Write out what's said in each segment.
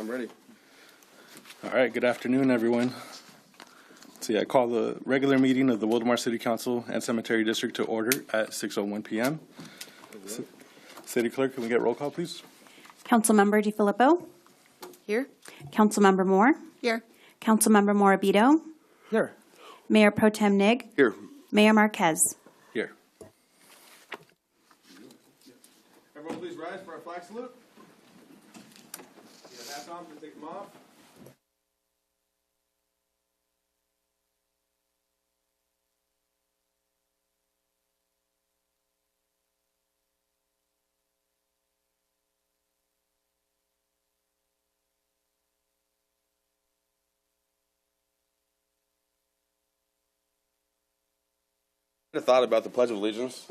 I'm ready. All right, good afternoon, everyone. So I call the regular meeting of the Wildomar City Council and Cemetery District to order at 6:01 p.m. City Clerk, can we get roll call, please? Councilmember DiFilippo? Here. Councilmember Moore? Here. Councilmember Morabito? Here. Mayor Pro Tem Nig? Here. Mayor Marquez? Here. Everyone please rise for our flag salute. You have hats on, please take them off. I thought about the Pledge of Allegiance.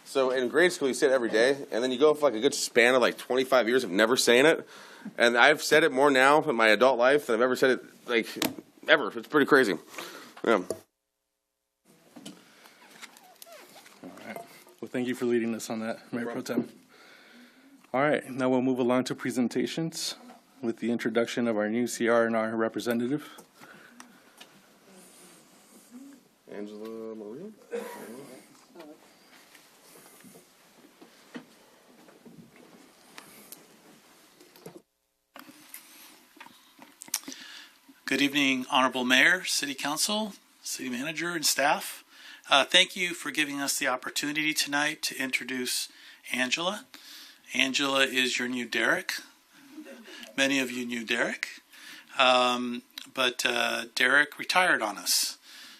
So in grade school, you say it every day, and then you go for like a good span of like 25 years of never saying it. And I've said it more now in my adult life than I've ever said it, like, ever. It's pretty crazy. Yeah. All right. Well, thank you for leading us on that, Mayor Pro Tem. All right, now we'll move along to presentations with the introduction of our new CR&R representative. Angela Maria? Good evening, Honorable Mayor, City Council, City Manager, and staff. Thank you for giving us the opportunity tonight to introduce Angela. Angela is your new Derek. Many of you knew Derek, but Derek retired on us.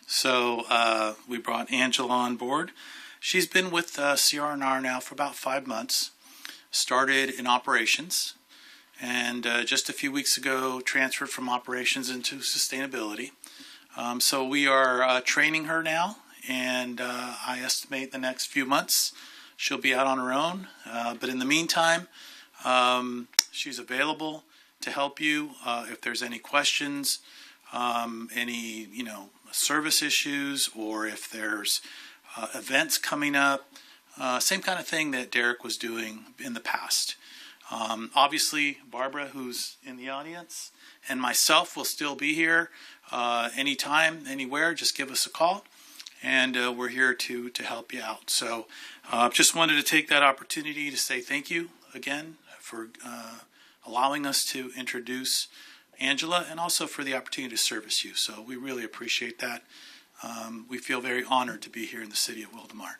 So we brought Angela on board. She's been with CR&R now for about 5 months, started in operations, and just a few weeks ago transferred from operations into sustainability. So we are training her now, and I estimate the next few months she'll be out on her own. But in the meantime, she's available to help you if there's any questions, any service issues, or if there's events coming up. Same kind of thing that Derek was doing in the past. Obviously, Barbara, who's in the audience, and myself will still be here anytime, anywhere. Just give us a call, and we're here to help you out. So just wanted to take that opportunity to say thank you again for allowing us to introduce Angela, and also for the opportunity to service you. So we really appreciate that. We feel very honored to be here in the city of Wildomar.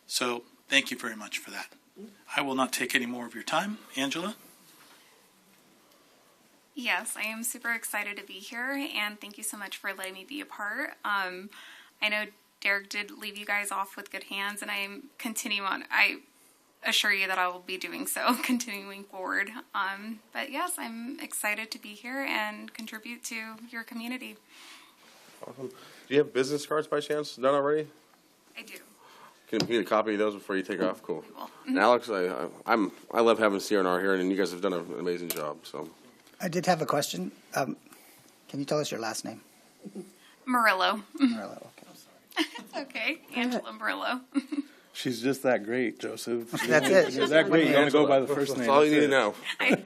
So thank you very much for that. I will not take any more of your time. Angela? Yes, I am super excited to be here, and thank you so much for letting me be a part. I know Derek did leave you guys off with good hands, and I am continuing on. I assure you that I will be doing so, continuing forward. But yes, I'm excited to be here and contribute to your community. Awesome. Do you have business cards by chance done already? I do. Can you get a copy of those before you take off? Cool. Cool. And Alex, I love having CR&R here, and you guys have done an amazing job. So, I did have a question. Can you tell us your last name? Murillo. Murillo. Okay. It's okay. Angela Murillo. She's just that great, Joseph. That's it. She's that great. You don't go by the first name. That's all you need to know. I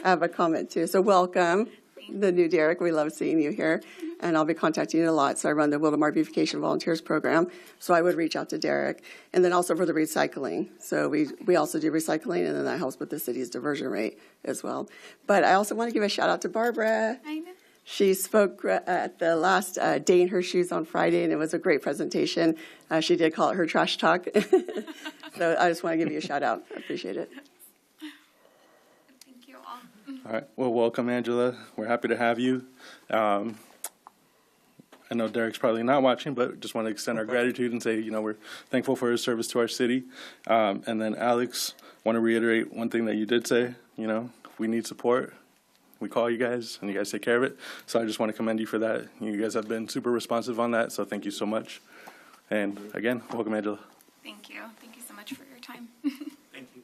have a comment too. So welcome, the new Derek. We love seeing you here. And I'll be contacting you a lot. So I run the Wildomar Beautification Volunteers Program. So I would reach out to Derek. And then also for the recycling. So we also do recycling, and then that helps with the city's diversion rate as well. But I also want to give a shout out to Barbara. I know. She spoke at the last Day in Her Shoes on Friday, and it was a great presentation. She did call it her trash talk. So I just want to give you a shout out. I appreciate it. Thank you all. All right. Well, welcome, Angela. We're happy to have you. I know Derek's probably not watching, but just want to extend our gratitude and say, we're thankful for his service to our city. And then, Alex, want to reiterate one thing that you did say. If we need support, we call you guys, and you guys take care of it. So I just want to commend you for that. You guys have been super responsive on that, so thank you so much. And again, welcome, Angela. Thank you. Thank you so much for your time. Thank you.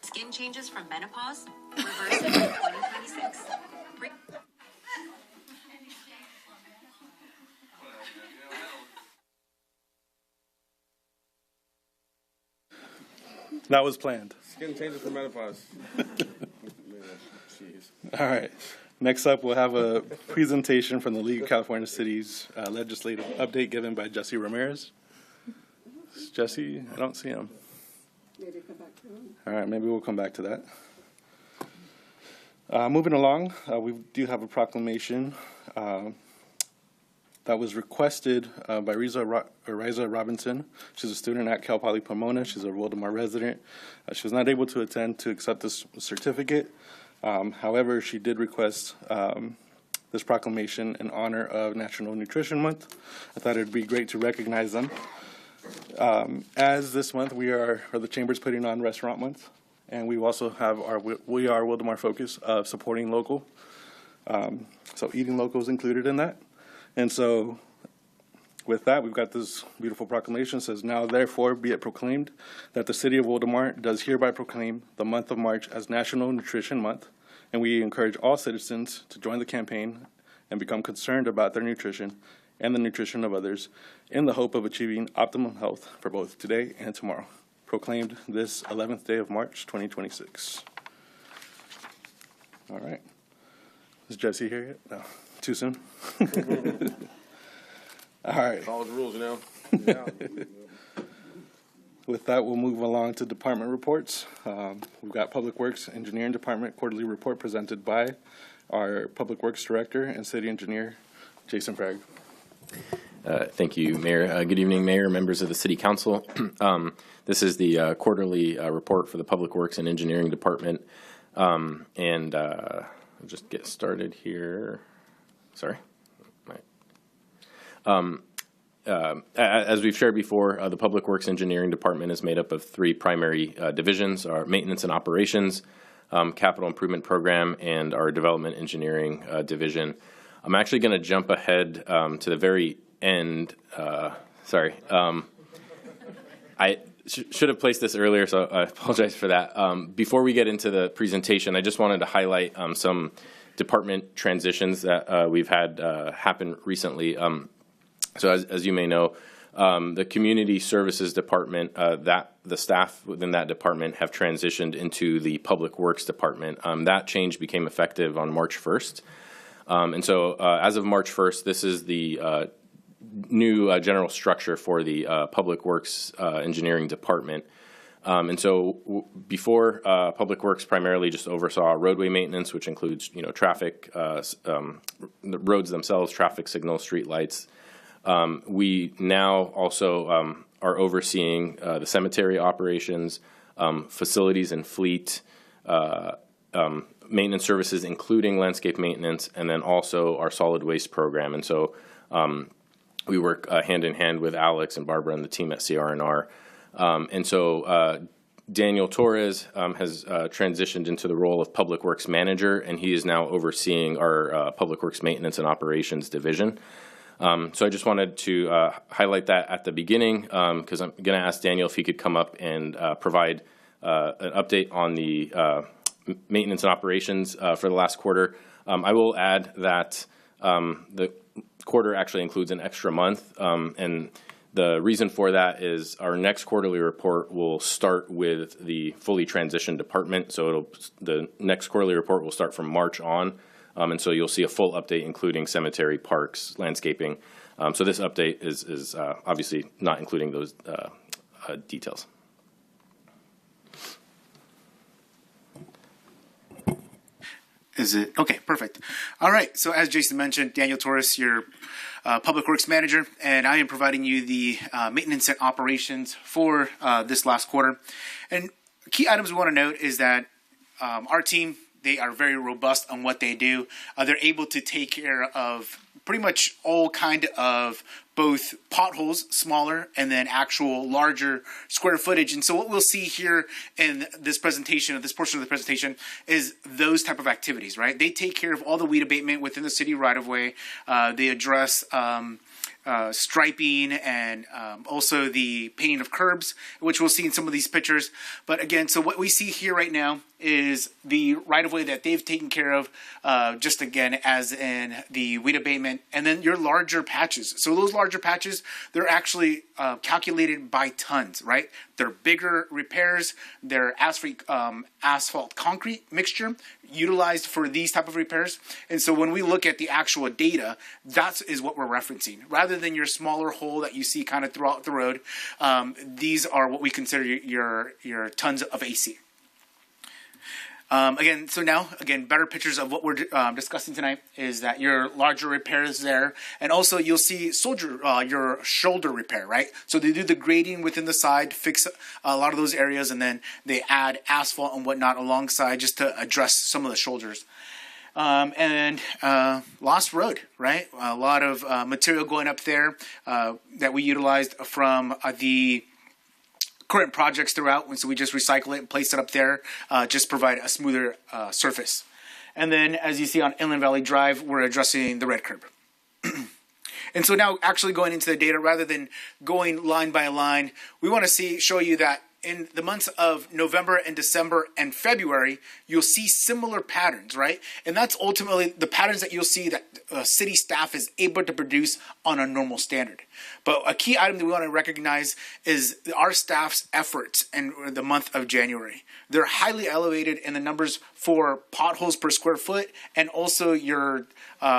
Skin changes from menopause, reversing in 2026. That was planned. Skin changes for menopause. All right. Next up, we'll have a presentation from the League of California Cities legislative update given by Jesse Ramirez. Is Jesse? I don't see him. Maybe come back to him. All right, maybe we'll come back to that. Moving along, we do have a proclamation that was requested by Riza Robinson. She's a student at Cal Poly Pomona. She's a Wildomar resident. She was not able to attend to accept this certificate. However, she did request this proclamation in honor of National Nutrition Month. I thought it'd be great to recognize them. As this month, the Chamber's putting on Restaurant Month, and we also have our We Are Wildomar focus of supporting local. So eating local is included in that. And so with that, we've got this beautiful proclamation. It says, now therefore be it proclaimed that the city of Wildomar does hereby proclaim the month of March as National Nutrition Month, and we encourage all citizens to join the campaign and become concerned about their nutrition and the nutrition of others in the hope of achieving optimum health for both today and tomorrow. Proclaimed this 11th day of March, 2026. All right. Is Jesse here yet? No. Too soon? All right. College rules, you know. With that, we'll move along to department reports. We've got Public Works Engineering Department quarterly report presented by our Public Works Director and City Engineer, Jason Fragg. Thank you, Mayor. Good evening, Mayor, members of the City Council. This is the quarterly report for the Public Works and Engineering Department. I'll just get started here. Sorry. As we've shared before, the Public Works Engineering Department is made up of three primary divisions: our Maintenance and Operations, Capital Improvement Program, and our Development Engineering Division. I'm actually going to jump ahead to the very end. Sorry. I should have placed this earlier, so I apologize for that. Before we get into the presentation, I just wanted to highlight some department transitions that we've had happen recently. So as you may know, the Community Services Department, the staff within that department have transitioned into the Public Works Department. That change became effective on March 1st. And so as of March 1st, this is the new general structure for the Public Works Engineering Department. And so before, Public Works primarily just oversaw roadway maintenance, which includes, traffic, the roads themselves, traffic signals, street lights. We now also are overseeing the cemetery operations, facilities and fleet, maintenance services, including landscape maintenance, and then also our solid waste program. And so we work hand in hand with Alex and Barbara and the team at CR&R. And so Daniel Torres has transitioned into the role of Public Works Manager, and he is now overseeing our Public Works Maintenance and Operations Division. So I just wanted to highlight that at the beginning, because I'm going to ask Daniel if he could come up and provide an update on the maintenance and operations for the last quarter. I will add that the quarter actually includes an extra month, and the reason for that is our next quarterly report will start with the fully transitioned department. So the next quarterly report will start from March on. And so you'll see a full update, including cemetery, parks, landscaping. So this update is obviously not including those details. Is it? Okay, perfect. All right, so as Jason mentioned, Daniel Torres, your Public Works Manager, and I am providing you the maintenance and operations for this last quarter. And key items we want to note is that our team, they are very robust on what they do. They're able to take care of pretty much all kind of both potholes, smaller, and then actual larger square footage. And so what we'll see here in this presentation, this portion of the presentation, is those type of activities, right? They take care of all the weed abatement within the city right-of-way. They address striping and also the painting of curbs, which we'll see in some of these pictures. But again, so what we see here right now is the right-of-way that they've taken care of, just again, as in the weed abatement, and then your larger patches. So those large larger patches, they're actually calculated by tons, right? They're bigger repairs. They're asphalt concrete mixture utilized for these type of repairs. And so when we look at the actual data, that is what we're referencing. Rather than your smaller hole that you see kind of throughout the road, these are what we consider your tons of AC. Again, better pictures of what we're discussing tonight is that your larger repairs there, and also you'll see your shoulder repair, right? So they do the grading within the side, fix a lot of those areas, and then they add asphalt and whatnot alongside just to address some of the shoulders. And Lost Road, right? A lot of material going up there that we utilized from the current projects throughout, and so we just recycle it and place it up there, just provide a smoother surface. And then, as you see on Inland Valley Drive, we're addressing the red curb. And so now, actually going into the data, rather than going line by line, we want to show you that in the months of November and December and February, you'll see similar patterns, right? And that's ultimately the patterns that you'll see that city staff is able to produce on a normal standard. But a key item that we want to recognize is our staff's efforts in the month of January. They're highly elevated in the numbers for potholes per square foot and also your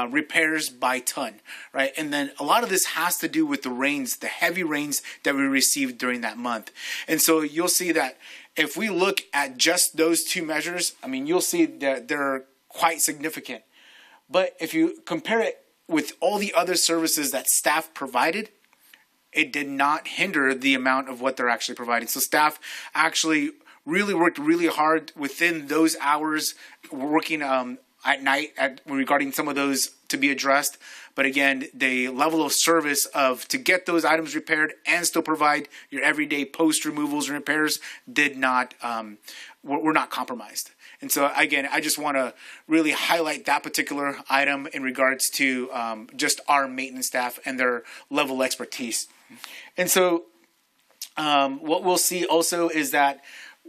repairs by ton, right? And then a lot of this has to do with the rains, the heavy rains that we received during that month. And so you'll see that if we look at just those two measures, I mean, you'll see that they're quite significant. But if you compare it with all the other services that staff provided, it did not hinder the amount of what they're actually providing. So staff actually really worked really hard within those hours, working at night regarding some of those to be addressed. But again, the level of service to get those items repaired and still provide your everyday post removals and repairs were not compromised. And so again, I just want to really highlight that particular item in regards to just our maintenance staff and their level of expertise. And so what we'll see also is that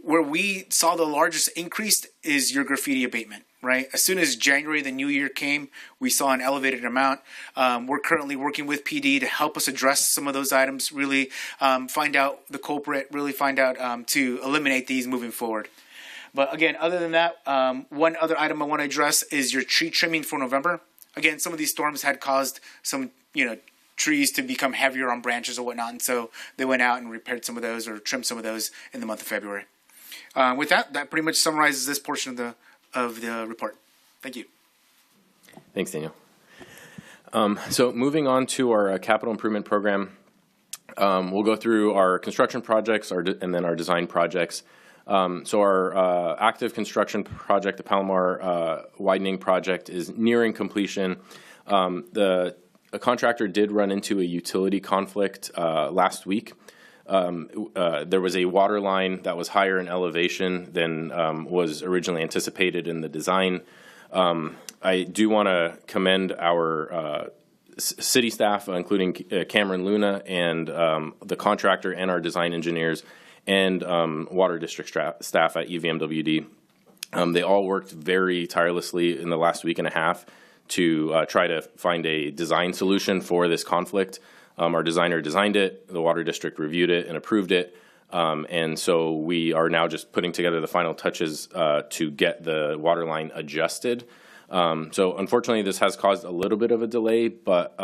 where we saw the largest increase is your graffiti abatement, right? As soon as January, the new year came, we saw an elevated amount. We're currently working with PD to help us address some of those items, really find out the culprit, really find out to eliminate these moving forward. But again, other than that, one other item I want to address is your tree trimming for November. Again, some of these storms had caused some, trees to become heavier on branches or whatnot, and so they went out and repaired some of those or trimmed some of those in the month of February. With that pretty much summarizes this portion of the report. Thank you. Thanks, Daniel. So moving on to our capital improvement program, we'll go through our construction projects and then our design projects. So our active construction project, the Palomar widening project, is nearing completion. A contractor did run into a utility conflict last week. There was a water line that was higher in elevation than was originally anticipated in the design. I do want to commend our city staff, including Cameron Luna and the contractor and our design engineers and water district staff at UVMWD. They all worked very tirelessly in the last week and a half to try to find a design solution for this conflict. Our designer designed it, the water district reviewed it and approved it, and so we are now just putting together the final touches to get the water line adjusted. So unfortunately this has caused a little bit of a delay, but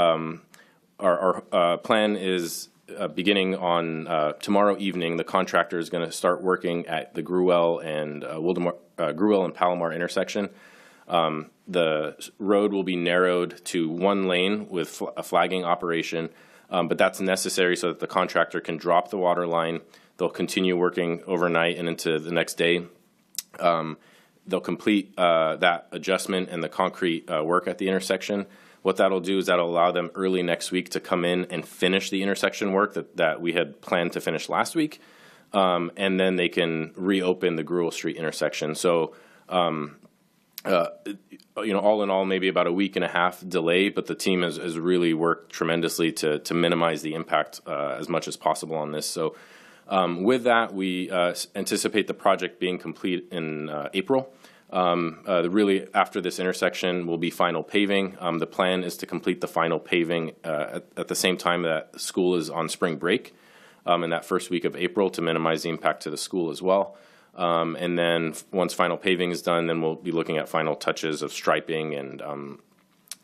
our plan is beginning on tomorrow evening. The contractor is going to start working at the Gruel and Gruel and Palomar intersection. The road will be narrowed to one lane with a flagging operation, but that's necessary so that the contractor can drop the water line. They'll continue working overnight and into the next day. They'll complete that adjustment and the concrete work at the intersection. What that'll do is that'll allow them early next week to come in and finish the intersection work that we had planned to finish last week, and then they can reopen the Gruel Street intersection. So all in all, maybe about a week and a half delay, but the team has really worked tremendously to minimize the impact as much as possible on this. So with that, we anticipate the project being complete in April. Really, after this intersection will be final paving. The plan is to complete the final paving at the same time that school is on spring break in that first week of April to minimize the impact to the school as well. And then once final paving is done, then we'll be looking at final touches of striping and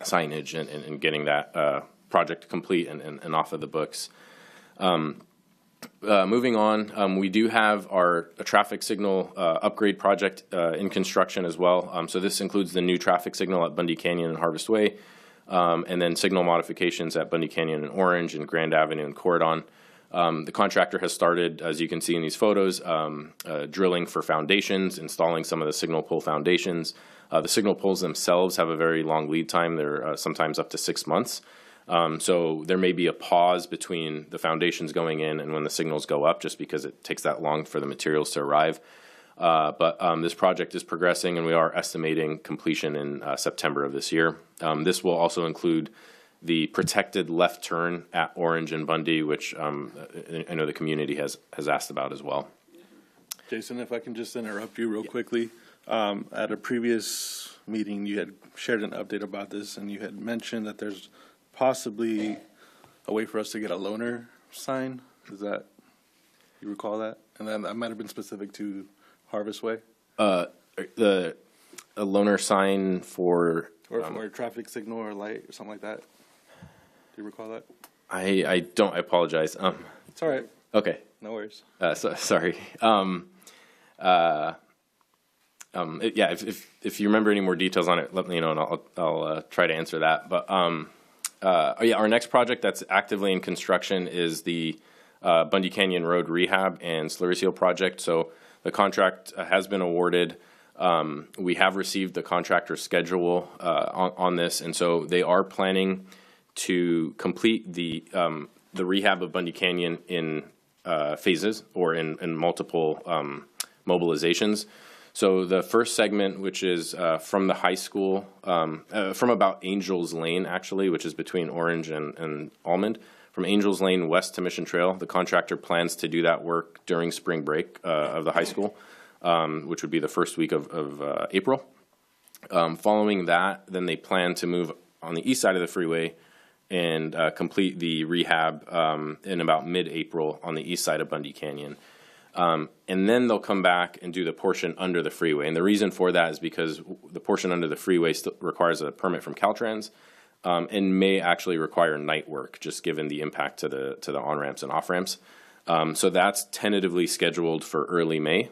signage and getting that project complete and off of the books. Moving on, we do have a traffic signal upgrade project in construction as well. So this includes the new traffic signal at Bundy Canyon and Harvest Way, and then signal modifications at Bundy Canyon and Orange and Grand Avenue and Corridon. The contractor has started, as you can see in these photos, drilling for foundations, installing some of the signal pole foundations. The signal poles themselves have a very long lead time. They're sometimes up to 6 months. So there may be a pause between the foundations going in and when the signals go up, just because it takes that long for the materials to arrive. But this project is progressing, and we are estimating completion in September of this year. This will also include the protected left turn at Orange and Bundy, which I know the community has asked about as well. Jason, if I can just interrupt you real quickly. At a previous meeting, you had shared an update about this, and you had mentioned that there's possibly a way for us to get a loaner sign. Is that, you recall that? And then that might have been specific to Harvest Way? A loaner sign for... Or for a traffic signal or light or something like that. Do you recall that? I don't. I apologize. It's all right. Okay. No worries. Sorry. Yeah, if you remember any more details on it, let me know, and I'll try to answer that. But yeah, our next project that's actively in construction is the Bundy Canyon Road Rehab and Slurry Seal project. So the contract has been awarded. We have received the contractor's schedule on this, and so they are planning to complete the rehab of Bundy Canyon in phases or in multiple mobilizations. So the first segment, which is from the high school, from about Angels Lane, actually, which is between Orange and Almond, from Angels Lane west to Mission Trail, the contractor plans to do that work during spring break of the high school, which would be the first week of April. Following that, then they plan to move on the east side of the freeway and complete the rehab in about mid-April on the east side of Bundy Canyon. And then they'll come back and do the portion under the freeway. And the reason for that is because the portion under the freeway still requires a permit from Caltrans and may actually require night work, just given the impact to the on-ramps and off-ramps. So that's tentatively scheduled for early May.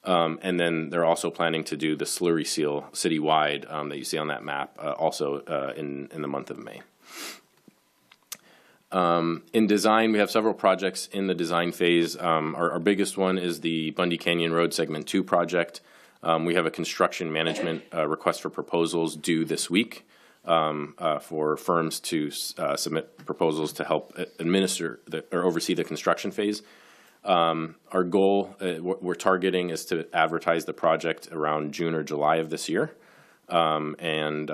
And then they're also planning to do the slurry seal citywide that you see on that map also in the month of May. In design, we have several projects in the design phase. Our biggest one is the Bundy Canyon Road Segment 2 project. We have a construction management request for proposals due this week for firms to submit proposals to help administer or oversee the construction phase. Our goal, we're targeting, is to advertise the project around June or July of this year, and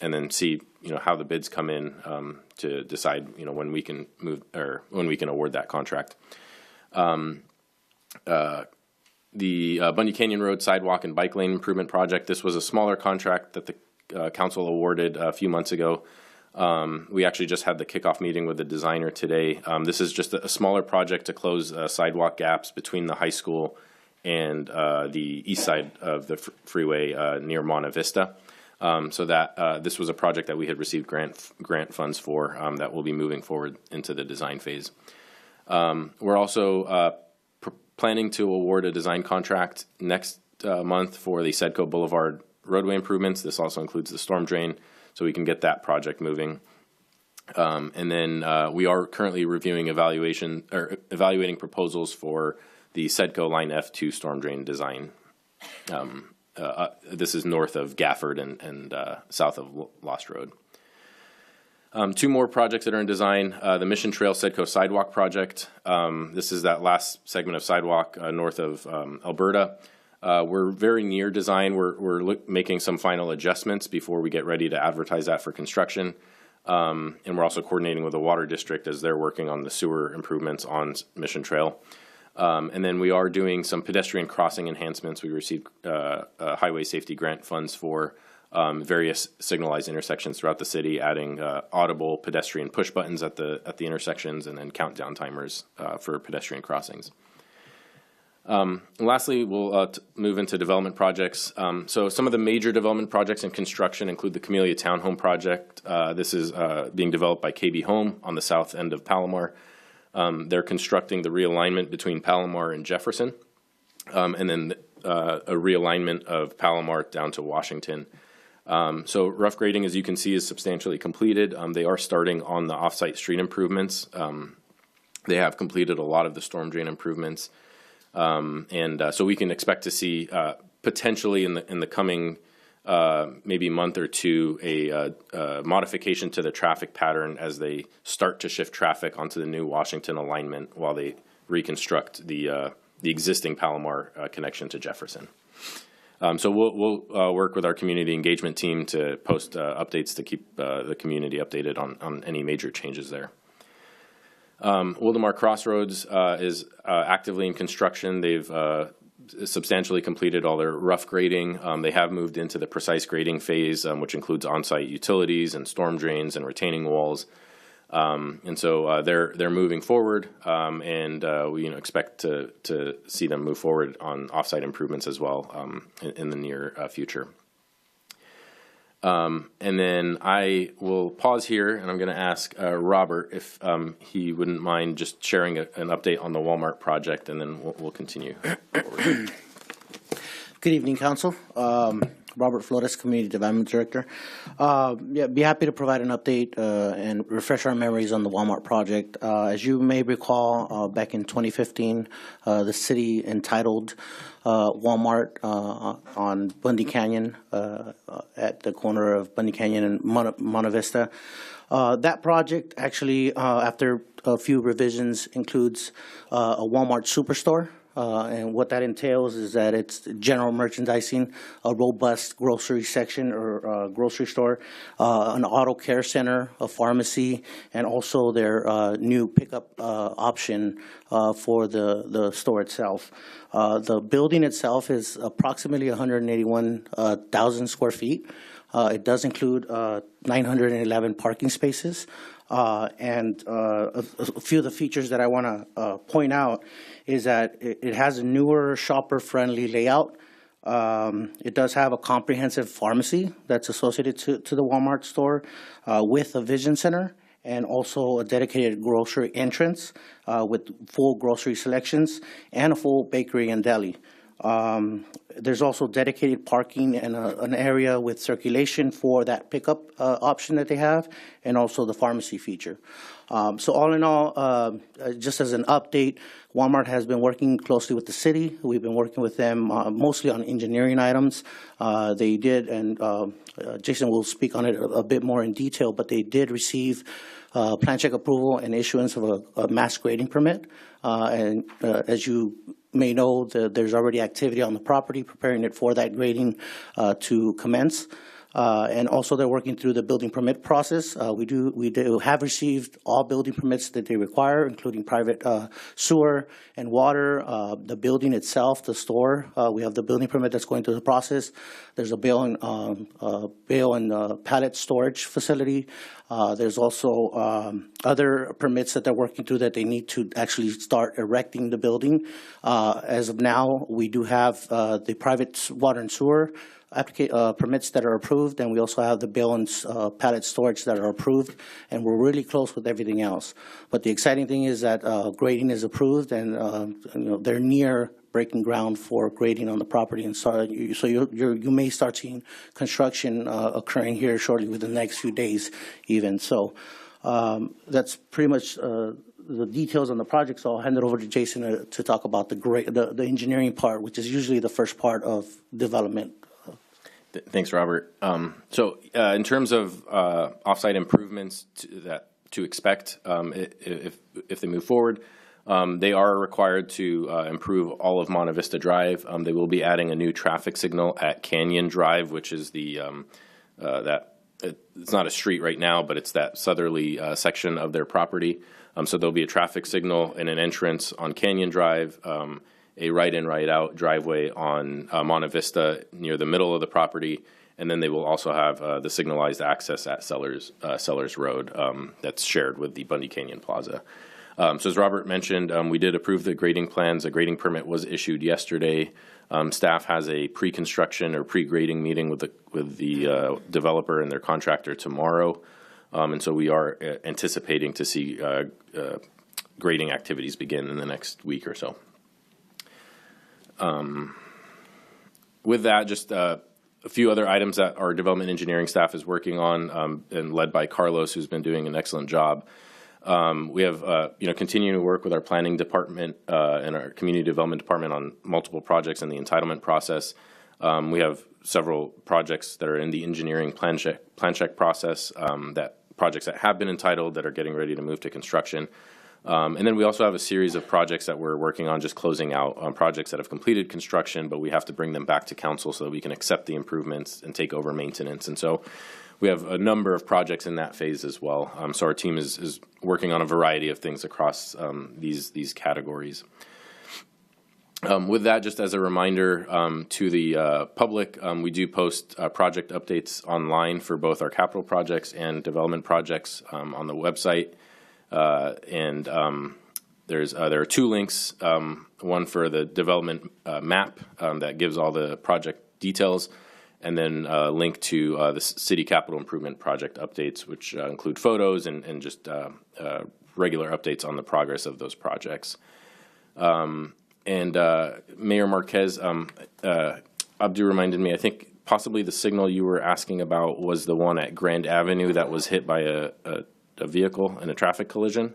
then see how the bids come in to decide when we can move or when we can award that contract. The Bundy Canyon Road Sidewalk and Bike Lane Improvement Project. This was a smaller contract that the council awarded a few months ago. We actually just had the kickoff meeting with the designer today. This is just a smaller project to close sidewalk gaps between the high school and the east side of the freeway near Monte Vista. So that this was a project that we had received grant funds for that will be moving forward into the design phase. We're also planning to award a design contract next month for the Sedco Boulevard roadway improvements. This also includes the storm drain, so we can get that project moving. And then we are currently reviewing evaluating proposals for the Sedco Line F2 storm drain design. This is north of Gafford and south of Lost Road. Two more projects that are in design. The Mission Trail Sedco Sidewalk Project. This is that last segment of sidewalk north of Alberta. We're very near design. We're making some final adjustments before we get ready to advertise that for construction. And we're also coordinating with the Water District as they're working on the sewer improvements on Mission Trail. And then we are doing some pedestrian crossing enhancements. We received highway safety grant funds for various signalized intersections throughout the city, adding audible pedestrian push buttons at the intersections, and then countdown timers for pedestrian crossings. And lastly, we'll move into development projects. So some of the major development projects in construction include the Camellia Townhome project. This is being developed by KB Home on the south end of Palomar. They're constructing the realignment between Palomar and Jefferson, and then a realignment of Palomar down to Washington. So rough grading, as you can see, is substantially completed. They are starting on the off-site street improvements. They have completed a lot of the storm drain improvements. So we can expect to see potentially in the coming maybe month or two a modification to the traffic pattern as they start to shift traffic onto the new Washington alignment while they reconstruct the existing Palomar connection to Jefferson. So we'll work with our community engagement team to post updates to keep the community updated on any major changes there. Wildomar Crossroads is actively in construction. They've substantially completed all their rough grading. They have moved into the precise grading phase, which includes on-site utilities and storm drains and retaining walls. And so they're moving forward, and we expect to see them move forward on off-site improvements as well in the near future. And then I will pause here, and I'm going to ask Robert if he wouldn't mind just sharing an update on the Walmart project, and then we'll continue forward. Good evening, Council. Robert Flores, Community Development Director. Be happy to provide an update and refresh our memories on the Walmart project. As you may recall, back in 2015, the city entitled Walmart on Bundy Canyon at the corner of Bundy Canyon and Monte Vista. That project actually, after a few revisions, includes a Walmart superstore. And what that entails is that it's general merchandising, a robust grocery section or grocery store, an auto care center, a pharmacy, and also their new pickup option for the store itself. The building itself is approximately 181,000 square feet. It does include 911 parking spaces. And a few of the features that I want to point out is that it has a newer shopper-friendly layout. It does have a comprehensive pharmacy that's associated to the Walmart store with a vision center and also a dedicated grocery entrance with full grocery selections and a full bakery and deli. There's also dedicated parking and an area with circulation for that pickup option that they have, and also the pharmacy feature. So all in all, just as an update, Walmart has been working closely with the city. We've been working with them mostly on engineering items. They did, and Jason will speak on it a bit more in detail, but they did receive plan check approval and issuance of a mass grading permit. And as you may know, there's already activity on the property preparing it for that grading to commence. And also they're working through the building permit process. We do have received all building permits that they require, including private sewer and water, the building itself, the store. We have the building permit that's going through the process. There's a bale and pallet storage facility. There's also other permits that they're working through that they need to actually start erecting the building. As of now, we do have the private water and sewer permits that are approved, and we also have the bale and pallet storage that are approved, and we're really close with everything else. But the exciting thing is that grading is approved, and they're near breaking ground for grading on the property, and so you may start seeing construction occurring here shortly within the next few days, even. So that's pretty much the details on the project. So I'll hand it over to Jason to talk about the engineering part, which is usually the first part of development. Thanks, Robert. So in terms of off-site improvements to expect if they move forward, they are required to improve all of Monte Vista Drive. They will be adding a new traffic signal at Canyon Drive, which is the that it's not a street right now, but it's that southerly section of their property. So there'll be a traffic signal and an entrance on Canyon Drive, a right-in, right-out driveway on Monte Vista near the middle of the property, and then they will also have the signalized access at Sellers Road that's shared with the Bundy Canyon Plaza. So as Robert mentioned, we did approve the grading plans. A grading permit was issued yesterday. Staff has a pre-construction or pre-grading meeting with the developer and their contractor tomorrow. And so we are anticipating to see grading activities begin in the next week or so. With that, just a few other items that our development engineering staff is working on, and led by Carlos, who's been doing an excellent job. We have, continuing to work with our planning department and our community development department on multiple projects in the entitlement process. We have several projects that are in the engineering plan check process, projects that have been entitled that are getting ready to move to construction. And then we also have a series of projects that we're working on, just closing out on projects that have completed construction, but we have to bring them back to council so that we can accept the improvements and take over maintenance. And so we have a number of projects in that phase as well. So our team is working on a variety of things across these categories. With that, just as a reminder to the public, we do post project updates online for both our capital projects and development projects on the website. There are two links, one for the development map that gives all the project details, and then a link to the city capital improvement project updates, which include photos and just regular updates on the progress of those projects. Mayor Marquez, Abdu reminded me, I think possibly the signal you were asking about was the one at Grand Avenue that was hit by a vehicle in a traffic collision.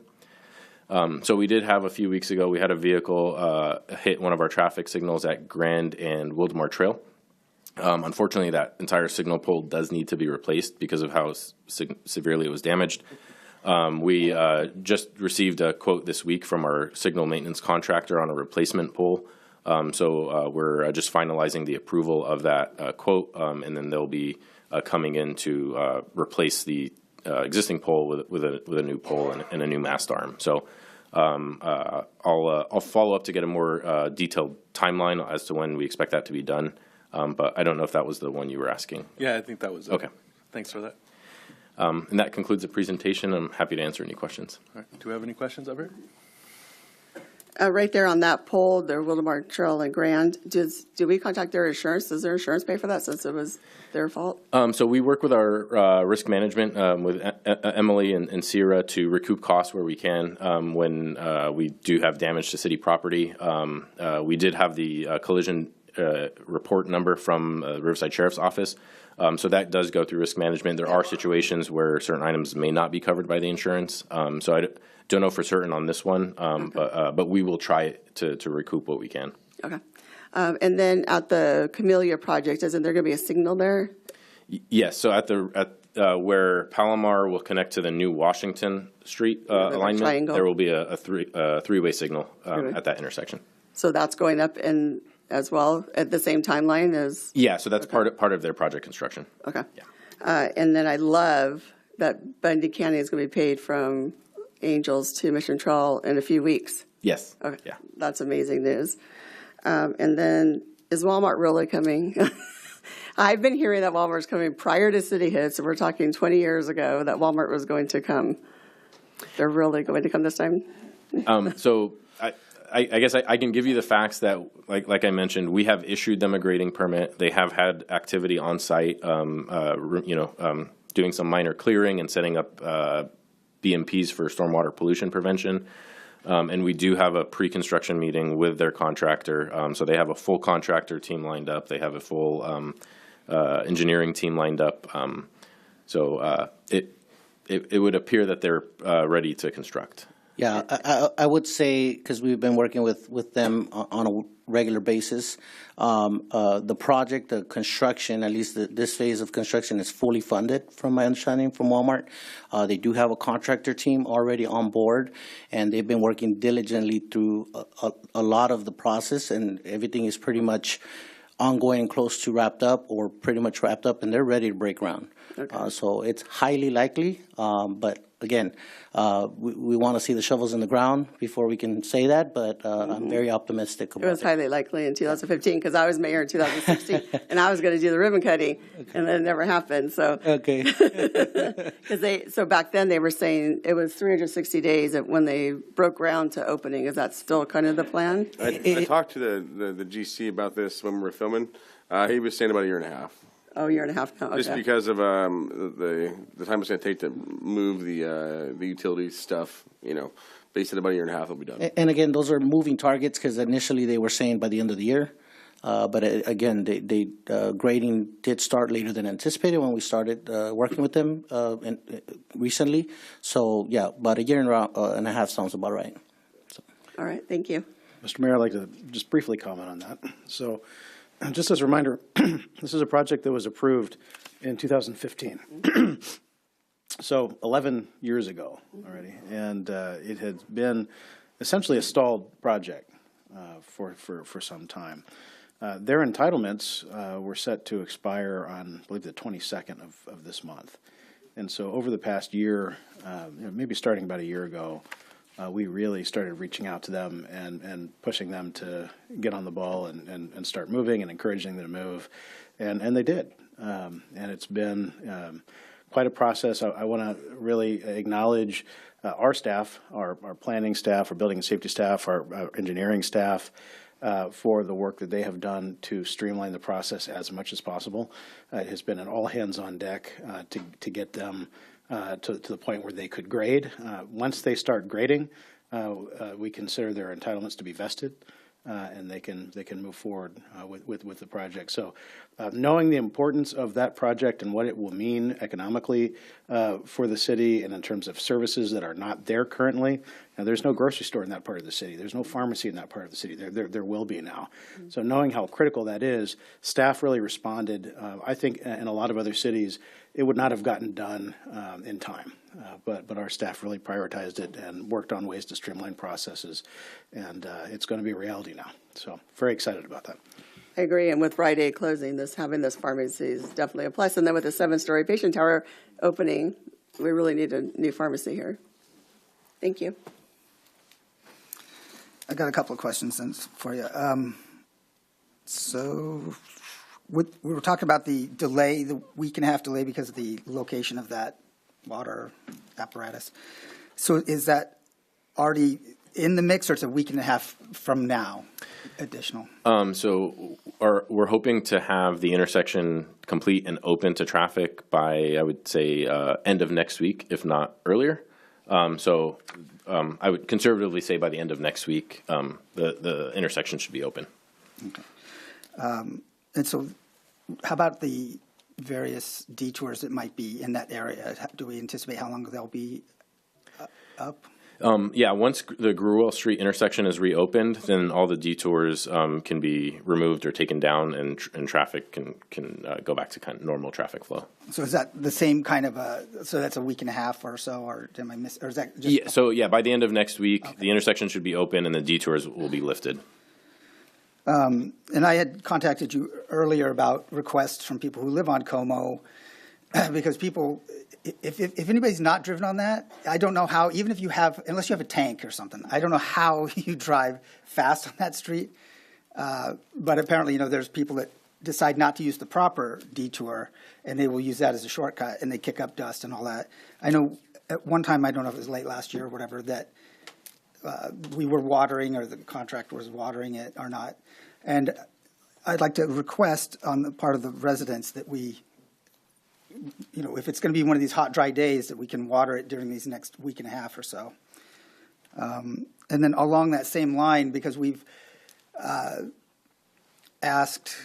So we did have a few weeks ago, we had a vehicle hit one of our traffic signals at Grand and Wildomar Trail. Unfortunately, that entire signal pole does need to be replaced because of how severely it was damaged. We just received a quote this week from our signal maintenance contractor on a replacement pole. So we're just finalizing the approval of that quote, and then they'll be coming in to replace the existing pole with a new pole and a new mast arm. So I'll follow up to get a more detailed timeline as to when we expect that to be done. But I don't know if that was the one you were asking. Yeah, I think that was it. Okay. Thanks for that. And that concludes the presentation. I'm happy to answer any questions. All right. Do we have any questions, Albert? Right there on that pole, the Wildomar Trail and Grand, do we contact their insurance? Does their insurance pay for that since it was their fault? So we work with our risk management with Emily and Sierra to recoup costs where we can when we do have damage to city property. We did have the collision report number from the Riverside Sheriff's Office. So that does go through risk management. There are situations where certain items may not be covered by the insurance. So I don't know for certain on this one, okay. But we will try to recoup what we can. Okay. And then at the Camellia project, isn't there going to be a signal there? Yes. So at where Palomar will connect to the new Washington Street alignment, there will be a three-way signal at that intersection. So that's going up in as well at the same timeline as? Yeah, so that's okay. part of their project construction. Okay. Yeah. And then I love that Bundy Canyon is going to be paid from Angels to Mission Trail in a few weeks. Yes. Okay. Yeah. That's amazing news. And then is Walmart really coming? I've been hearing that Walmart's coming prior to City Hits, so we're talking 20 years ago that Walmart was going to come. They're really going to come this time? So I guess I can give you the facts that, like I mentioned, we have issued them a grading permit. They have had activity on site, doing some minor clearing and setting up BMPs for stormwater pollution prevention. And we do have a pre-construction meeting with their contractor. So they have a full contractor team lined up. They have a full engineering team lined up. So it would appear that they're ready to construct. Yeah, I would say, because we've been working with them on a regular basis, the project, the construction, at least this phase of construction is fully funded from my understanding from Walmart. They do have a contractor team already on board, and they've been working diligently through a lot of the process, and everything is pretty much ongoing and close to wrapped up or pretty much wrapped up, and they're ready to break ground. So it's highly likely, but again, we want to see the shovels in the ground before we can say that, but I'm very optimistic It about was highly likely in 2015 because I was mayor in 2016 and I was going to do the ribbon cutting and then it never happened. So Okay. so back then they were saying it was 360 days when they broke ground to opening. Is that still kind of the plan? I talked to the GC about this when we were filming. He was saying about a year and a half. Oh, a year and a half now. Okay. Just because of the time it's going to take to move the utility stuff, they said about a year and a half it'll be done. And again, those are moving targets because initially they were saying by the end of the year. But again, they grading did start later than anticipated when we started working with them recently. So, yeah, about a year and a half sounds about right. So. All right, thank you. Mr. Mayor, I'd like to just briefly comment on that. So, just as a reminder, this is a project that was approved in 2015. So 11 years ago already. And it had been essentially a stalled project for some time. Their entitlements were set to expire on, I believe, the 22nd of this month. And so over the past year, maybe starting about a year ago, we really started reaching out to them and pushing them to get on the ball and start moving and encouraging them to move. And they did. And it's been quite a process. I want to really acknowledge our staff, our planning staff, our building and safety staff, our engineering staff, for the work that they have done to streamline the process as much as possible. It has been an all hands on deck to get them to the point where they could grade. Once they start grading, we consider their entitlements to be vested, and they can move forward with the project. So, knowing the importance of that project and what it will mean economically for the city, and in terms of services that are not there currently. Now, there's no grocery store in that part of the city. There's no pharmacy in that part of the city. There will be now. Mm-hmm. So, knowing how critical that is, staff really responded. I think in a lot of other cities, it would not have gotten done in time. But our staff really prioritized it and worked on ways to streamline processes, and it's going to be a reality now. So very excited about that. I agree, and with Rite Aid closing, having this pharmacy is definitely a plus. And then with the 7-story patient tower opening, we really need a new pharmacy here. Thank you. I got a couple of questions then for you. So we were talking about the delay, the week and a half delay because of the location of that water apparatus. So is that already in the mix, or it's a week and a half from now additional? So we're hoping to have the intersection complete and open to traffic by, I would say, end of next week, if not earlier. I would conservatively say by the end of next week, the intersection should be open. Okay. And so how about the various detours that might be in that area? Do we anticipate how long they'll be up? Once the Gruel Street intersection is reopened, then all the detours can be removed or taken down, and traffic can go back to kind of normal traffic flow. So is that the same kind of so that's a week and a half or so, or am I or is that just? Yeah, by the end of next week, okay, the intersection should be open and the detours will be lifted. And I had contacted you earlier about requests from people who live on Como, because people, if anybody's not driven on that, I don't know how, even if you have, unless you have a tank or something, I don't know how you drive fast on that street. But apparently, there's people that decide not to use the proper detour, and they will use that as a shortcut, and they kick up dust and all that. I know at one time, I don't know if it was late last year or whatever, that we were watering, or the contractor was watering it or not. And I'd like to request on the part of the residents that we, if it's going to be one of these hot, dry days, that we can water it during these next week and a half or so. And then along that same line, because we've asked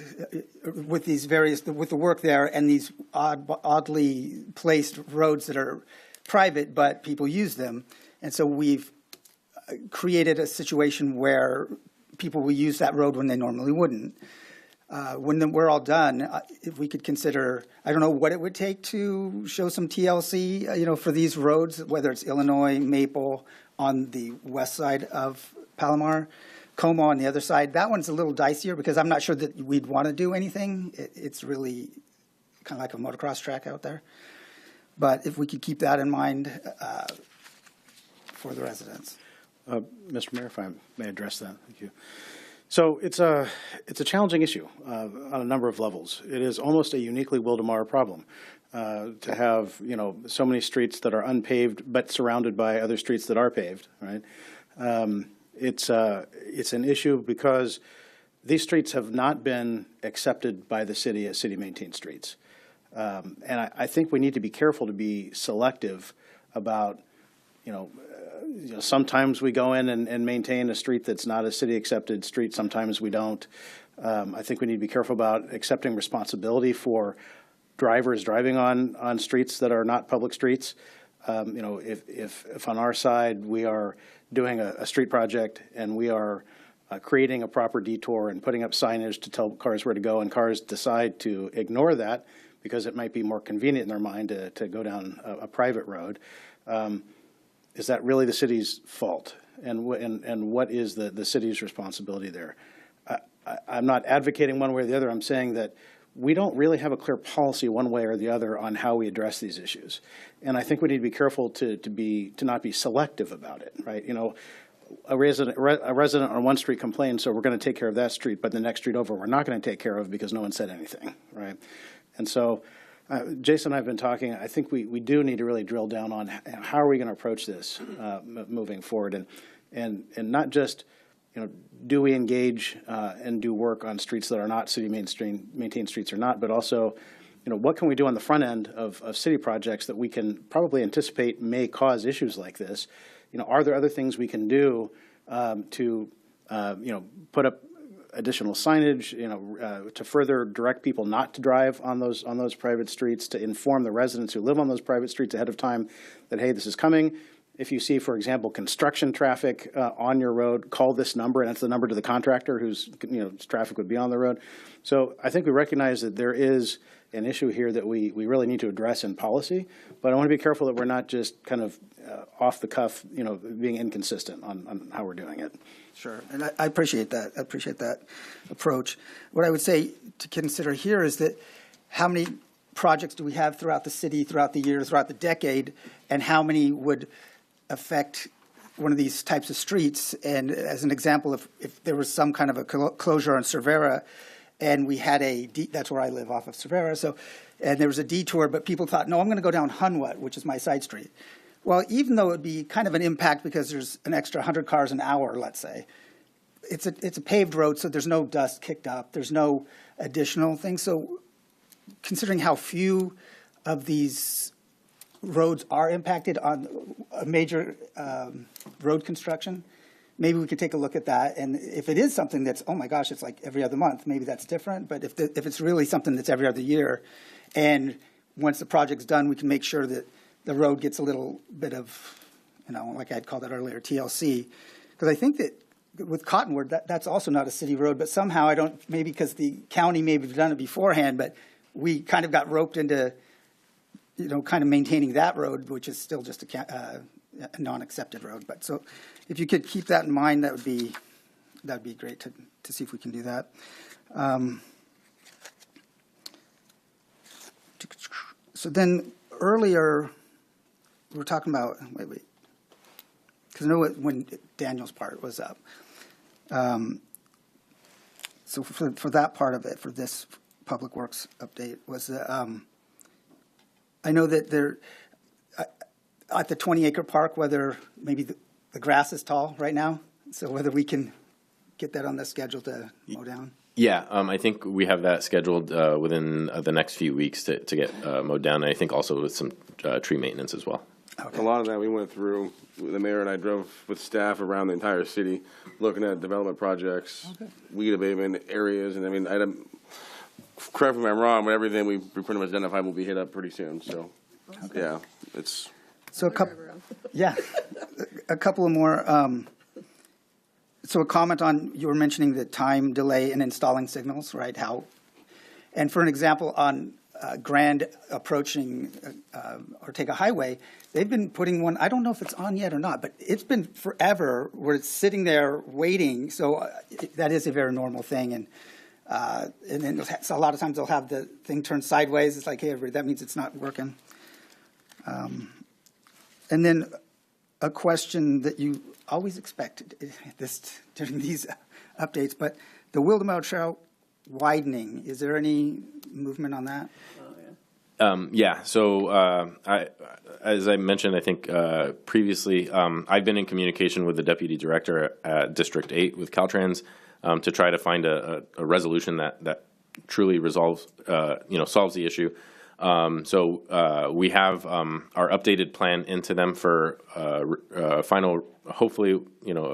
with the work there and these oddly placed roads that are private, but people use them. And so we've created a situation where people will use that road when they normally wouldn't. When we're all done, if we could consider, I don't know what it would take to show some TLC, for these roads, whether it's Illinois, Maple, on the west side of Palomar, Como on the other side, that one's a little dicier because I'm not sure that we'd want to do anything. It's really kind of like a motocross track out there. But if we could keep that in mind for the residents. Mr. Mayor, if I may address that, thank you. So it's a challenging issue on a number of levels. It is almost a uniquely Wildomar problem to have, you know, so many streets that are unpaved but surrounded by other streets that are paved, right? It's an issue because these streets have not been accepted by the city as city-maintained streets. And I think we need to be careful to be selective about, sometimes we go in and maintain a street that's not a city-accepted street. Sometimes we don't. I think we need to be careful about accepting responsibility for drivers driving on streets that are not public streets. If on our side we are doing a street project and we are creating a proper detour and putting up signage to tell cars where to go, and cars decide to ignore that because it might be more convenient in their mind to go down a private road, is that really the city's fault? And what is the city's responsibility there? I'm not advocating one way or the other. I'm saying that we don't really have a clear policy one way or the other on how we address these issues. And I think we need to be careful to not be selective about it, right? A resident on one street complains, so we're going to take care of that street, but the next street over we're not going to take care of because no one said anything, right? And so Jason and I have been talking. I think we do need to really drill down on how are we going to approach this moving forward, and not just, do we engage and do work on streets that are not city maintained streets or not, but also, what can we do on the front end of city projects that we can probably anticipate may cause issues like this? Are there other things we can do to, put up additional signage, to further direct people not to drive on those private streets, to inform the residents who live on those private streets ahead of time that, hey, this is coming. If you see, for example, construction traffic on your road, call this number, and that's the number to the contractor whose traffic would be on the road. So I think we recognize that there is an issue here that we really need to address in policy, but I want to be careful that we're not just kind of off the cuff, being inconsistent on how we're doing it. Sure, and I appreciate that. I appreciate that approach. What I would say to consider here is that how many projects do we have throughout the city, throughout the year, throughout the decade, and how many would affect one of these types of streets? And as an example, if there was some kind of a closure on Cervera, and we had that's where I live, off of Cervera, and there was a detour, but people thought, no, I'm going to go down Hunwat, which is my side street. Well, even though it would be kind of an impact because there's an extra 100 cars an hour, let's say, it's a paved road, so there's no dust kicked up, there's no additional things. So considering how few of these roads are impacted on a major road construction, maybe we could take a look at that. And if it is something that's, oh my gosh, it's like every other month, maybe that's different. But if it's really something that's every other year, and once the project's done, we can make sure that the road gets a little bit of, like I had called it earlier, TLC. Because I think that with Cottonwood, that's also not a city road, but somehow maybe because the county maybe have done it beforehand, but we kind of got roped into kind of maintaining that road, which is still just a non-accepted road. But so if you could keep that in mind, that would be great to see if we can do that. So then earlier, we were talking about, wait, because I know when Daniel's part was up. So for that part of it, for this Public Works update, was I know that there, at the 20-acre park, whether maybe the grass is tall right now, so whether we can get that on the schedule to mow down. Yeah, I think we have that scheduled within the next few weeks to get mowed down, and I think also with some tree maintenance as well. Okay. A lot of that we went through. The mayor and I drove with staff around the entire city, looking at development projects, weed abatement areas, and correct me if I'm wrong, but everything we pretty much identified will be hit up pretty soon. So, yeah, it's. So a couple of more. So a comment on, you were mentioning the time delay in installing signals, right? And for an example, on Grand approaching Ortega Highway, they've been putting one, I don't know if it's on yet or not, but it's been forever where it's sitting there waiting. So that is a very normal thing. And then so a lot of times they'll have the thing turned sideways. It's like, hey, that means it's not working. And then a question that you always expect this during these updates, but the Wildomar Trail widening, is there any movement on that? Yeah. So as I mentioned, I think previously, I've been in communication with the deputy director at District 8 with Caltrans to try to find a resolution that truly resolves, solves the issue. So we have our updated plan into them for final, hopefully,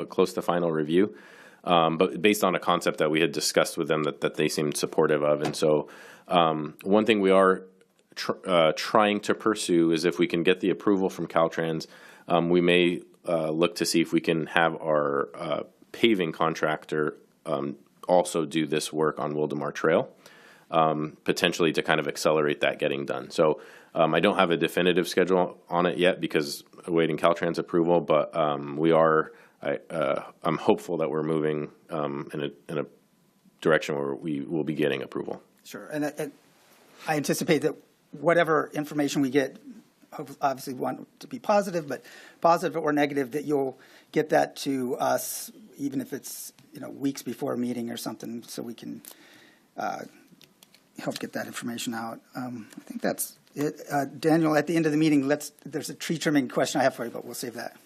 close to final review. But based on a concept that we had discussed with them that they seemed supportive of. And so one thing we are trying to pursue is if we can get the approval from Caltrans, we may look to see if we can have our paving contractor also do this work on Wildomar Trail, potentially to kind of accelerate that getting done. So I don't have a definitive schedule on it yet because awaiting Caltrans approval, but we are. I'm hopeful that we're moving in a direction where we will be getting approval. Sure, and I anticipate that whatever information we get, obviously want it to be positive, but positive or negative, that you'll get that to us, even if it's weeks before a meeting or something, so we can help get that information out. I think that's it. Daniel, at the end of the meeting, there's a tree trimming question I have for you, but we'll save that.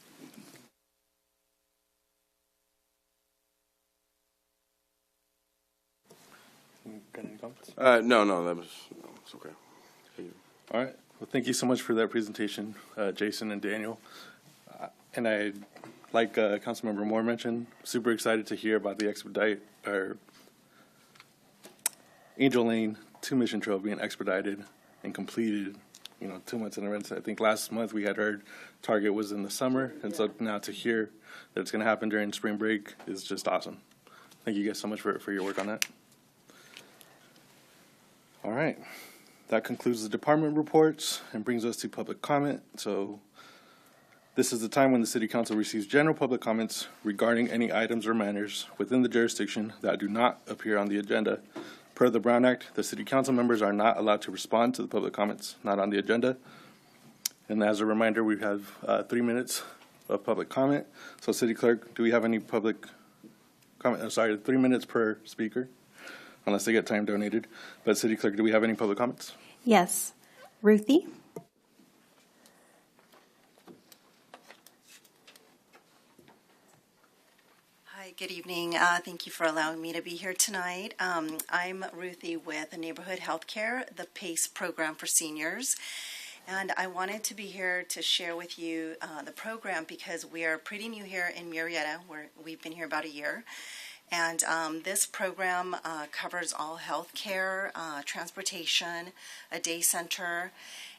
Got any comments? No, it's okay. All right. Well, thank you so much for that presentation, Jason and Daniel. And I, like Councilmember Moore mentioned, super excited to hear about the Angel Lane 2 Mission Trail being expedited and completed, 2 months in advance. I think last month we had heard target was in the summer, and so now to hear that it's going to happen during spring break is just awesome. Thank you guys so much for your work on that. All right. That concludes the department reports and brings us to public comment. So this is the time when the City Council receives general public comments regarding any items or matters within the jurisdiction that do not appear on the agenda. Per the Brown Act, the City Council members are not allowed to respond to the public comments not on the agenda. And as a reminder, we have 3 minutes of public comment. So City Clerk, do we have any public comment? I'm sorry, 3 minutes per speaker, unless they get time donated. But City Clerk, do we have any public comments? Yes. Ruthie? Hi, good evening. Thank you for allowing me to be here tonight. I'm Ruthie with Neighborhood Healthcare, the PACE program for seniors. And I wanted to be here to share with you the program because we are pretty new here in Murrieta, where we've been here about a year. And this program covers all health care, transportation, a day center,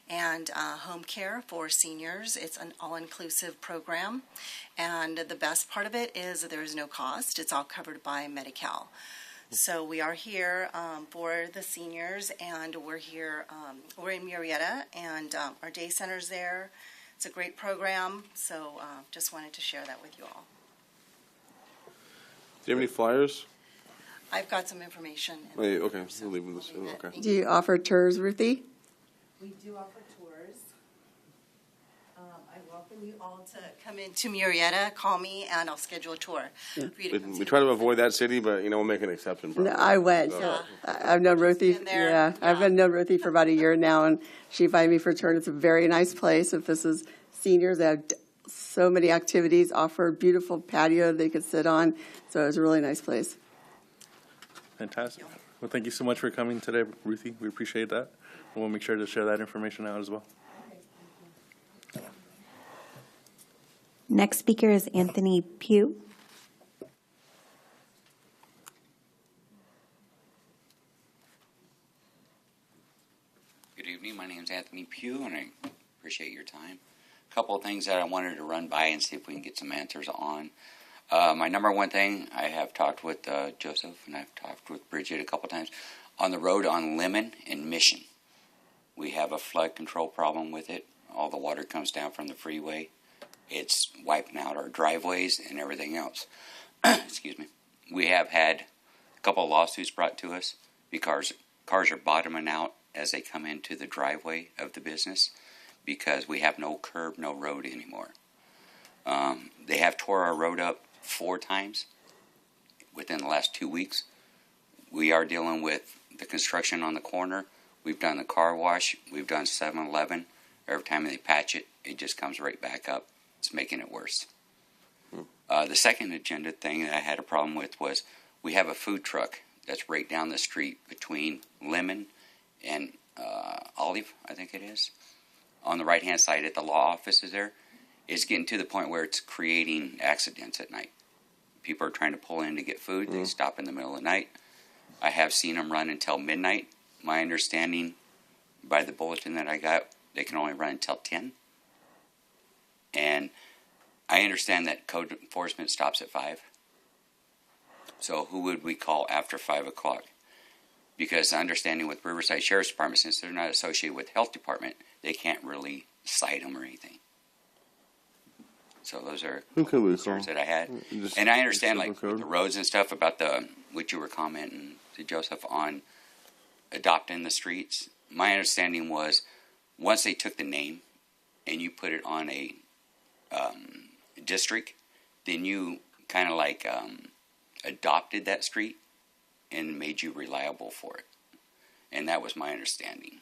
and home care for seniors. It's an all-inclusive program. And the best part of it is that there is no cost. It's all covered by Medi-Cal. So we are here for the seniors, and we're here, we're in Murrieta, and our day center's there. It's a great program, so just wanted to share that with you all. Do you have any flyers? I've got some information. Wait, okay, we'll leave them this. Okay. Do you offer tours, Ruthie? We do offer tours. I welcome you all to come into Murrieta, call me, and I'll schedule a tour. For you to come We see try to the avoid that city, but we'll make an exception. No, I went. So- I've known Ruthie. I've known Ruthie for about a year now, and she invited me for a tour. It's a very nice place. If this is seniors, they have so many activities, offer a beautiful patio they could sit on. So it's a really nice place. Fantastic. Well, thank you so much for coming today, Ruthie. We appreciate that. And we'll make sure to share that information out as well. Next speaker is Anthony Pugh. Good evening. My name is Anthony Pugh, and I appreciate your time. A couple of things that I wanted to run by and see if we can get some answers on. My number one thing, I have talked with Joseph, and I've talked with Bridget a couple times, on the road on Lemon and Mission. We have a flood control problem with it. All the water comes down from the freeway. It's wiping out our driveways and everything else. Excuse me. We have had a couple of lawsuits brought to us because cars are bottoming out as they come into the driveway of the business because we have no curb, no road anymore. They have tore our road up 4 times within the last 2 weeks. We are dealing with the construction on the corner. We've done the car wash. We've done 7-Eleven. Every time they patch it, it just comes right back up. It's making it worse. The second agenda thing that I had a problem with was we have a food truck that's right down the street between Lemon and Olive, I think it is. On the right-hand side at the law offices there. It's getting to the point where it's creating accidents at night. People are trying to pull in to get food. They stop in the middle of the night. I have seen them run until midnight. My understanding by the bulletin that I got, they can only run until 10. And I understand that code enforcement stops at 5. So who would we call after 5 o'clock? Because the understanding with Riverside Sheriff's Department, since they're not associated with Health Department, they can't really cite them or anything. So those are concerns that I had. And I understand, like, with the roads and stuff about what you were commenting to Joseph on adopting the streets. My understanding was once they took the name and you put it on a district, then you kind of like adopted that street and made you reliable for it. And that was my understanding.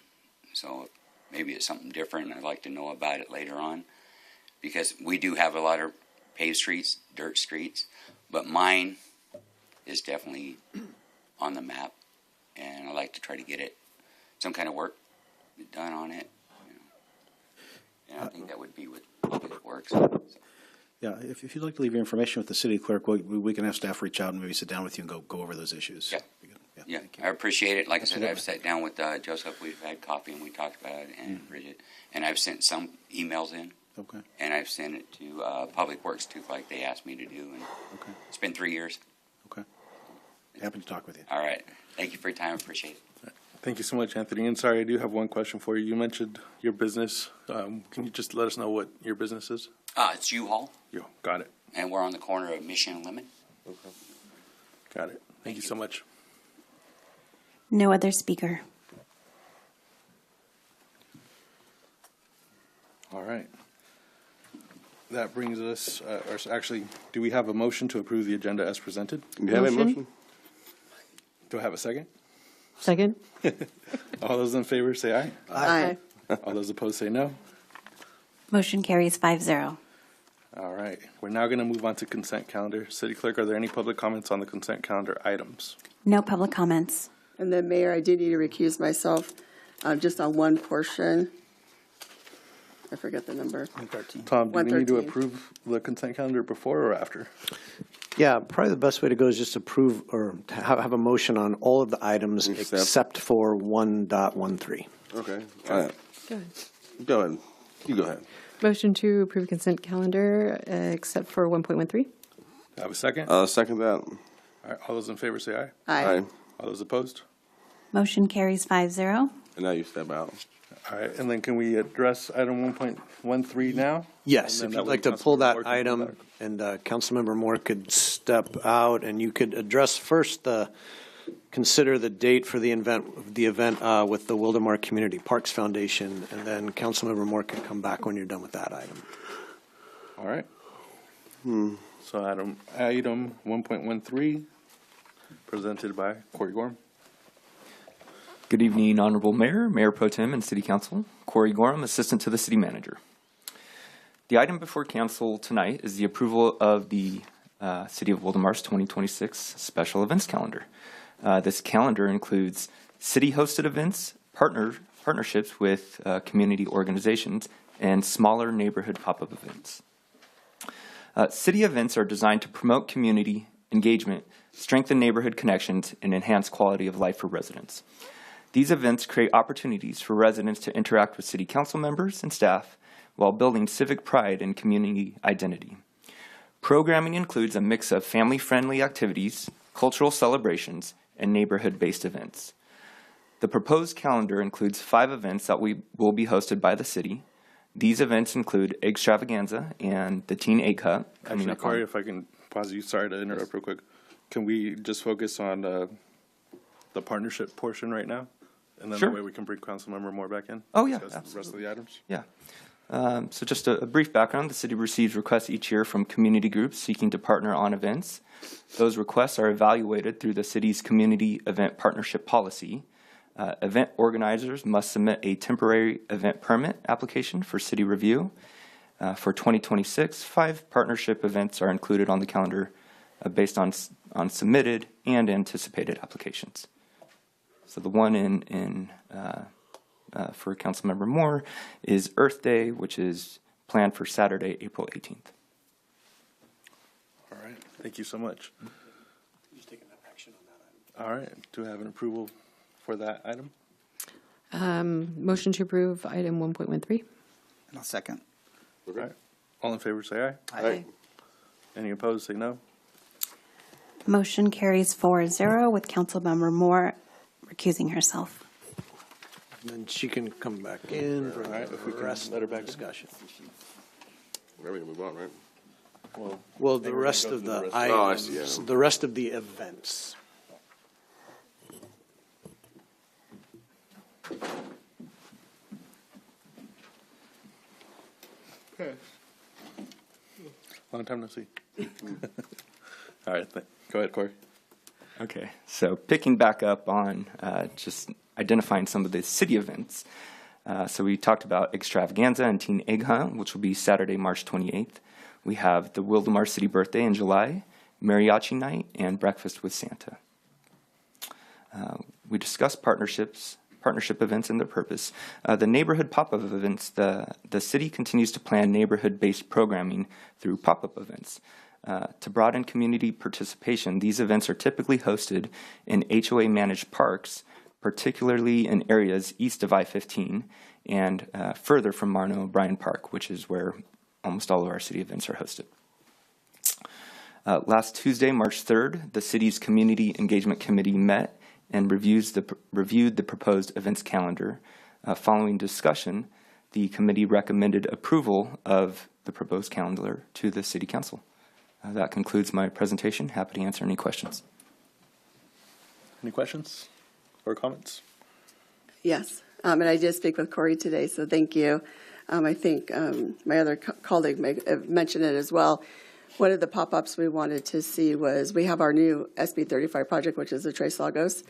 So maybe it's something different. I'd like to know about it later on. Because we do have a lot of paved streets, dirt streets, but mine is definitely on the map, and I like to try to get it some kind of work done on it. And I think that would be what it works. Yeah, if you'd like to leave your information with the city clerk, we can have staff reach out and maybe sit down with you and go over those issues. Yeah, I appreciate it. Like I said, I've sat down with Joseph. We've had coffee and we talked about it, and Bridget, and I've sent some emails in. Okay. And I've sent it to Public Works too, like they asked me to do. And it's been 3 years. Okay. Happy to talk with you. All right. Thank you for your time. I appreciate it. Thank you so much, Anthony. And sorry, I do have one question for you. You mentioned your business. Can you just let us know what your business is? It's U-Haul. Got it. And we're on the corner of Mission and Lemon. Okay. Got it. Thank you so much. No other speaker. All right. That brings us, actually, do we have a motion to approve the agenda as presented? Do you have a motion? Do I have a second? Second. All those in favor say aye. Aye. All those opposed say no. Motion carries 5-0. All right. We're now going to move on to consent calendar. City Clerk, are there any public comments on the consent calendar items? No public comments. And then, Mayor, I do need to recuse myself just on one portion. I forget the number. 113. Tom, do we need to 113. approve the consent calendar before or after? Yeah, probably the best way to go is just approve or to have a motion on all of the items except for 1.13. Okay. All right. Go ahead. Go ahead. You go ahead. Motion to approve consent calendar except for 1.13. Do I have a second? I'll second that. All right. All those in favor say aye. Aye. All those opposed? Motion carries 5-0. And now you step out. All right. And then can we address item 1.13 now? Yes, And if then you'd that like way to pull that Councilmember Moore can item, pull that. and Councilmember Moore could step out, and you could address first consider the date for the event with the Wildomar Community Parks Foundation, and then Councilmember Moore can come back when you're done with that item. All right. So item 1.13, presented by Corey Gorham. Good evening, Honorable Mayor, Mayor Pro Tem, and City Council. Corey Gorham, Assistant to the City Manager. The item before Council tonight is the approval of the City of Wildomar's 2026 Special Events Calendar. This calendar includes city-hosted events, partnerships with community organizations, and smaller neighborhood pop-up events. City events are designed to promote community engagement, strengthen neighborhood connections, and enhance quality of life for residents. These events create opportunities for residents to interact with city council members and staff while building civic pride and community identity. Programming includes a mix of family-friendly activities, cultural celebrations, and neighborhood-based events. The proposed calendar includes 5 events that will be hosted by the city. These events include Extravaganza and the Teen Egg Hunt. Actually, Corey, if I can pause you, sorry to interrupt real quick. Can we just focus on the partnership portion right now? And then Sure. that way we can bring Councilmember Moore back in? Oh, yeah, Discuss the rest of the items? Yeah. So just a brief background, the city receives requests each year from community groups seeking to partner on events. Those requests are evaluated through the city's community event partnership policy. Event organizers must submit a temporary event permit application for city review. For 2026, 5 partnership events are included on the calendar based on submitted and anticipated applications. So the one for Councilmember Moore is Earth Day, which is planned for Saturday, April 18th. All right, thank you so much. All right, do I have an approval for that item? Motion to approve item 1.13. And I'll second. All right, all in favor say aye. Aye. Any opposed say no. Motion carries 4-0 with Councilmember Moore recusing herself. And then she can come back in for All right, if we can rest let her back in. discussion. We're going to move on, right? Well, the rest of the Oh, I see, items, yeah. the rest of the events. Okay. Long time no see. All right, go ahead, Corey. Okay, so picking back up on just identifying some of the city events. So we talked about Extravaganza and Teen Egg Hunt, which will be Saturday, March 28th. We have the Wildomar City Birthday in July, Mariachi Night, and Breakfast with Santa. We discussed partnership events and their purpose. The neighborhood pop-up events, the city continues to plan neighborhood-based programming through pop-up events. To broaden community participation, these events are typically hosted in HOA-managed parks, particularly in areas east of I-15 and further from Marno O'Brien Park, which is where almost all of our city events are hosted. Last Tuesday, March 3rd, the city's Community Engagement Committee met and reviewed the proposed events calendar. Following discussion, the committee recommended approval of the proposed calendar to the City Council. That concludes my presentation. Happy to answer any questions. Any questions or comments? Yes, and I did speak with Corey today, so thank you. I think my other colleague mentioned it as well. One of the pop-ups we wanted to see was we have our new SB 35 project, which is the Tres Lagos.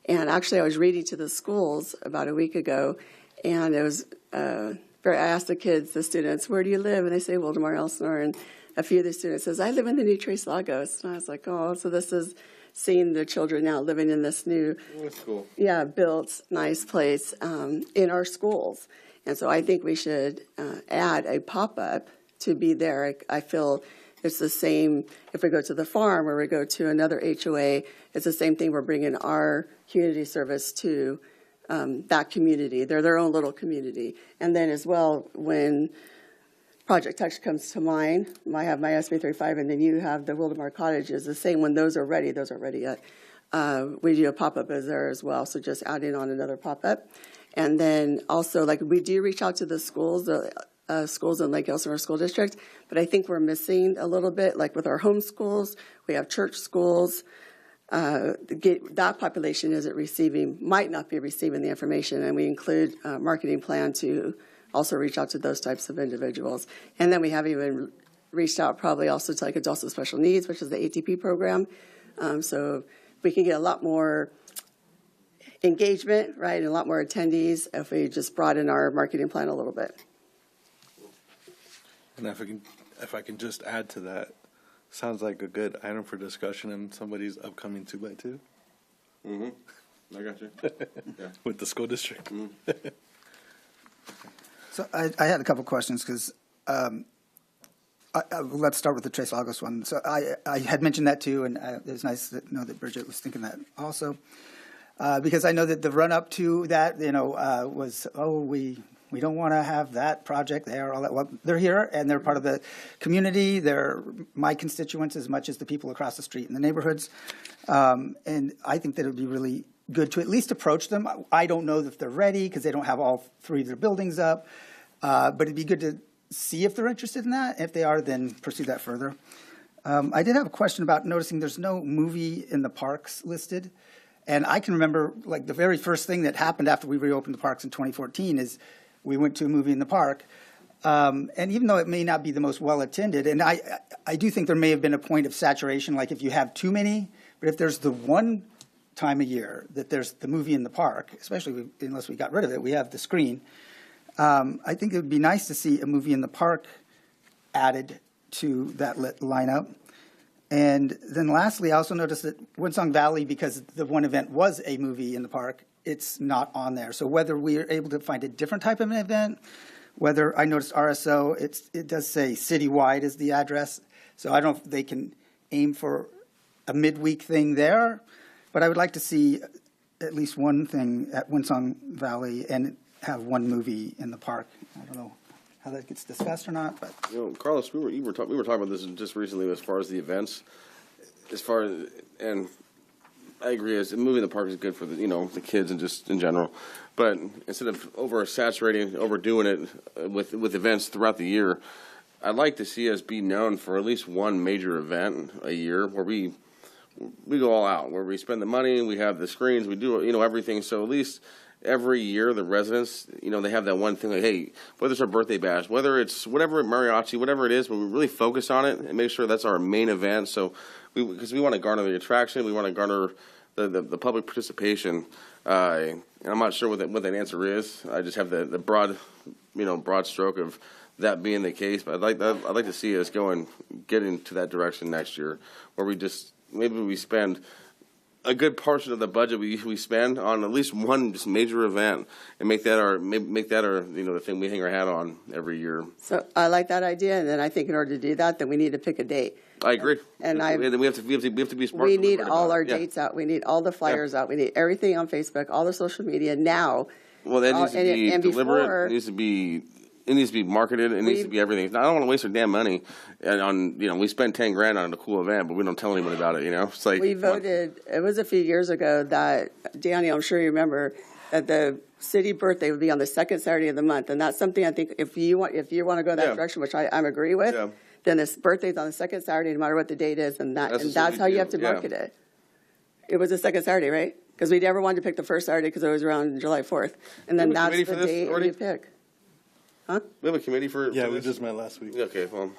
And actually, I was reading to the schools about a week ago, and it was I asked the kids, the students, where do you live? And they say Wildomar, Elsinore, and a few of the students says, I live in the new Tres Lagos. And I was like, oh, so this is seeing the children now living in this new, That's cool. built, nice place in our schools. And so I think we should add a pop-up to be there. I feel it's the same if we go to the farm or we go to another HOA. It's the same thing. We're bringing our community service to that community. They're their own little community. And then as well, when Project Touch comes to mind, I have my SB 35, and then you have the Wildomar Cottages. The same when those are ready yet. We do a pop-up as there as well, so just adding on another pop-up. And then also, like, we do reach out to the schools, schools in Lake Elsinore School District, but I think we're missing a little bit, like with our home schools, we have church schools. That population might not be receiving the information, and we include a marketing plan to also reach out to those types of individuals. And then we have even reached out probably also to like adults with special needs, which is the ATP program. So we can get a lot more engagement, right, and a lot more attendees if we just broaden our marketing plan a little bit. And if I can just add to that, sounds like a good item for discussion in somebody's upcoming 2x2. Mm-hmm. I got you. Yeah. With the school district. Mm-hmm. So I had a couple questions because let's start with the Tres Lagos one. So I had mentioned that too, and it was nice to know that Bridget was thinking that also. Because I know that the run-up to that, was, we don't want to have that project there. All that. Well, they're here, and they're part of the community. They're my constituents as much as the people across the street in the neighborhoods. And I think that it would be really good to at least approach them. I don't know if they're ready because they don't have all three of their buildings up, but it'd be good to see if they're interested in that. If they are, then pursue that further. I did have a question about noticing there's no movie in the parks listed. And I can remember, like, the very first thing that happened after we reopened the parks in 2014 is we went to a movie in the park. And even though it may not be the most well-attended, and I do think there may have been a point of saturation, like if you have too many, but if there's the one time a year that there's the movie in the park, especially unless we got rid of it, we have the screen. I think it would be nice to see a movie in the park added to that lineup. And then lastly, I also noticed that Winsong Valley, because the one event was a movie in the park, it's not on there. So whether we are able to find a different type of an event, whether I noticed RSO, it does say citywide is the address. So I don't know if they can aim for a midweek thing there, but I would like to see at least one thing at Winsong Valley and have one movie in the park. I don't know how that gets discussed or not, but Carlos, we were talking about this just recently as far as the events, and I agree. As moving the park is good for the kids and just in general, but instead of overdoing it with events throughout the year, I'd like to see us be known for at least one major event a year where we go all out, where we spend the money, we have the screens, we do everything. So at least every year, the residents, they have that one thing like, hey, whether it's our birthday bash, whether it's whatever mariachi, whatever it is, but we really focus on it and make sure that's our main event. So, because we want to garner the attraction, we want to garner the public participation. And I'm not sure what that answer is. I just have the broad stroke of that being the case. But I'd like to see us get into that direction next year, where maybe we spend a good portion of the budget we spend on at least one just major event and make that our the thing we hang our hat on every year. So I like that idea, and then I think in order to do that, then we need to pick a date. I agree. And we have to be smart. We need all our dates out. We need all the flyers out. We need everything on Facebook, all the social media now. Well, that needs to be deliberate. Before, it needs to be marketed. It needs to be everything. I don't want to waste our damn money on we spend $10,000 on a cool event, but we don't tell anyone about it. It's like we voted. It was a few years ago that Danny, I'm sure you remember, that the city birthday would be on the second Saturday of the month, and that's something I think if you want to go that direction, which I agree with, then this birthday's on the second Saturday, no matter what the date is, and that's how you have to market it. It was the second Saturday, right? Because we never wanted to pick the first Saturday because it was around July 4th, and then that's the date you pick. Huh? We have a committee for we just met last week. Okay, well,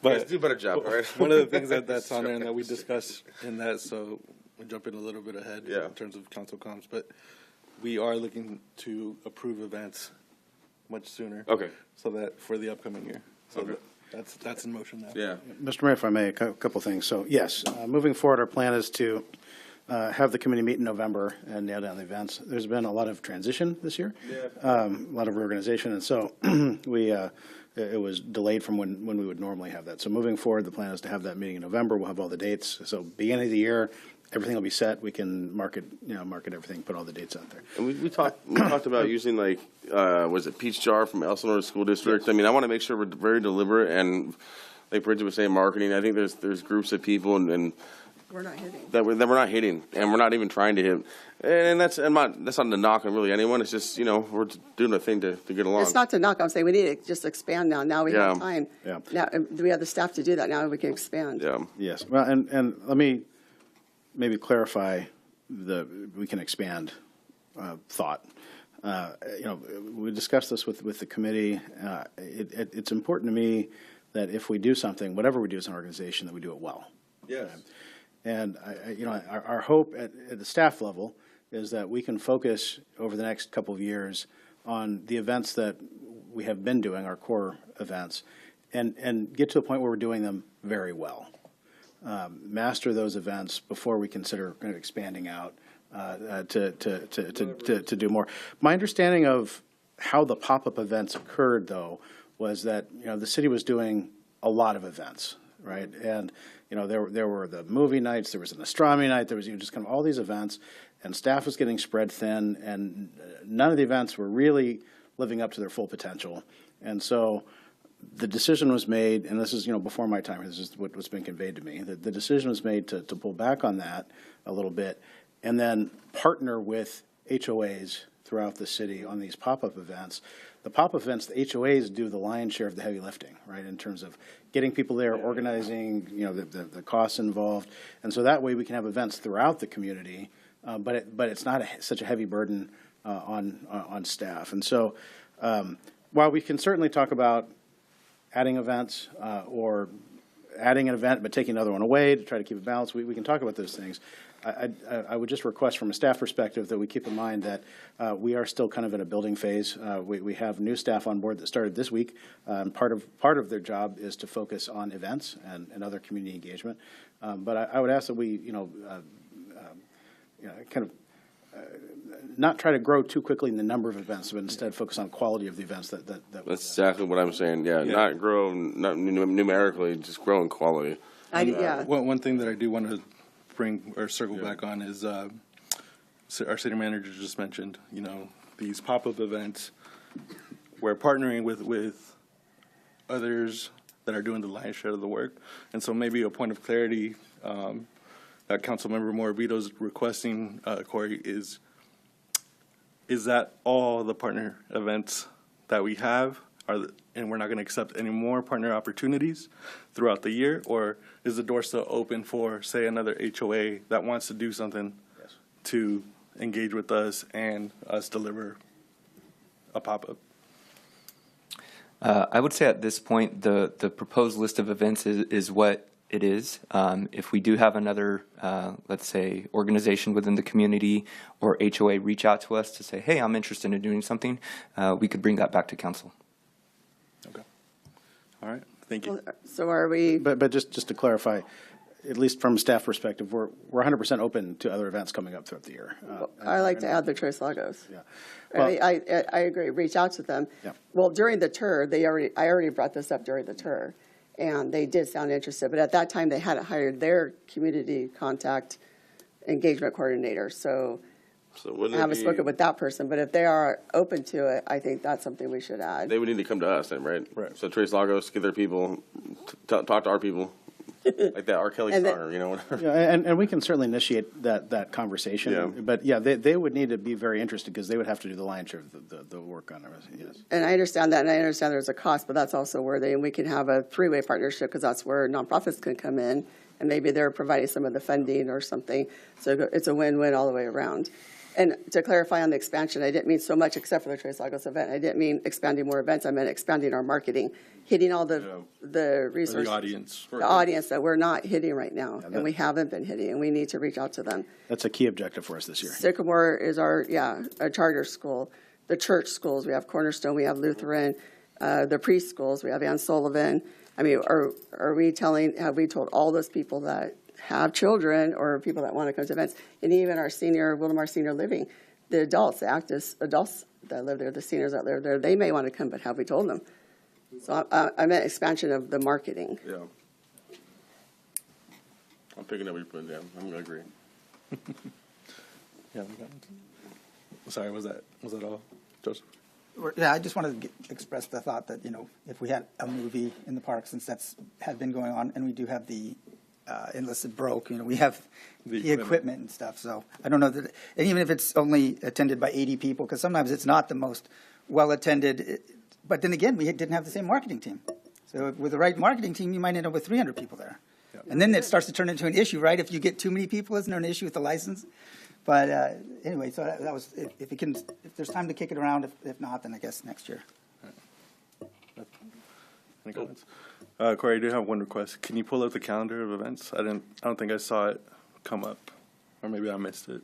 but do a better job, all right? One of the things that's on there and that we discussed in that, so we're jumping a little bit ahead in terms of council comms, but we are looking to approve events much sooner. Okay. So that for the upcoming year. So that's in motion now. Yeah. Mr. Mayor, if I may, a couple things. So yes, moving forward, our plan is to have the committee meet in November and nail down the events. There's been a lot of transition this year, a lot of reorganization, and so it was delayed from when we would normally have that. So moving forward, the plan is to have that meeting in November. We'll have all the dates. So beginning of the year, everything will be set. We can market everything, put all the dates out there. And we talked about using was it Peach Jar from Elsinore School District? Yes. I mean, I want to make sure we're very deliberate and, like Bridget was saying, marketing. I think there's groups of people and we're not hitting. That we're not hitting, and we're not even trying to hit. And that's not to knock on really anyone. It's just we're doing a thing to get along. It's not to knock. I'm saying we need to just expand now. Now we have time. Yeah. Now we have the staff to do that. Now we can expand. Yeah. Yes. Well, and let me maybe clarify we can expand thought. We discussed this with the committee. It's important to me that if we do something, whatever we do as an organization, that we do it well. Yes. And our hope at the staff level is that we can focus over the next couple of years on the events that we have been doing, our core events, and get to a point where we're doing them very well. Master those events before we consider kind of expanding out to do more. My understanding of how the pop-up events occurred, though, was that the city was doing a lot of events, right? And there were the movie nights, there was an astronomy night, there was just kind of all these events, and staff was getting spread thin, and none of the events were really living up to their full potential. And so the decision was made, and this is before my time, this is what's been conveyed to me, that the decision was made to pull back on that a little bit and then partner with HOAs throughout the city on these pop-up events. The pop-up events, the HOAs do the lion's share of the heavy lifting, right, in terms of getting people there, organizing, the costs involved. And so that way we can have events throughout the community, but it's not such a heavy burden on staff. And so while we can certainly talk about adding events or adding an event but taking another one away to try to keep it balanced, we can talk about those things. I would just request from a staff perspective that we keep in mind that we are still kind of in a building phase. We have new staff on board that started this week. Part of their job is to focus on events and other community engagement. But I would ask that we, kind of not try to grow too quickly in the number of events, but instead focus on quality of the events that That's exactly what I'm saying. Yeah, not grow not numerically, just grow in quality. One thing that I do want to bring or circle back on is our city manager just mentioned, these pop-up events. We're partnering with others that are doing the lion's share of the work. And so maybe a point of clarity that Councilmember Morabito's requesting, Corey, is that all the partner events that we have and we're not going to accept any more partner opportunities throughout the year? Or is the door still open for, say, another HOA that wants to do something to engage with us and us deliver a pop-up? I would say at this point, the proposed list of events is what it is. If we do have another, let's say, organization within the community or HOA reach out to us to say, hey, I'm interested in doing something, we could bring that back to council. Okay. All right. Thank you. So are we? But just to clarify, at least from a staff perspective, we're 100% open to other events coming up throughout the year. I like to add the Tres Lagos. Yeah. Well, I agree. Reach out to them. Yeah. Well, during the tour, I already brought this up during the tour, and they did sound interested. But at that time, they hadn't hired their community contact engagement coordinator. So I haven't spoken with that person. But if they are open to it, I think that's something we should add. They would need to come to us then, right? Right. So Tres Lagos, get their people, talk to our people. Like that R. Kelly song, whatever. Yeah, and we can certainly initiate that conversation. Yeah. But yeah, they would need to be very interested because they would have to do the lion's share of the work on everything. Yes. And I understand that, and I understand there's a cost, but that's also worthy. And we can have a three-way partnership because that's where nonprofits can come in, and maybe they're providing some of the funding or something. So it's a win-win all the way around. And to clarify on the expansion, I didn't mean so much except for the Tres Lagos event. I didn't mean expanding more events. I meant expanding our marketing, hitting all the resources. The audience that we're not hitting right now, and we haven't been hitting, and we need to reach out to them. That's a key objective for us this year. Sycamore is our charter school. The church schools, we have Cornerstone, we have Lutheran. The preschools, we have Ann Sullivan. I mean, have we told all those people that have children or people that want to come to events, and even our Wildomar Senior Living, the adults, the active adults that live there, the seniors that live there, they may want to come, but have we told them? So I meant expansion of the marketing. Yeah. I'm picking up what you're putting down. I'm going to agree. Yeah. Sorry, was that all, Joseph? Yeah, I just wanted to express the thought that, if we had a movie in the park, since had been going on, and we do have the enlisted broke, we have the equipment and stuff. So I don't know that, and even if it's only attended by 80 people, because sometimes it's not the most well attended. But then again, we didn't have the same marketing team. So with the right marketing team, you might end up with 300 people there. Yep. And then it starts to turn into an issue, right? If you get too many people, isn't there an issue with the license? But anyway, so that was, if there's time to kick it around, if not, then I guess next year. Any comments? Corey, I do have one request. Can you pull up the calendar of events? I don't think I saw it come up, or maybe I missed it.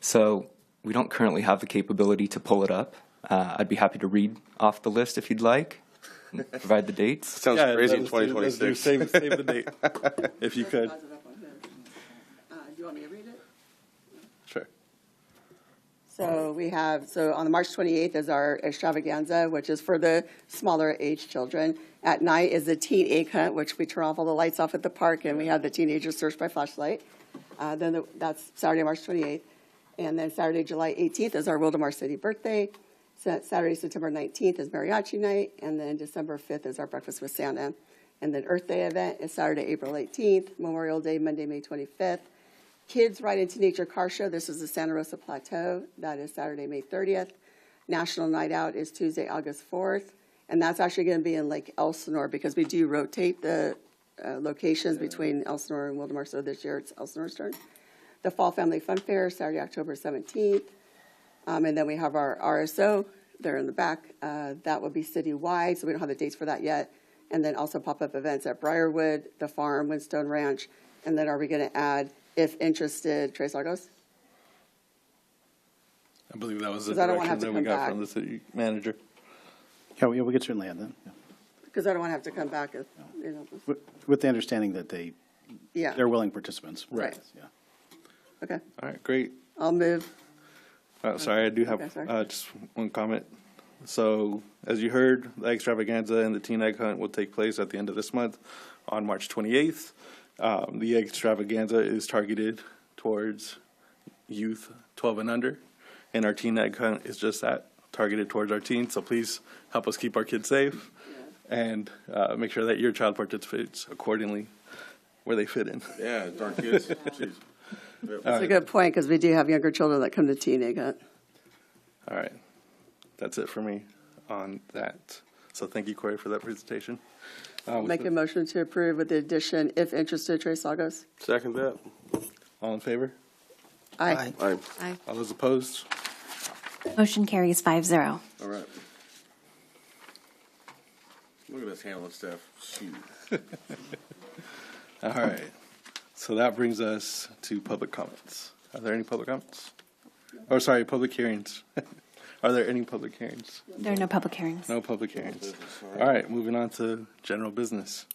So we don't currently have the capability to pull it up. I'd be happy to read off the list if you'd like. Provide the dates. Sounds crazy in 2026. Save the date, if you could. Do you want me to read it? Sure. So we have, on the March 28th is our extravaganza, which is for the smaller age children. At night is the teen egg hunt, which we turn off all the lights off at the park, and we have the teenagers search by flashlight. That's Saturday, March 28th. And then Saturday, July 18th is our Wildomar City birthday. Saturday, September 19th is Mariachi Night. And then December 5th is our Breakfast with Santa. And then Earth Day event is Saturday, April 18th. Memorial Day, Monday, May 25th. Kids Ride into Nature Car Show. This is the Santa Rosa Plateau. That is Saturday, May 30th. National Night Out is Tuesday, August 4th. And that's actually going to be in Lake Elsinore because we do rotate the locations between Elsinore and Wildomar. So this year it's Elsinore's turn. The Fall Family Fun Fair, Saturday, October 17th. And then we have our RSO there in the back. That will be citywide, so we don't have the dates for that yet. And then also pop-up events at Briarwood, the farm, Windstone Ranch. And then are we going to add, if interested, Tres Lagos? I believe that was the 'Cause I don't wanna direction have to that we come got back. from the city manager. Yeah, we could certainly add that, yeah. Because I don't want to have to come back if, With the understanding that yeah. they're willing participants. Right. Yeah. Okay, All right, great. I'll move. Sorry, I do have Okay, sorry. just one comment. So, as you heard, the extravaganza and the teen egg hunt will take place at the end of this month on March 28th. The extravaganza is targeted towards youth 12 and under, and our teen egg hunt is just that, targeted towards our teens. So please help us keep our kids safe and make sure that your child participates accordingly where they fit in. Yeah, darn kids. Jeez. That's a good point, because we do have younger children that come to Teen Egg Hunt. All right. That's it for me on that. So thank you, Corey, for that presentation. Make a motion to approve with the addition, if interested, Tres Lagos. Second that. All in favor? Aye. Aye. Aye. All those opposed? Motion carries 5-0. All right. Look at this handling stuff. Shoot. All right. So that brings us to public comments. Are there any public comments? Oh, sorry, public hearings. Are there any public hearings? There are no public hearings. No public hearings. All right, moving on to general business.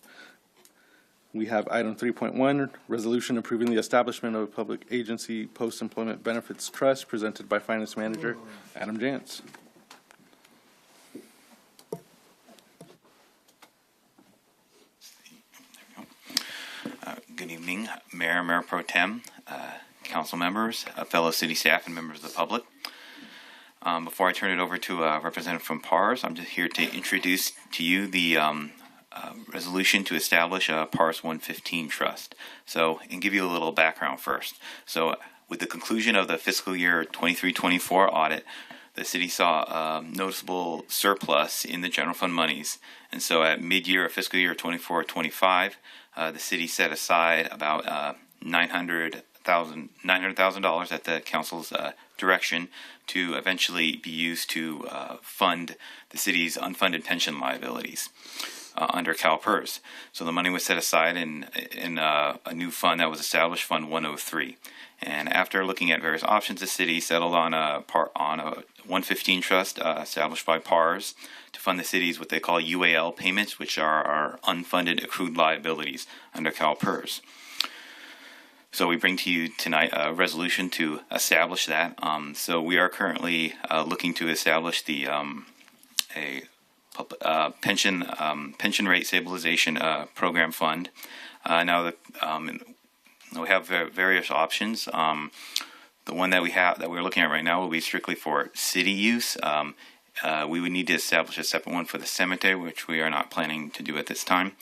We have item 3.1, resolution approving the establishment of a public agency post-employment benefits trust presented by Finance Manager Adam Jantz. Good evening, Mayor Pro Tem, council members, fellow city staff, and members of the public. Before I turn it over to a representative from PARS, I'm just here to introduce to you the resolution to establish a PARS 115 trust. So, and give you a little background first. So, with the conclusion of the fiscal year 23-24 audit, the city saw a noticeable surplus in the general fund monies. And so at mid-year of fiscal year 24-25, the city set aside about $900,000 at the council's direction to eventually be used to fund the city's unfunded pension liabilities under CalPERS. So the money was set aside in a new fund that was established, Fund 103. And after looking at various options, the city settled on a 115 trust established by PARS to fund the city's what they call UAL payments, which are our unfunded accrued liabilities under CalPERS. So we bring to you tonight a resolution to establish that. So we are currently looking to establish the pension rate stabilization program fund. Now we have various options. The one that we're looking at right now will be strictly for city use. We would need to establish a separate one for the cemetery, which we are not planning to do at this time.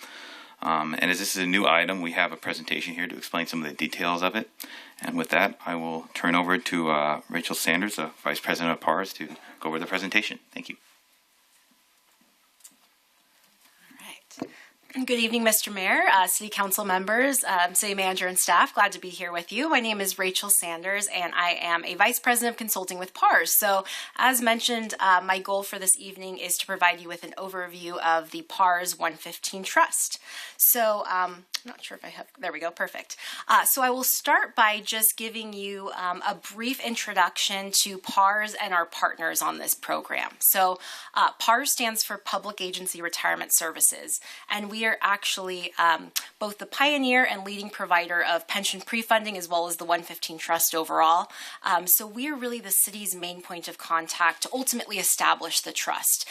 And as this is a new item, we have a presentation here to explain some of the details of it. And with that, I will turn over to Rachel Sanders, the Vice President of PARS, to go over the presentation. Thank you. Good evening, Mr. Mayor, City Council members, City Manager, and staff. Glad to be here with you. My name is Rachel Sanders, and I am a Vice President of Consulting with PARS. So, as mentioned, my goal for this evening is to provide you with an overview of the PARS 115 Trust. So, I'm not sure if I have, there we go, perfect. So I will start by just giving you a brief introduction to PARS and our partners on this program. So PARS stands for Public Agency Retirement Services, and we are actually both the pioneer and leading provider of pension pre-funding as well as the 115 Trust overall. So we are really the city's main point of contact to ultimately establish the trust.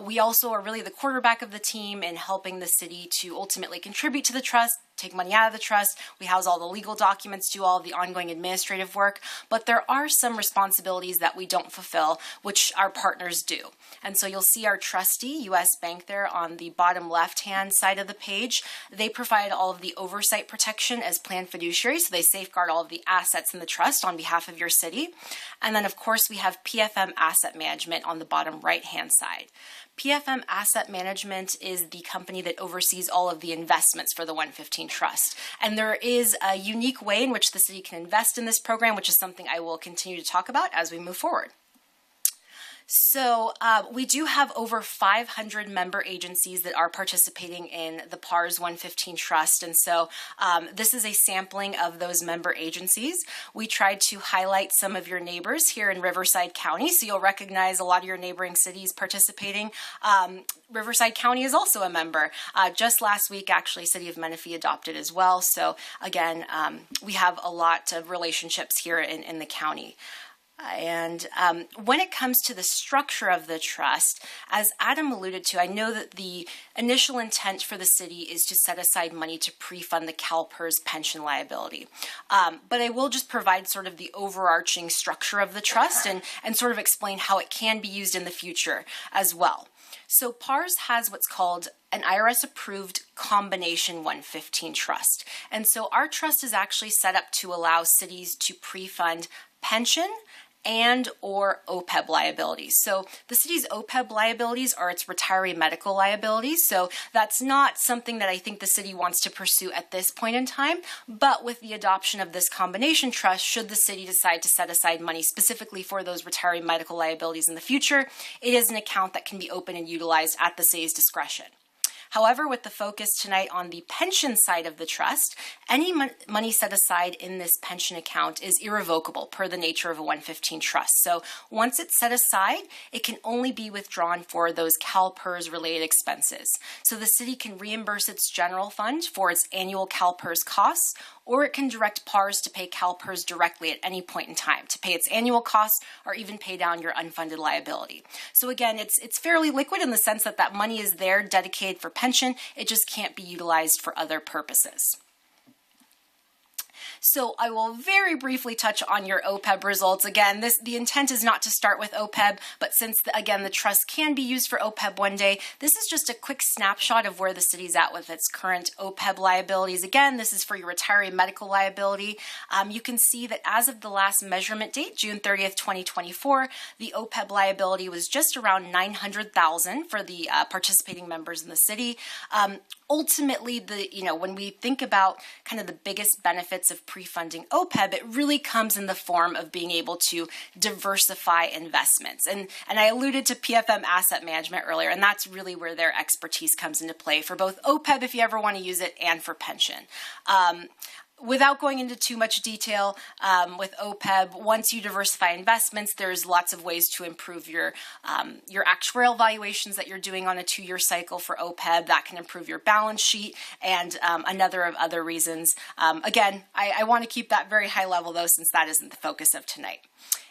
We also are really the quarterback of the team in helping the city to ultimately contribute to the trust, take money out of the trust. We house all the legal documents, do all of the ongoing administrative work, but there are some responsibilities that we don't fulfill, which our partners do. And so you'll see our trustee, U.S. Bank, there on the bottom left-hand side of the page. They provide all of the oversight protection as planned fiduciaries, so they safeguard all of the assets in the trust on behalf of your city. And then, of course, we have PFM Asset Management on the bottom right-hand side. PFM Asset Management is the company that oversees all of the investments for the 115 Trust. And there is a unique way in which the city can invest in this program, which is something I will continue to talk about as we move forward. So we do have over 500 member agencies that are participating in the PARS 115 Trust. And so this is a sampling of those member agencies. We tried to highlight some of your neighbors here in Riverside County, so you'll recognize a lot of your neighboring cities participating. Riverside County is also a member. Just last week, actually, City of Menifee adopted as well. So again, we have a lot of relationships here in the county. And when it comes to the structure of the trust, as Adam alluded to, I know that the initial intent for the city is to set aside money to pre-fund the CalPERS pension liability. But I will just provide sort of the overarching structure of the trust and sort of explain how it can be used in the future as well. So PARS has what's called an IRS-approved combination 115 trust. And so our trust is actually set up to allow cities to pre-fund pension and or OPEB liabilities. So the city's OPEB liabilities are its retiree medical liabilities. So that's not something that I think the city wants to pursue at this point in time. But with the adoption of this combination trust, should the city decide to set aside money specifically for those retiree medical liabilities in the future, it is an account that can be opened and utilized at the city's discretion. However, with the focus tonight on the pension side of the trust, any money set aside in this pension account is irrevocable per the nature of a 115 trust. So once it's set aside, it can only be withdrawn for those CalPERS related expenses. So the city can reimburse its general fund for its annual CalPERS costs, or it can direct PARS to pay CalPERS directly at any point in time to pay its annual costs or even pay down your unfunded liability. So again, it's fairly liquid in the sense that that money is there dedicated for pension. It just can't be utilized for other purposes. So I will very briefly touch on your OPEB results. Again, the intent is not to start with OPEB, but since, again, the trust can be used for OPEB one day, this is just a quick snapshot of where the city's at with its current OPEB liabilities. Again, this is for your retiree medical liability. You can see that as of the last measurement date, June 30th, 2024, the OPEB liability was just around $900,000 for the participating members in the city. Ultimately, when we think about kind of the biggest benefits of pre-funding OPEB, it really comes in the form of being able to diversify investments. And I alluded to PFM Asset Management earlier, and that's really where their expertise comes into play for both OPEB, if you ever want to use it, and for pension. Without going into too much detail, with OPEB, once you diversify investments, there's lots of ways to improve your actuarial valuations that you're doing on a 2-year cycle for OPEB. That can improve your balance sheet and another of other reasons. Again, I want to keep that very high level, though, since that isn't the focus of tonight.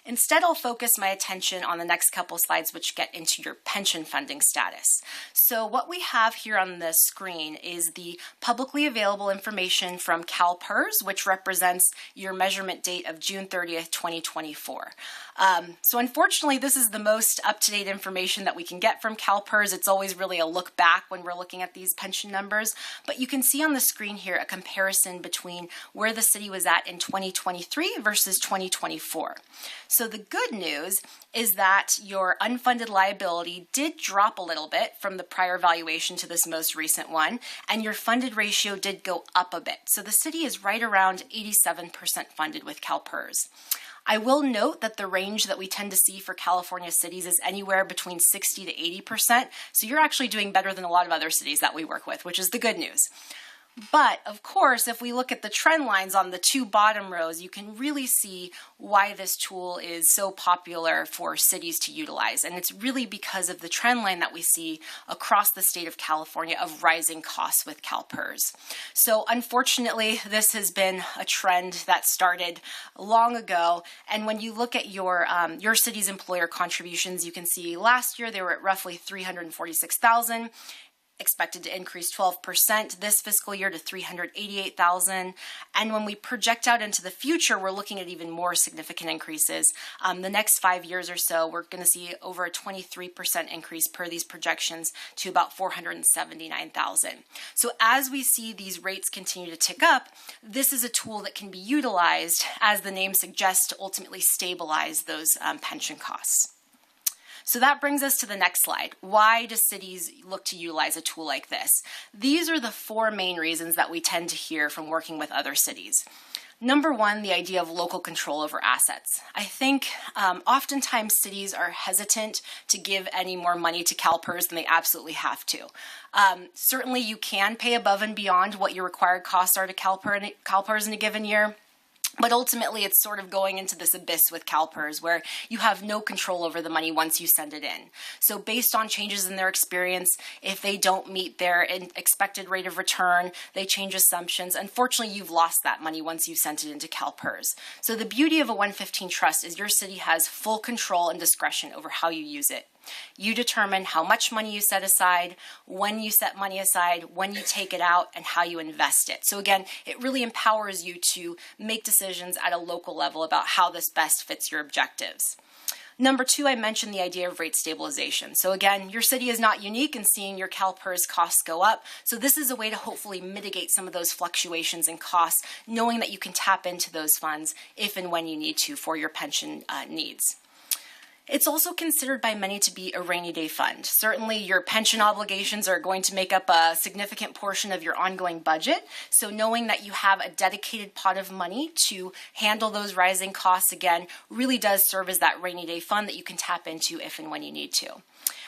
Instead, I'll focus my attention on the next couple slides, which get into your pension funding status. So what we have here on the screen is the publicly available information from CalPERS, which represents your measurement date of June 30th, 2024. So unfortunately, this is the most up-to-date information that we can get from CalPERS. It's always really a look back when we're looking at these pension numbers, but you can see on the screen here a comparison between where the city was at in 2023 versus 2024. So the good news is that your unfunded liability did drop a little bit from the prior valuation to this most recent one, and your funded ratio did go up a bit. So the city is right around 87% funded with CalPERS. I will note that the range that we tend to see for California cities is anywhere between 60 to 80%, so you're actually doing better than a lot of other cities that we work with, which is the good news. But of course, if we look at the trend lines on the two bottom rows, you can really see why this tool is so popular for cities to utilize. And it's really because of the trend line that we see across the state of California of rising costs with CalPERS. So unfortunately, this has been a trend that started long ago. And when you look at your city's employer contributions, you can see last year they were at roughly $346,000. Expected to increase 12% this fiscal year to $388,000. And when we project out into the future, we're looking at even more significant increases. The next 5 years or so, we're going to see over a 23% increase per these projections to about $479,000. So as we see these rates continue to tick up, this is a tool that can be utilized, as the name suggests, to ultimately stabilize those pension costs. So that brings us to the next slide. Why do cities look to utilize a tool like this? These are the four main reasons that we tend to hear from working with other cities. Number one, the idea of local control over assets. I think oftentimes cities are hesitant to give any more money to CalPERS than they absolutely have to. Certainly you can pay above and beyond what your required costs are to CalPERS in a given year. But ultimately, it's sort of going into this abyss with CalPERS where you have no control over the money once you send it in. So based on changes in their experience, if they don't meet their expected rate of return, they change assumptions. Unfortunately, you've lost that money once you sent it into CalPERS. So the beauty of a 115 trust is your city has full control and discretion over how you use it. You determine how much money you set aside, when you set money aside, when you take it out, and how you invest it. So again, it really empowers you to make decisions at a local level about how this best fits your objectives. Number two, I mentioned the idea of rate stabilization. So again, your city is not unique in seeing your CalPERS costs go up. So this is a way to hopefully mitigate some of those fluctuations in costs, knowing that you can tap into those funds if and when you need to for your pension needs. It's also considered by many to be a rainy day fund. Certainly your pension obligations are going to make up a significant portion of your ongoing budget. So knowing that you have a dedicated pot of money to handle those rising costs, again, really does serve as that rainy day fund that you can tap into if and when you need to.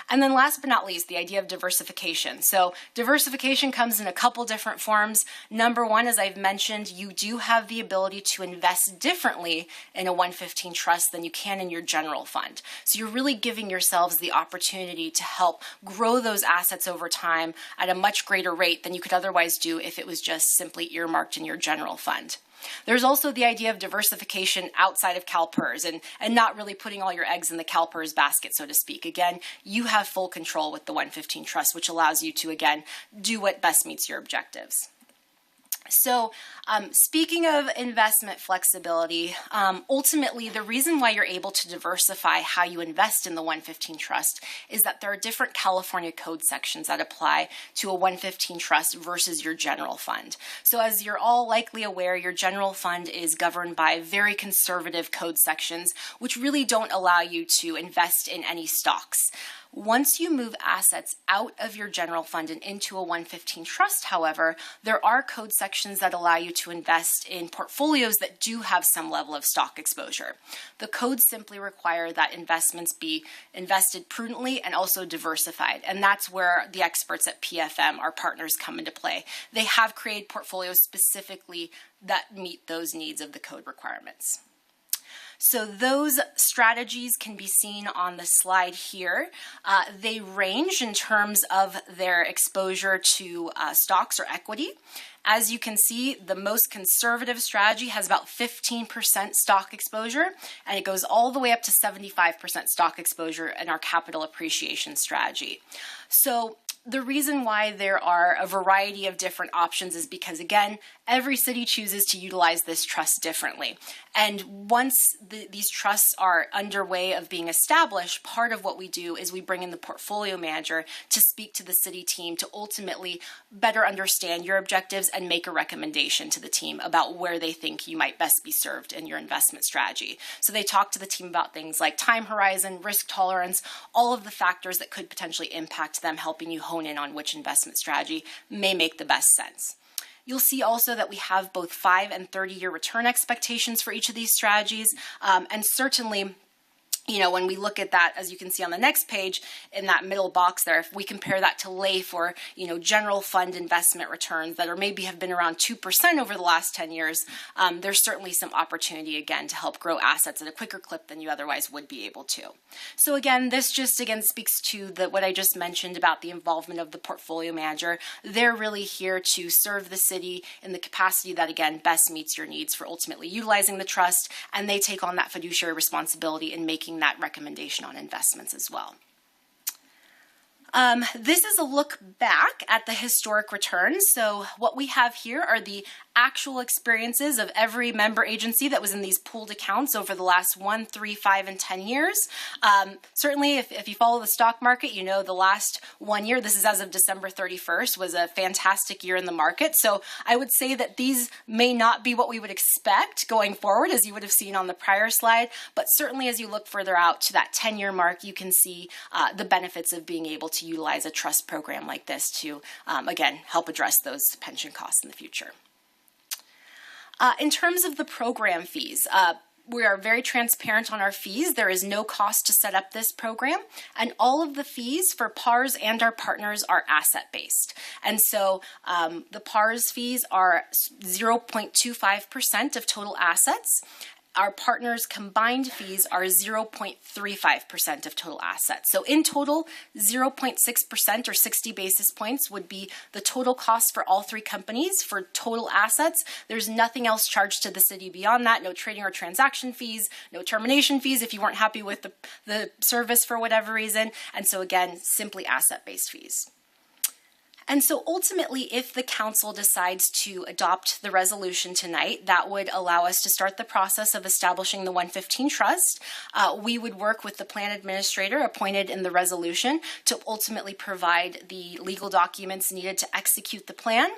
And then last but not least, the idea of diversification. So diversification comes in a couple different forms. Number one, as I've mentioned, you do have the ability to invest differently in a 115 trust than you can in your general fund. So you're really giving yourselves the opportunity to help grow those assets over time at a much greater rate than you could otherwise do if it was just simply earmarked in your general fund. There's also the idea of diversification outside of CalPERS and not really putting all your eggs in the CalPERS basket, so to speak. Again, you have full control with the 115 Trust, which allows you to, again, do what best meets your objectives. So speaking of investment flexibility, ultimately the reason why you're able to diversify how you invest in the 115 Trust is that there are different California code sections that apply to a 115 Trust versus your general fund. So as you're all likely aware, your general fund is governed by very conservative code sections, which really don't allow you to invest in any stocks. Once you move assets out of your general fund and into a 115 Trust, however, there are code sections that allow you to invest in portfolios that do have some level of stock exposure. The codes simply require that investments be invested prudently and also diversified, and that's where the experts at PFM, our partners, come into play. They have created portfolios specifically that meet those needs of the code requirements. So those strategies can be seen on the slide here. They range in terms of their exposure to stocks or equity. As you can see, the most conservative strategy has about 15% stock exposure, and it goes all the way up to 75% stock exposure in our capital appreciation strategy. So the reason why there are a variety of different options is because, again, every city chooses to utilize this trust differently. And once these trusts are underway of being established, part of what we do is we bring in the portfolio manager to speak to the city team to ultimately better understand your objectives and make a recommendation to the team about where they think you might best be served in your investment strategy. So they talk to the team about things like time horizon, risk tolerance, all of the factors that could potentially impact them, helping you hone in on which investment strategy may make the best sense. You'll see also that we have both 5 and 30-year return expectations for each of these strategies, and certainly when we look at that, as you can see on the next page, in that middle box there, if we compare that to LAIF or, general fund investment returns that are maybe have been around 2% over the last 10 years, there's certainly some opportunity, again, to help grow assets at a quicker clip than you otherwise would be able to. So again, this just, again, speaks to what I just mentioned about the involvement of the portfolio manager. They're really here to serve the city in the capacity that, again, best meets your needs for ultimately utilizing the trust, and they take on that fiduciary responsibility in making that recommendation on investments as well. This is a look back at the historic returns. So what we have here are the actual experiences of every member agency that was in these pooled accounts over the last 1, 3, 5, and 10 years. Certainly, if you follow the stock market, the last 1 year, this is as of December 31st, was a fantastic year in the market. So I would say that these may not be what we would expect going forward, as you would have seen on the prior slide, but certainly as you look further out to that 10-year mark, you can see the benefits of being able to utilize a trust program like this to, again, help address those pension costs in the future. In terms of the program fees, we are very transparent on our fees. There is no cost to set up this program, and all of the fees for PARS and our partners are asset-based. And so the PARS fees are 0.25% of total assets. Our partners' combined fees are 0.35% of total assets. So in total, 0.6% or 60 basis points would be the total cost for all three companies for total assets. There's nothing else charged to the city beyond that, no trading or transaction fees, no termination fees if you weren't happy with the service for whatever reason. And so again, simply asset-based fees. And so ultimately, if the council decides to adopt the resolution tonight, that would allow us to start the process of establishing the 115 trust. We would work with the plan administrator appointed in the resolution to ultimately provide the legal documents needed to execute the plan.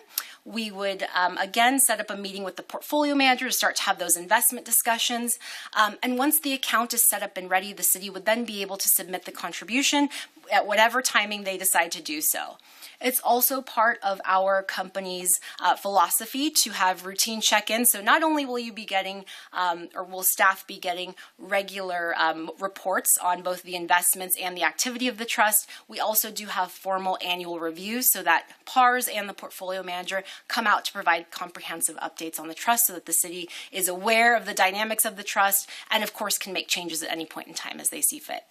We would, again, set up a meeting with the portfolio manager to start to have those investment discussions. And once the account is set up and ready, the city would then be able to submit the contribution at whatever timing they decide to do so. It's also part of our company's philosophy to have routine check-ins. So not only will you be getting, or will staff be getting regular reports on both the investments and the activity of the trust, we also do have formal annual reviews so that PARS and the portfolio manager come out to provide comprehensive updates on the trust so that the city is aware of the dynamics of the trust and, of course, can make changes at any point in time as they see fit.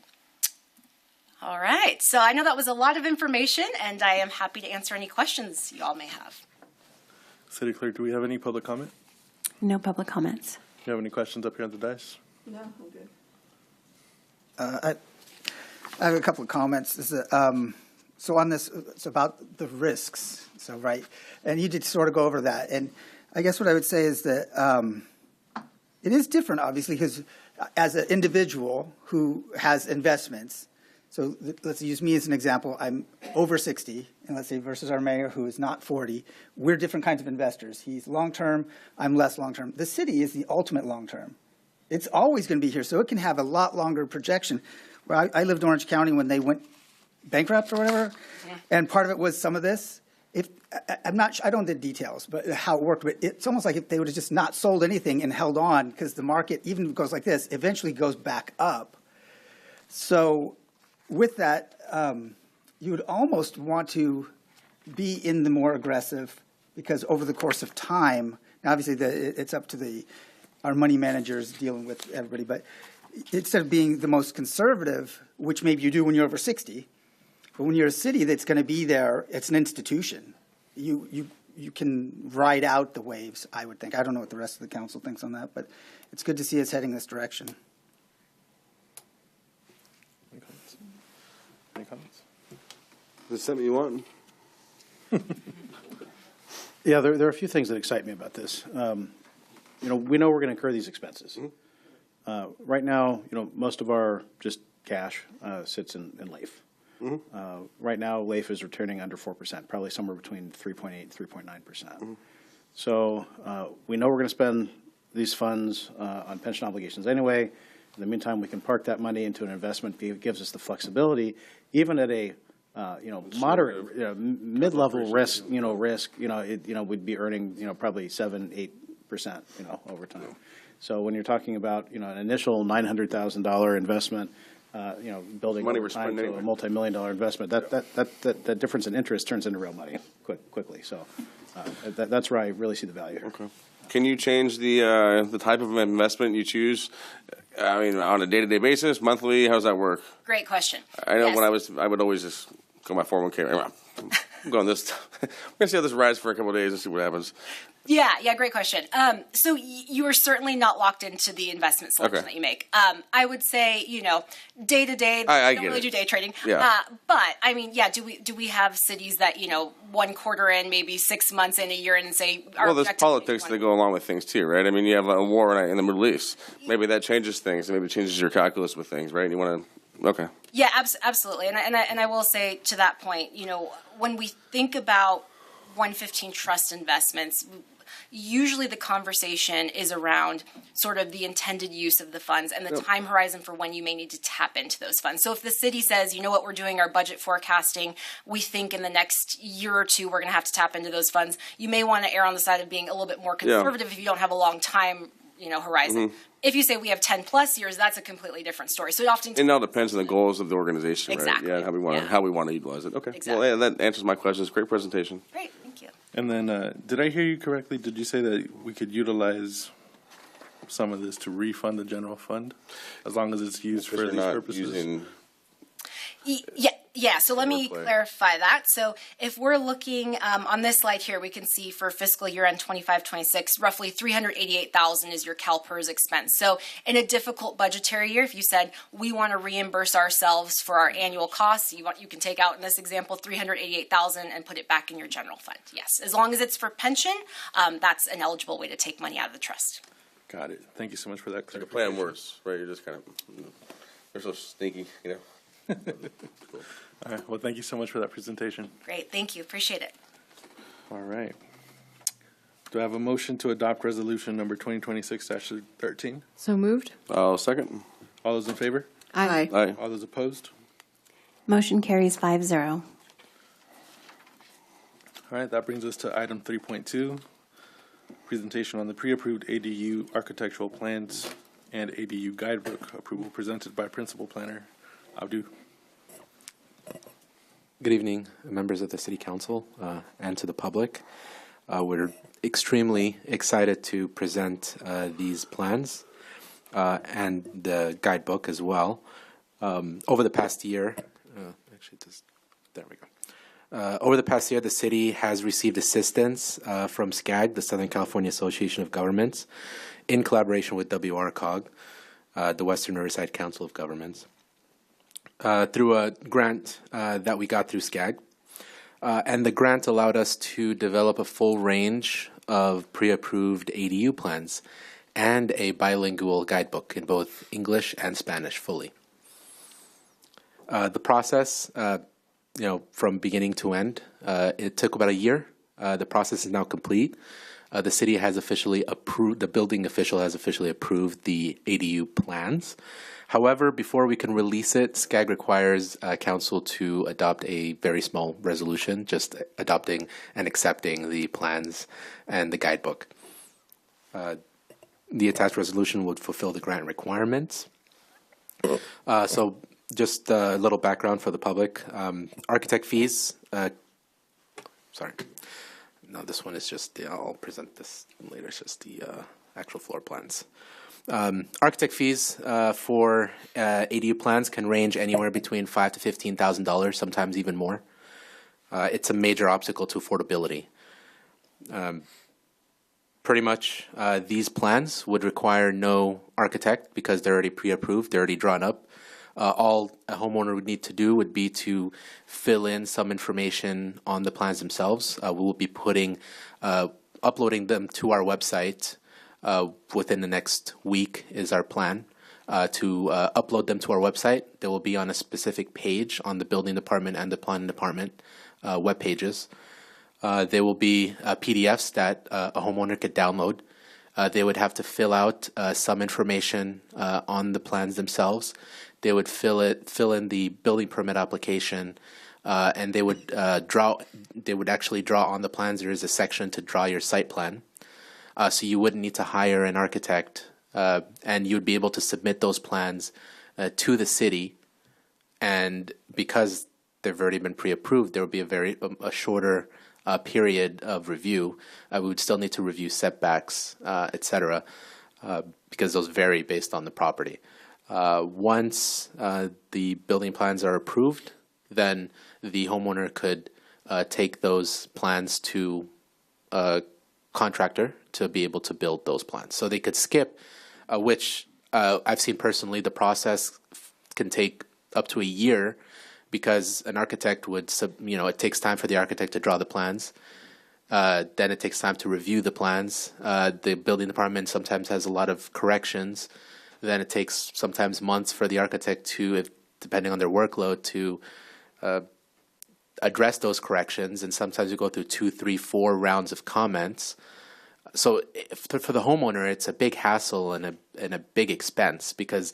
All right, so I know that was a lot of information, and I am happy to answer any questions you all may have. City Clerk, do we have any public comment? No public comments. Do you have any questions up here on the dais? No, I'm good. I have a couple of comments. So on this, it's about the risks. So, right, and you did sort of go over that. And I guess what I would say is that it is different, obviously, because as an individual who has investments, so let's use me as an example. I'm over 60, and let's say versus our mayor who is not 40. We're different kinds of investors. He's long-term, I'm less long-term. The city is the ultimate long-term. It's always going to be here, so it can have a lot longer projection. I lived in Orange County when they went bankrupt or whatever, and part of it was some of this. I'm not sure, I don't know the details, but how it worked, but it's almost like if they would have just not sold anything and held on, because the market, even if it goes like this, eventually goes back up. So with that, you would almost want to be in the more aggressive, because over the course of time, obviously it's up to our money managers dealing with everybody, but instead of being the most conservative, which maybe you do when you're over 60, but when you're a city that's going to be there, it's an institution. You can ride out the waves, I would think. I don't know what the rest of the council thinks on that, but it's good to see us heading this direction. Any comments? Is this something you want? Yeah, there are a few things that excite me about this. We know we're going to incur these expenses. Right now, most of our just cash sits in LAIF. Right now, LAIF is returning under 4%, probably somewhere between 3.8 and 3.9%. So we know we're going to spend these funds on pension obligations anyway. In the meantime, we can park that money into an investment. It gives us the flexibility, even at a moderate, mid-level risk. We'd be earning probably 7, 8 over time. So when you're talking about, an initial $900,000 investment, building Money over we're time spending to anyway. a multi-million-dollar investment, that difference in interest turns into real money quickly. So that's where I really see the value here. Okay. Can you change the type of investment you choose? I mean, on a day-to-day basis, monthly, how does that work? Great question. I know Yes. when I would always just go my 401k. I'm going this. We're gonna see how this rides for a couple of days and see what happens. Yeah, great question. So you are certainly not locked into the investment selection Okay. that you make. I would say, day to day, I we don't get really it. do day trading. Yeah. But I mean, do we have cities that, one quarter in, maybe 6 months in, a year in, and say, our Well, there's objective politics that go along with things too, right? I mean, you have a war in the Middle East. Maybe that changes things. Maybe it changes your calculus with things, right? You want to, okay. Yeah, absolutely. And I will say to that point, when we think about 115 trust investments, usually the conversation is around sort of the intended use of the funds and the Yep. time horizon for when you may need to tap into those funds. So if the city says, you know what, we're doing our budget forecasting, we think in the next year or two we're going to have to tap into those funds, you may want to err on the side of being a little bit more conservative if you don't have a long time horizon. Mhm. If you say we have 10 plus years, that's a completely different story. So it often It all depends on the goals of the organization, Exactly. right? Yeah, how we want to utilize it. Okay. Exactly. Well, yeah, that answers my questions. Great presentation. Great, thank you. And then, did I hear you correctly? Did you say that we could utilize some of this to refund the general fund, as long as it's used for Because these you're not purposes? using- Yeah. So let me Wordplay. clarify that. So if we're looking on this slide here, we can see for fiscal year end 25-26, roughly $388,000 is your CalPERS expense. So in a difficult budgetary year, if you said we want to reimburse ourselves for our annual costs, you can take out in this example $388,000 and put it back in your general fund. Yes, as long as it's for pension, that's an eligible way to take money out of the trust. Got it. Thank you so much for that Like a clarification. play on words, right? You're just kind of, they're so sneaky, All right. Well, thank you so much for that presentation. Great, thank you, appreciate it. All right. Do I have a motion to adopt resolution number 2026-13? So moved. I'll second. All those in favor? Aye. Aye. All those opposed? Motion carries 5-0. All right, that brings us to item 3.2, presentation on the pre-approved ADU architectural plans and ADU guidebook approval presented by Principal Planner Abdu. Good evening, members of the City Council and to the public. We're extremely excited to present these plans and the guidebook as well. Over the past year, over the past year, the city has received assistance from SCAG, the Southern California Association of Governments, in collaboration with WRCOG, the Western Riverside Council of Governments, through a grant that we got through SCAG. And the grant allowed us to develop a full range of pre-approved ADU plans and a bilingual guidebook in both English and Spanish fully. The process, from beginning to end, it took about a year. The process is now complete. The city has officially approved, the building official has officially approved the ADU plans. However, before we can release it, SCAG requires council to adopt a very small resolution, just adopting and accepting the plans and the guidebook. The attached resolution would fulfill the grant requirements. So just a little background for the public. Architect fees, no, this one is just, I'll present this later, it's just the actual floor plans. Architect fees for ADU plans can range anywhere between $5,000 to $15,000, sometimes even more. It's a major obstacle to affordability. Pretty much, these plans would require no architect because they're already pre-approved, they're already drawn up. All a homeowner would need to do would be to fill in some information on the plans themselves. We will be uploading them to our website within the next week is our plan to upload them to our website. They will be on a specific page on the building department and the planning department web pages. They will be PDFs that a homeowner could download. They would have to fill out some information on the plans themselves. They would fill in the building permit application, and they would actually draw on the plans. There is a section to draw your site plan. So you wouldn't need to hire an architect, and you'd be able to submit those plans to the city. And because they've already been pre-approved, there would be a shorter period of review. We would still need to review setbacks, et cetera, because those vary based on the property. Once the building plans are approved, then the homeowner could take those plans to a contractor to be able to build those plans. So they could skip, which I've seen personally, the process can take up to a year, because an architect would, it takes time for the architect to draw the plans. Then it takes time to review the plans. The building department sometimes has a lot of corrections. Then it takes sometimes months for the architect to, depending on their workload, to address those corrections. And sometimes you go through 2, 3, 4 rounds of comments. So for the homeowner, it's a big hassle and a big expense, because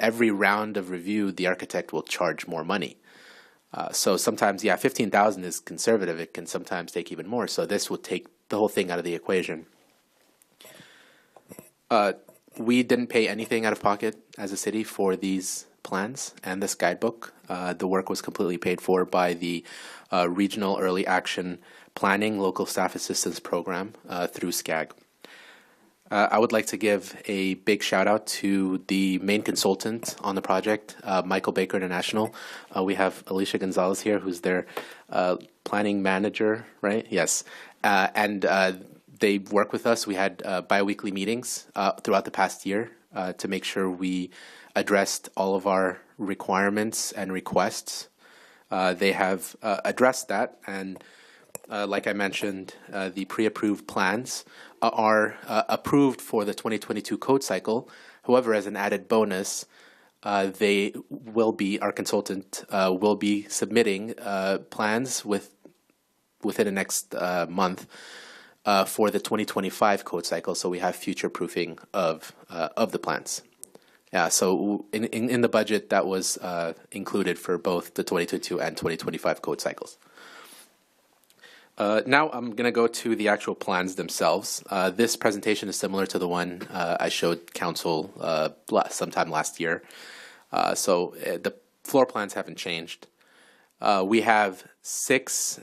every round of review, the architect will charge more money. So sometimes, $15,000 is conservative. It can sometimes take even more. So this would take the whole thing out of the equation. We didn't pay anything out of pocket as a city for these plans and this guidebook. The work was completely paid for by the Regional Early Action Planning Local Staff Assistance Program through SCAG. I would like to give a big shout out to the main consultant on the project, Michael Baker International. We have Alicia Gonzalez here, who's their planning manager, right? Yes. And they work with us. We had bi-weekly meetings throughout the past year to make sure we addressed all of our requirements and requests. They have addressed that, and like I mentioned, the pre-approved plans are approved for the 2022 code cycle. However, as an added bonus, our consultant will be submitting plans within the next month for the 2025 code cycle, so we have future proofing of the plans. Yeah, so in the budget, that was included for both the 2022 and 2025 code cycles. Now I'm going to go to the actual plans themselves. This presentation is similar to the one I showed council sometime last year. So the floor plans haven't changed. We have 6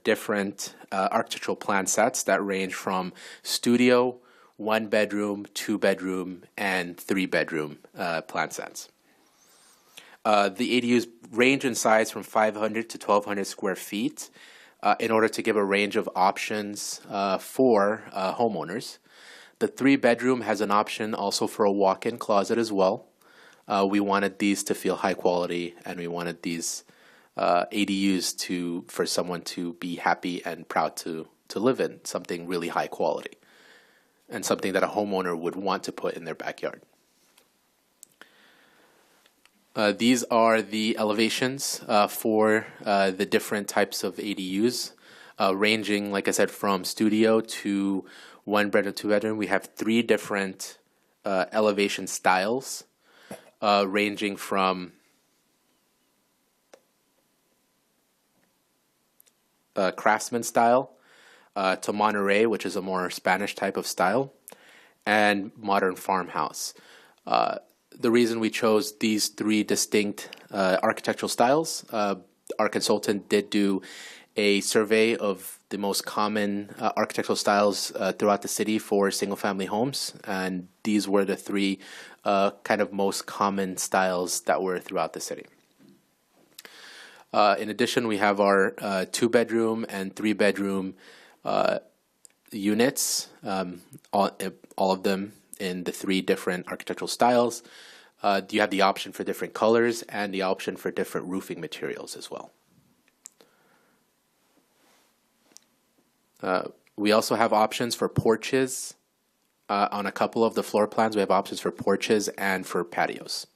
different architectural plan sets that range from studio, 1-bedroom, 2-bedroom, and 3-bedroom plan sets. The ADUs range in size from 500 to 1,200 square feet in order to give a range of options for homeowners. The 3-bedroom has an option also for a walk-in closet as well. We wanted these to feel high quality, and we wanted these ADUs for someone to be happy and proud to live in, something really high quality, and something that a homeowner would want to put in their backyard. These are the elevations for the different types of ADUs, ranging, like I said, from studio to 1-bedroom, 2-bedroom. We have 3 different elevation styles, ranging from craftsman style to Monterey, which is a more Spanish type of style, and modern farmhouse. The reason we chose these 3 distinct architectural styles, our consultant did do a survey of the most common architectural styles throughout the city for single-family homes, and these were the 3 kind of most common styles that were throughout the city. In addition, we have our 2-bedroom and 3-bedroom units, all of them in the 3 different architectural styles. You have the option for different colors and the option for different roofing materials as well. We also have options for porches. On a couple of the floor plans, we have options for porches and for patios,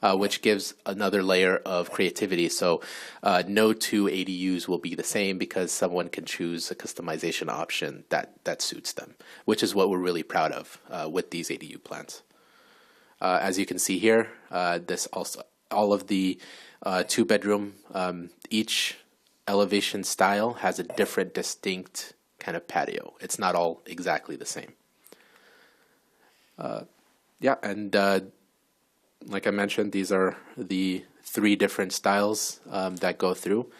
which gives another layer of creativity. So no 2 ADUs will be the same, because someone can choose a customization option that suits them, which is what we're really proud of with these ADU plans. As you can see here, all of the 2-bedroom, each elevation style has a different distinct kind of patio. It's not all exactly the same. Yeah, and like I mentioned, these are the 3 different styles that go through,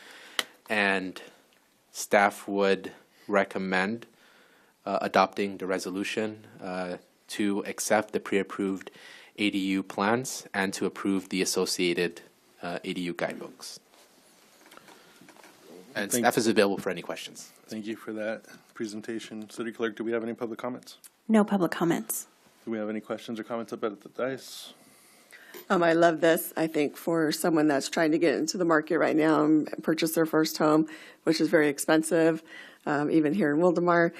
and staff would recommend adopting the resolution to accept the pre-approved ADU plans and to approve the associated ADU guidebooks. And staff is available for any questions. Thank you for that presentation. City Clerk, do we have any public comments? No public comments. Do we have any questions or comments about the dice? I love this. I think for someone that's trying to get into the market right now and purchase their first home, which is very expensive, even here in Wildomar,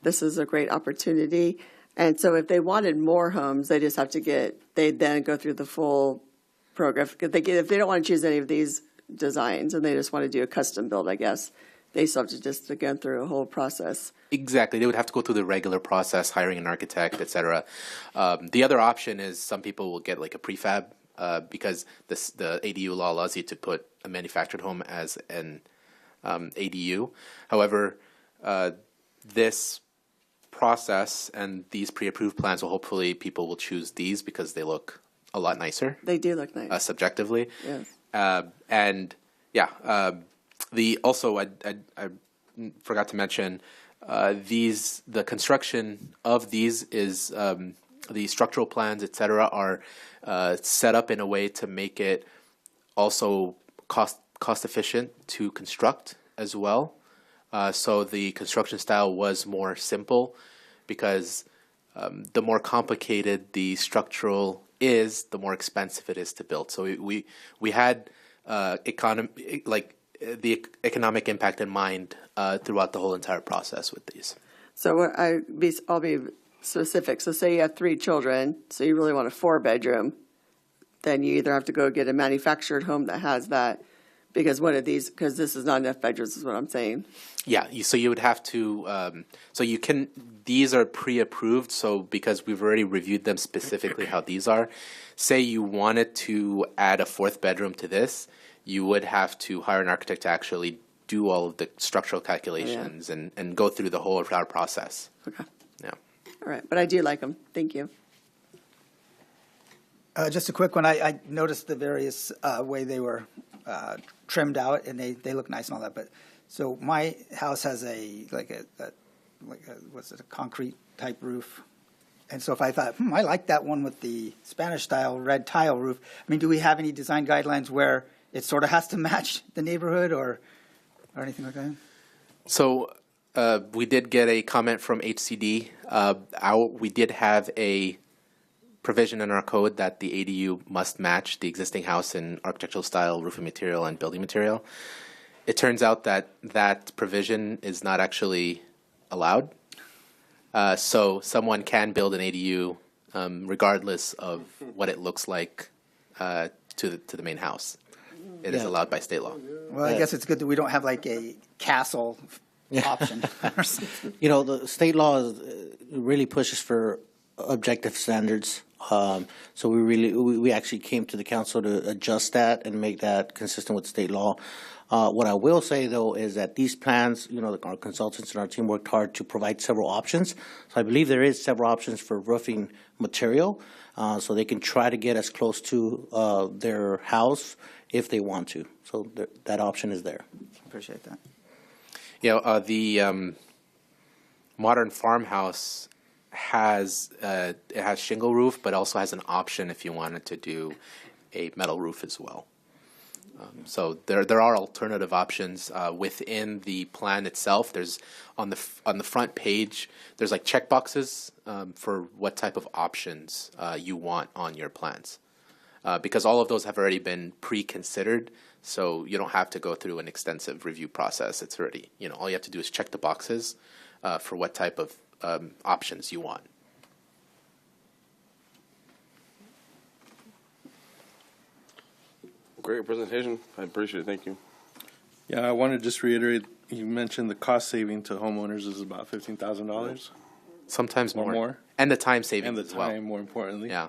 this is a great opportunity. And so if they wanted more homes, they just have to they'd then go through the full program. If they don't want to choose any of these designs and they just want to do a custom build, I guess, they still have to just go through a whole process. Exactly. They would have to go through the regular process, hiring an architect, et cetera. The other option is some people will get like a prefab because the ADU law allows you to put a manufactured home as an ADU. However, this process and these pre-approved plans will hopefully people will choose these because they look a lot nicer. They do look nice. Subjectively. Yes. And yeah, I forgot to mention the construction of these is the structural plans, et cetera, are set up in a way to make it also cost efficient to construct as well. So the construction style was more simple because the more complicated the structural is, the more expensive it is to build. So we had the economic impact in mind throughout the whole entire process with these. So I'll be specific. So say you have 3 children, so you really want a 4-bedroom, then you either have to go get a manufactured home that has that, because this is not enough bedrooms is what I'm saying. Yeah, so you would have to, these are pre-approved, so because we've already reviewed them specifically how these are, say you wanted to add a 4th bedroom to this, you would have to hire an architect to actually do all of the structural calculations and go through the whole entire process. Okay. Yeah. All right, but I do like them. Thank you. Just a quick one. I noticed the various way they were trimmed out, and they look nice and all that. But so my house has a concrete type roof, and so if I thought, I like that one with the Spanish style red tile roof. I mean, do we have any design guidelines where it sort of has to match the neighborhood or anything like that? So we did get a comment from HCD. We did have a provision in our code that the ADU must match the existing house in architectural style, roofing material, and building material. It turns out that that provision is not actually allowed. So someone can build an ADU regardless of what it looks like to the main house. It is allowed by state law. Well, I guess it's good that we don't have like a castle option. The state law really pushes for objective standards. So we actually came to the council to adjust that and make that consistent with state law. What I will say, though, is that these plans, our consultants and our team worked hard to provide several options. So I believe there is several options for roofing material, so they can try to get as close to their house if they want to. So that option is there. Appreciate that. The modern farmhouse has shingle roof, but also has an option if you wanted to do a metal roof as well. So there are alternative options within the plan itself. There's on the front page. There's like check boxes for what type of options you want on your plans, because all of those have already been pre-considered. So you don't have to go through an extensive review process. It's already all you have to do is check the boxes for what type of options you want. Great presentation. I appreciate it. Thank you. Yeah, I want to just reiterate, you mentioned the cost saving to homeowners is about $15,000. Sometimes or more. And the time savings and the as well. time, more importantly. Yeah.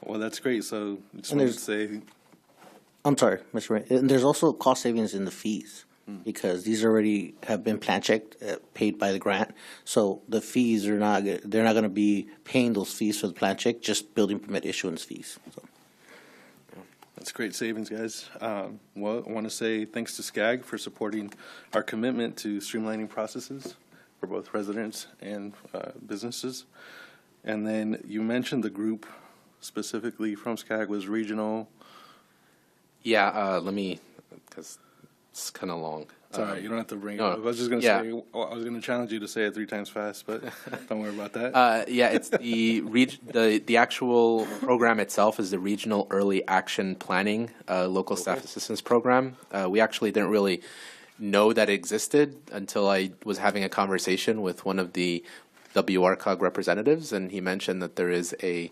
Well, that's great. So just And wanted to say, I'm sorry, Mr. Ray. And there's also cost savings in the fees. because these already have been plan checked, paid by the grant. So the fees are not, they're not going to be paying those fees for the plan check, just building permit issuance fees. So. That's great savings, guys. Well, I want to say thanks to SCAG for supporting our commitment to streamlining processes for both residents and businesses. And then you mentioned the group specifically from SCAG was regional. Yeah, let me, because it's kind of long. It's all right. You don't have to bring it no, up. I was just going to yeah. say, I was going to challenge you to say it 3 times fast, but don't worry about that. Yeah, it's the actual program itself is the Regional Early Action Planning Local Staff Assistance Program. We actually didn't really know that it existed until I was having a conversation with one of the WRCOG representatives, and he mentioned that there's a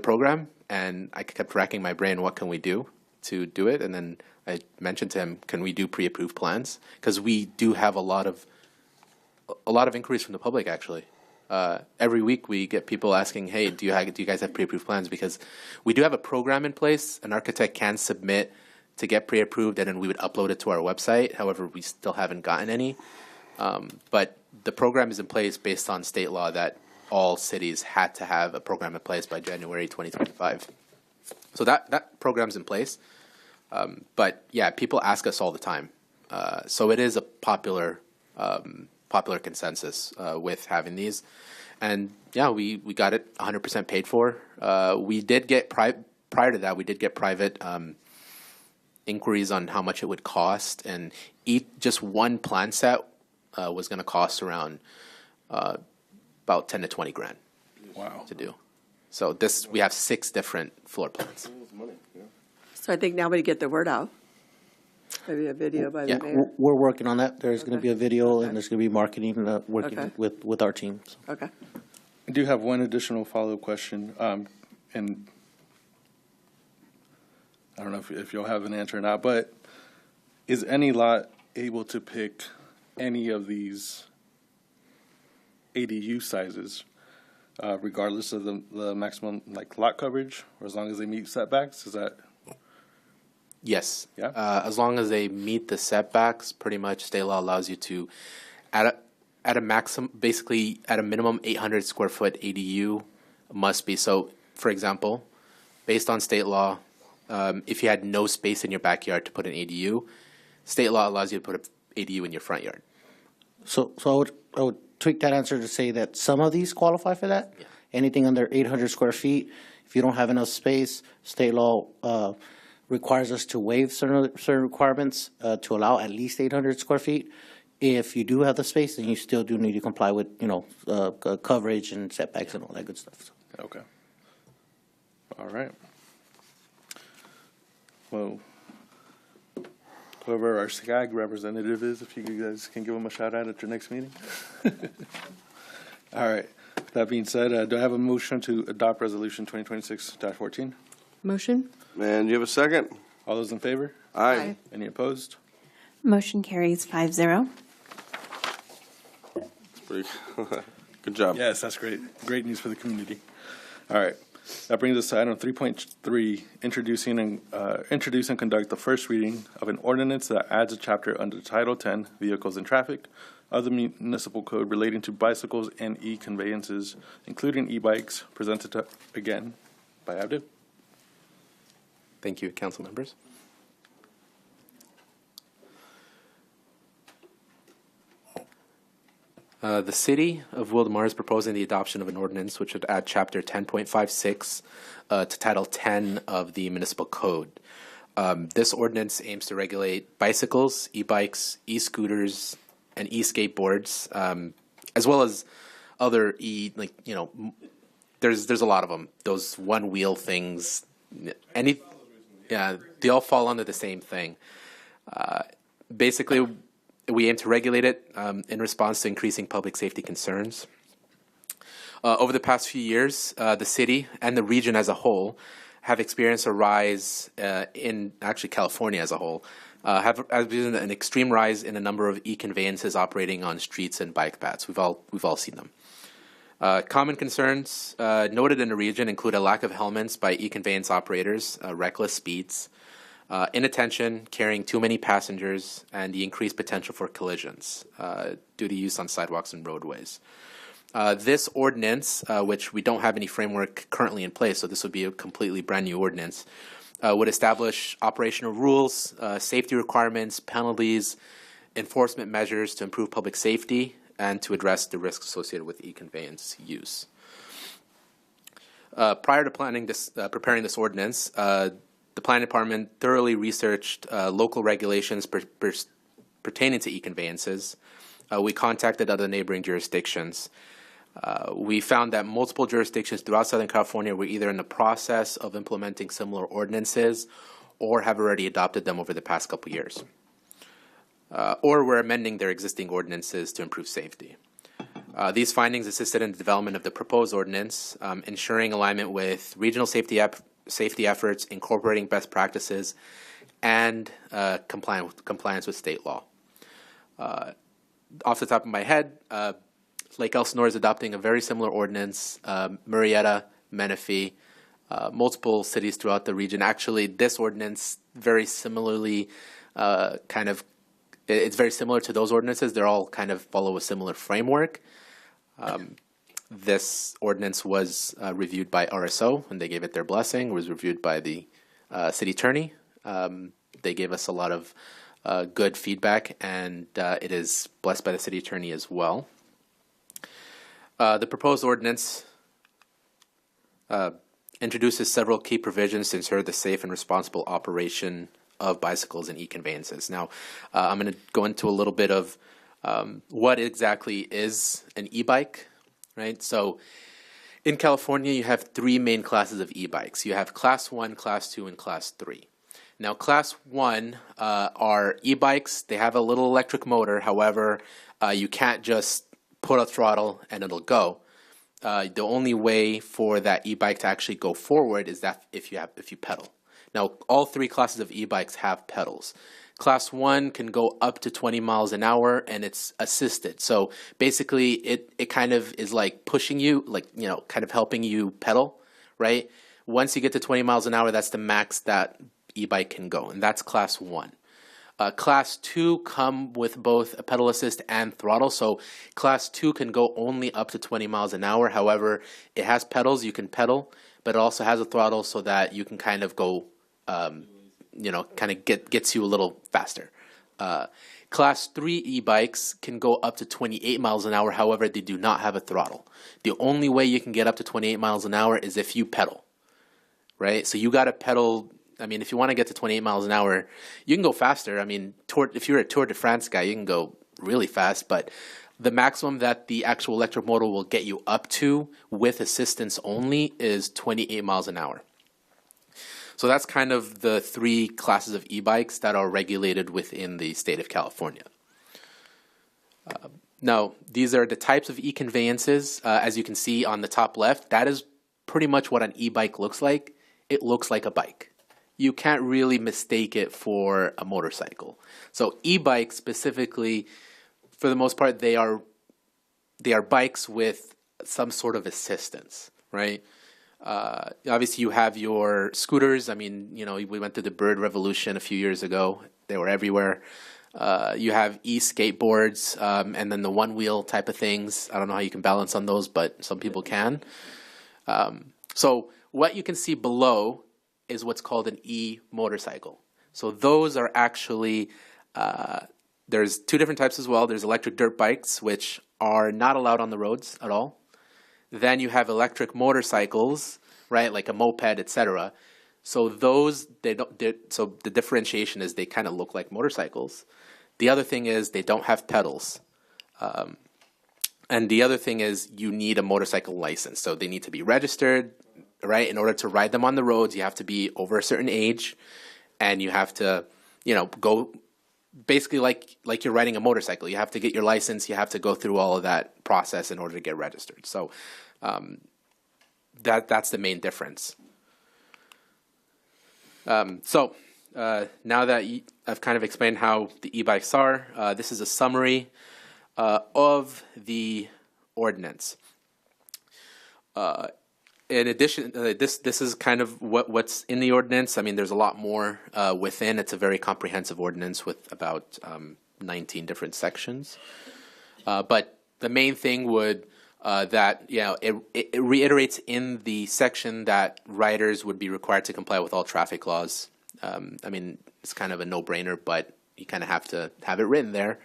program, and I kept racking my brain, what can we do to do it? And then I mentioned to him, can we do pre-approved plans? Because we do have a lot of inquiries from the public, actually. Every week we get people asking, hey, do you guys have pre-approved plans? Because we do have a program in place. An architect can submit to get pre-approved, and then we would upload it to our website. However, we still haven't gotten any. But the program is in place based on state law that all cities had to have a program in place by January 2025. So that program's in place. But yeah, people ask us all the time. So it is a popular consensus with having these. And yeah, we got it 100% paid for. We did get prior to that, we did get private inquiries on how much it would cost, and just one plan set was going to cost around about 10 to 20 grand. Wow. To do. So we have 6 different floor plans. So I think now we get the word out. Maybe a video by Yeah, the mayor. we're working on that. There's going to Okay. be a video, Okay. and there's going to be marketing working Okay. with our team. So. Okay. I do have one additional follow-up question, and I don't know if you'll have an answer or not, but is any lot able to pick any of these ADU sizes, regardless of the maximum lot coverage, or as long as they meet setbacks? Is that? Yes. Yeah. As long as they meet the setbacks, pretty much state law allows you to, at a maximum, basically at a minimum 800 square foot ADU must be. So, for example, based on state law, if you had no space in your backyard to put an ADU, state law allows you to put an ADU in your front yard. So I would tweak that answer to say that some of these qualify for that. Yeah. Anything under 800 square feet, if you don't have enough space, state law requires us to waive certain requirements to allow at least 800 square feet. If you do have the space, then you still do need to comply with coverage and setbacks and all that good stuff. So. Okay. All right. Well, whoever our SCAG representative is, if you guys can give them a shout out at your next meeting. All right. That being said, do I have a motion to adopt Resolution 2026-14? Motion? Man, do you have a second? All those in favor? Aye. Any opposed? Motion carries 5-0. Pretty good job. Yes, that's great. Great news for the community. All right. That brings us to item 3.3, introduce and conduct the first reading of an ordinance that adds a chapter under Title 10, Vehicles and Traffic, of the municipal code relating to bicycles and e-conveyances, including e-bikes, presented again by Abdu. Thank you, council members. The city of Wildomar is proposing the adoption of an ordinance which would add chapter 10.56 to title 10 of the municipal code. This ordinance aims to regulate bicycles, e-bikes, e-scooters, and e-skateboards, as well as other there's a lot of them. Those one-wheel things, they all fall under the same thing. Basically, we aim to regulate it in response to increasing public safety concerns. Over the past few years, the city and the region as a whole have experienced a rise in California as a whole, has been an extreme rise in a number of e-conveyances operating on streets and bike paths. We've all seen them. Common concerns noted in the region include a lack of helmets by e-conveyance operators, reckless speeds, inattention, carrying too many passengers, and the increased potential for collisions due to use on sidewalks and roadways. This ordinance, which we don't have any framework currently in place, so this would be a completely brand new ordinance, would establish operational rules, safety requirements, penalties, enforcement measures to improve public safety and to address the risks associated with e-conveyance use. Prior to preparing this ordinance, the Planning Department thoroughly researched local regulations pertaining to e-conveyances. We contacted other neighboring jurisdictions. We found that multiple jurisdictions throughout Southern California were either in the process of implementing similar ordinances or have already adopted them over the past couple years, or were amending their existing ordinances to improve safety. These findings assisted in the development of the proposed ordinance, ensuring alignment with regional safety efforts, incorporating best practices, and compliance with state law. Off the top of my head, Lake Elsinore is adopting a very similar ordinance. Murrieta, Menifee, multiple cities throughout the region. Actually, this ordinance very similarly it's very similar to those ordinances. They're all kind of follow a similar framework. This ordinance was reviewed by RSO, and they gave it their blessing. It was reviewed by the city attorney. They gave us a lot of good feedback, and it is blessed by the city attorney as well. The proposed ordinance introduces several key provisions to ensure the safe and responsible operation of bicycles and e-conveyances. Now, I'm going to go into a little bit of what exactly is an e-bike, right? So in California, you have three main classes of e-bikes. You have Class 1, Class 2, and Class 3. Now, Class 1 are e-bikes. They have a little electric motor. However, you can't just put a throttle and it'll go. The only way for that e-bike to actually go forward is that if you pedal. Now, all three classes of e-bikes have pedals. Class 1 can go up to 20 miles an hour, and it's assisted. So basically, it kind of is like pushing you, like, kind of helping you pedal, right? Once you get to 20 miles an hour, that's the max that e-bike can go, and that's Class 1. Class 2 come with both a pedal assist and throttle, so Class 2 can go only up to 20 miles an hour. However, it has pedals, you can pedal, but it also has a throttle so that you can kind of go, gets you a little faster. Class 3 e-bikes can go up to 28 miles an hour. However, they do not have a throttle. The only way you can get up to 28 miles an hour is if you pedal, right? So you got to pedal. I mean, if you want to get to 28 miles an hour, you can go faster. I mean, if you're a Tour de France guy, you can go really fast, but the maximum that the actual electric motor will get you up to with assistance only is 28 miles an hour. So that's kind of the three classes of e-bikes that are regulated within the state of California. Now, these are the types of e-conveyances. As you can see on the top left, that is pretty much what an e-bike looks like. It looks like a bike. You can't really mistake it for a motorcycle. So e-bikes specifically, for the most part, they are bikes with some sort of assistance, right? Obviously, you have your scooters. I mean, we went through the bird revolution a few years ago. They were everywhere. You have e-skateboards, and then the one-wheel type of things. I don't know how you can balance on those, but some people can. So what you can see below is what's called an e-motorcycle. So those are actually, there's two different types as well. There's electric dirt bikes, which are not allowed on the roads at all. Then you have electric motorcycles, right, like a moped, etc. So those, so the differentiation is they kind of look like motorcycles. The other thing is they don't have pedals. And the other thing is you need a motorcycle license. So they need to be registered, right? In order to ride them on the roads, you have to be over a certain age, and you have to, go basically like you're riding a motorcycle. You have to get your license. You have to go through all of that process in order to get registered. So that's the main difference. So now that I've kind of explained how the e-bikes are, this is a summary of the ordinance. in addition, this is kind of what's in the ordinance. I mean, there's a lot more within. It's a very comprehensive ordinance with about 19 different sections. But the main thing would that it reiterates in the section that riders would be required to comply with all traffic laws. I mean, it's kind of a no-brainer, but you kind of have to have it written there.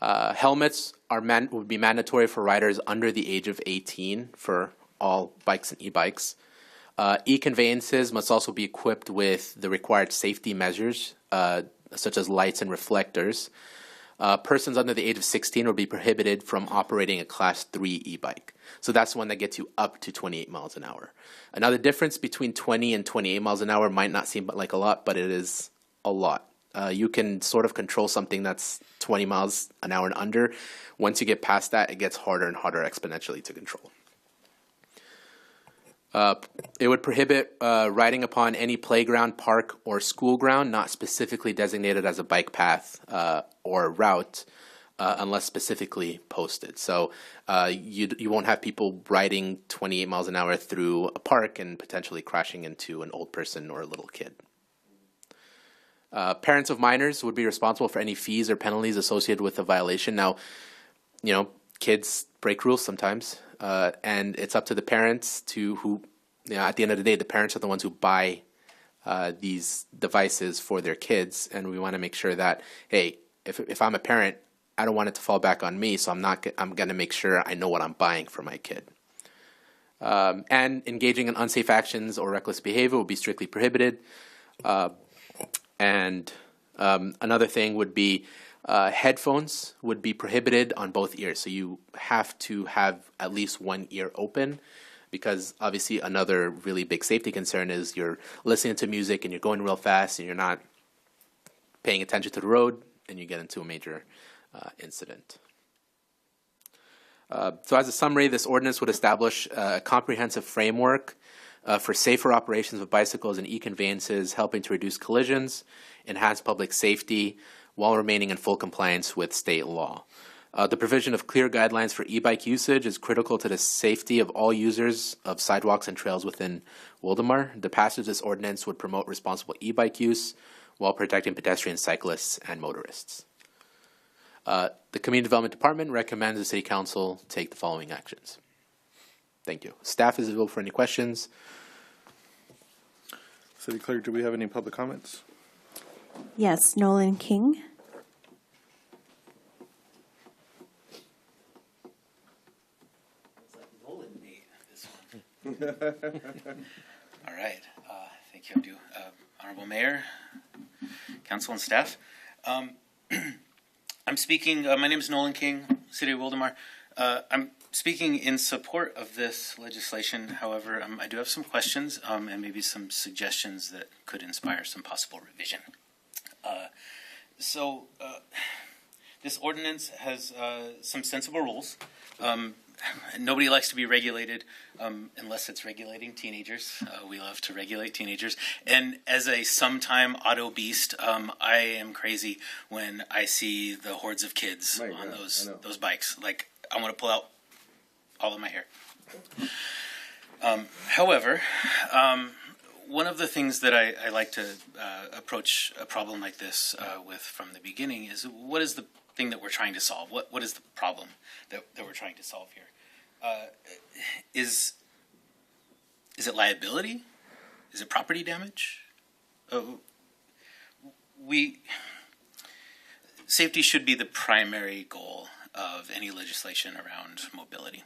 Helmets would be mandatory for riders under the age of 18 for all bikes and e-bikes. E-conveyances must also be equipped with the required safety measures, such as lights and reflectors. Persons under the age of 16 will be prohibited from operating a Class 3 e-bike. So that's one that gets you up to 28 miles an hour. Now, the difference between 20 and 28 miles an hour might not seem like a lot, but it is a lot. You can sort of control something that's 20 miles an hour and under. Once you get past that, it gets harder and harder exponentially to control. It would prohibit riding upon any playground, park, or school ground not specifically designated as a bike path or route unless specifically posted. So you won't have people riding 28 miles an hour through a park and potentially crashing into an old person or a little kid. Parents of minors would be responsible for any fees or penalties associated with the violation. Now, kids break rules sometimes. And it's up to the parents at the end of the day, the parents are the ones who buy these devices for their kids. And we want to make sure that, hey, if I'm a parent, I don't want it to fall back on me. So I'm going to make sure I know what I'm buying for my kid. And engaging in unsafe actions or reckless behavior will be strictly prohibited. And another thing would be headphones would be prohibited on both ears. So you have to have at least one ear open, because obviously another really big safety concern is you're listening to music and you're going real fast and you're not paying attention to the road and you get into a major incident. So as a summary, this ordinance would establish a comprehensive framework for safer operations of bicycles and e-conveyances, helping to reduce collisions, enhance public safety, while remaining in full compliance with state law. The provision of clear guidelines for e-bike usage is critical to the safety of all users of sidewalks and trails within Wildomar. The passage of this ordinance would promote responsible e-bike use while protecting pedestrians, cyclists, and motorists. The Community Development Department recommends the City Council take the following actions. Thank you. Staff is available for any questions. City Clerk, do we have any public comments? Yes, Nolan King. All right. Thank you, Abdu. Honorable Mayor, Council, and staff. I'm speaking, my name is Nolan King, City of Wildomar. I'm speaking in support of this legislation. However, I do have some questions and maybe some suggestions that could inspire some possible revision. This ordinance has some sensible rules. Nobody likes to be regulated unless it's regulating teenagers. We love to regulate teenagers. And as a sometime auto beast, I am crazy when I see the hordes of kids on those bikes. Like, I want to pull out all of my hair. However, one of the things that I like to approach a problem like this with from the beginning is, what is the thing that we're trying to solve? What is the problem that we're trying to solve here? Is it liability? Is it property damage? Safety should be the primary goal of any legislation around mobility.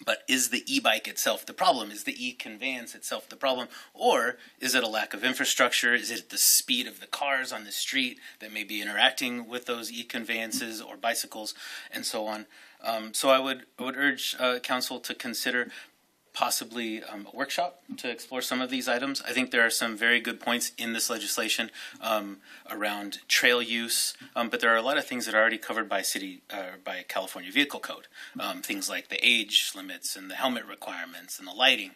But is the e-bike itself the problem? Is the e-conveyance itself the problem? Or is it a lack of infrastructure? Is it the speed of the cars on the street that may be interacting with those e-conveyances or bicycles and so on? So I would urge council to consider possibly a workshop to explore some of these items. I think there are some very good points in this legislation around trail use, but there are a lot of things that are already covered by by California Vehicle Code. Things like the age limits and the helmet requirements and the lighting.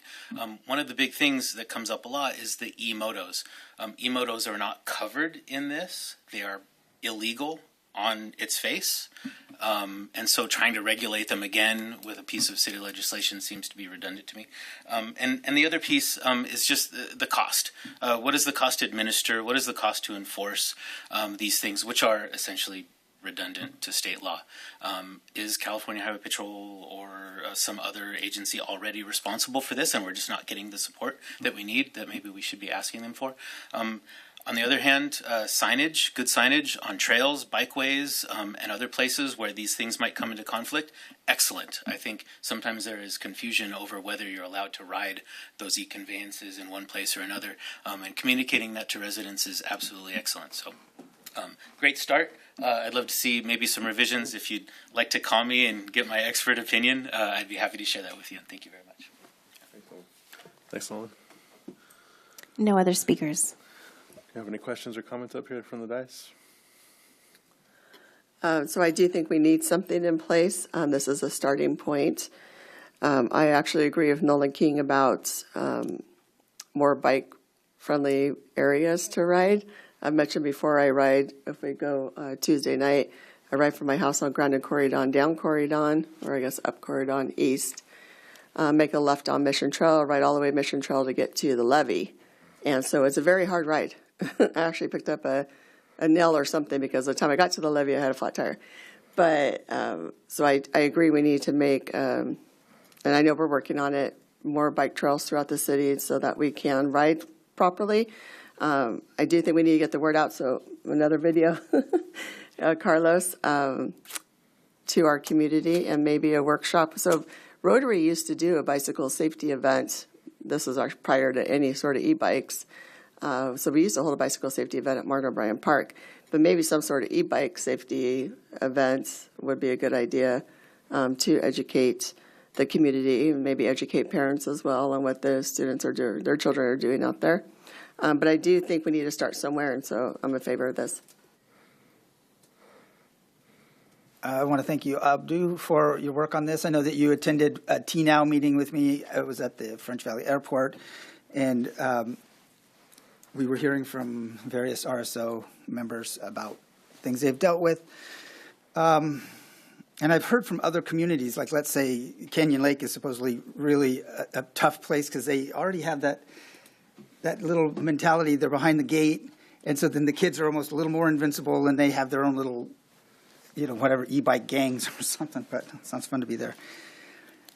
One of the big things that comes up a lot is the e-motos. E-motos are not covered in this. They are illegal on its face. And so trying to regulate them again with a piece of city legislation seems to be redundant to me. And the other piece is just the cost. What is the cost to administer? What is the cost to enforce these things, which are essentially redundant to state law? Is California Highway Patrol or some other agency already responsible for this, and we're just not getting the support that we need, that maybe we should be asking them for? On the other hand, signage, good signage on trails, bikeways, and other places where these things might come into conflict, excellent. I think sometimes there is confusion over whether you're allowed to ride those e-conveyances in one place or another, and communicating that to residents is absolutely excellent. So, great start. I'd love to see maybe some revisions. If you'd like to call me and get my expert opinion, I'd be happy to share that with you. And thank you very much. Thanks, Nolan. No other speakers. Do you have any questions or comments up here from the dais? So I do think we need something in place. This is a starting point. I actually agree with Nolan King about more bike-friendly areas to ride. I've mentioned before I ride, if we go Tuesday night, I ride from my house on Grand Corridon, down Corridon, or I guess up Corridon East, make a left on Mission Trail, ride all the way Mission Trail to get to the levee. And so it's a very hard ride. I actually picked up a nail or something because by the time I got to the levee, I had a flat tire. But so I agree we need to make, and I know we're working on it, more bike trails throughout the city so that we can ride properly. I do think we need to get the word out. So another video, Carlos, to our community and maybe a workshop. So Rotary used to do a bicycle safety event. This is prior to any sort of e-bikes. So we used to hold a bicycle safety event at Martin O'Brien Park, but maybe some sort of e-bike safety event would be a good idea to educate the community and maybe educate parents as well on what the students are doing, their children are doing out there. But I do think we need to start somewhere, and so I'm in favor of this. I want to thank you, Abdu, for your work on this. I know that you attended a T-Now meeting with me. I was at the French Valley Airport, and we were hearing from various RSO members about things they've dealt with. And I've heard from other communities, like let's say Canyon Lake is supposedly really a tough place because they already have that little mentality. They're behind the gate, and so then the kids are almost a little more invincible, and they have their own little, whatever, e-bike gangs or something, but it sounds fun to be there.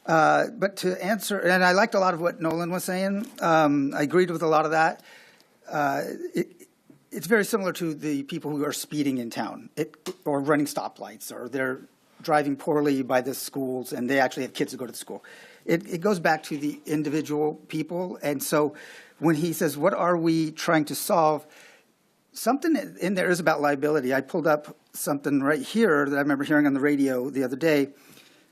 But to answer, and I liked a lot of what Nolan was saying. I agreed with a lot of that. It's very similar to the people who are speeding in town or running stoplights, or they're driving poorly by the schools, and they actually have kids who go to school. It goes back to the individual people. And so when he says, what are we trying to solve, something in there is about liability. I pulled up something right here that I remember hearing on the radio the other day. It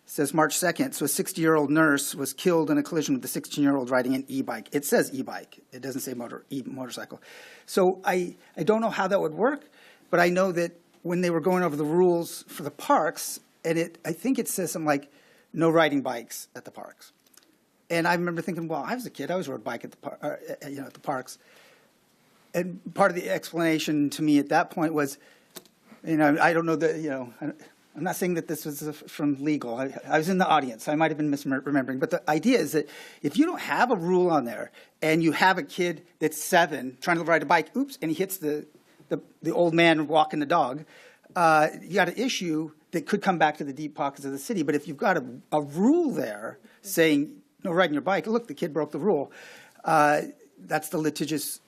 says March 2nd, so a 60-year-old nurse was killed in a collision with a 16-year-old riding an e-bike. It says e-bike. It doesn't say motorcycle. So I don't know how that would work, but I know that when they were going over the rules for the parks, and I think it says something like no riding bikes at the parks. And I remember thinking, well, I was a kid. I always rode a bike at the parks. And part of the explanation to me at that point was, I don't know that, I'm not saying that this was from legal. I was in the audience. I might have been misremembering. But the idea is that if you don't have a rule on there and you have a kid that's 7 trying to ride a bike, and he hits the old man walking the dog, you got an issue that could come back to the deep pockets of the city. But if you've got a rule there saying no riding your bike, look, the kid broke the rule, that's the litigious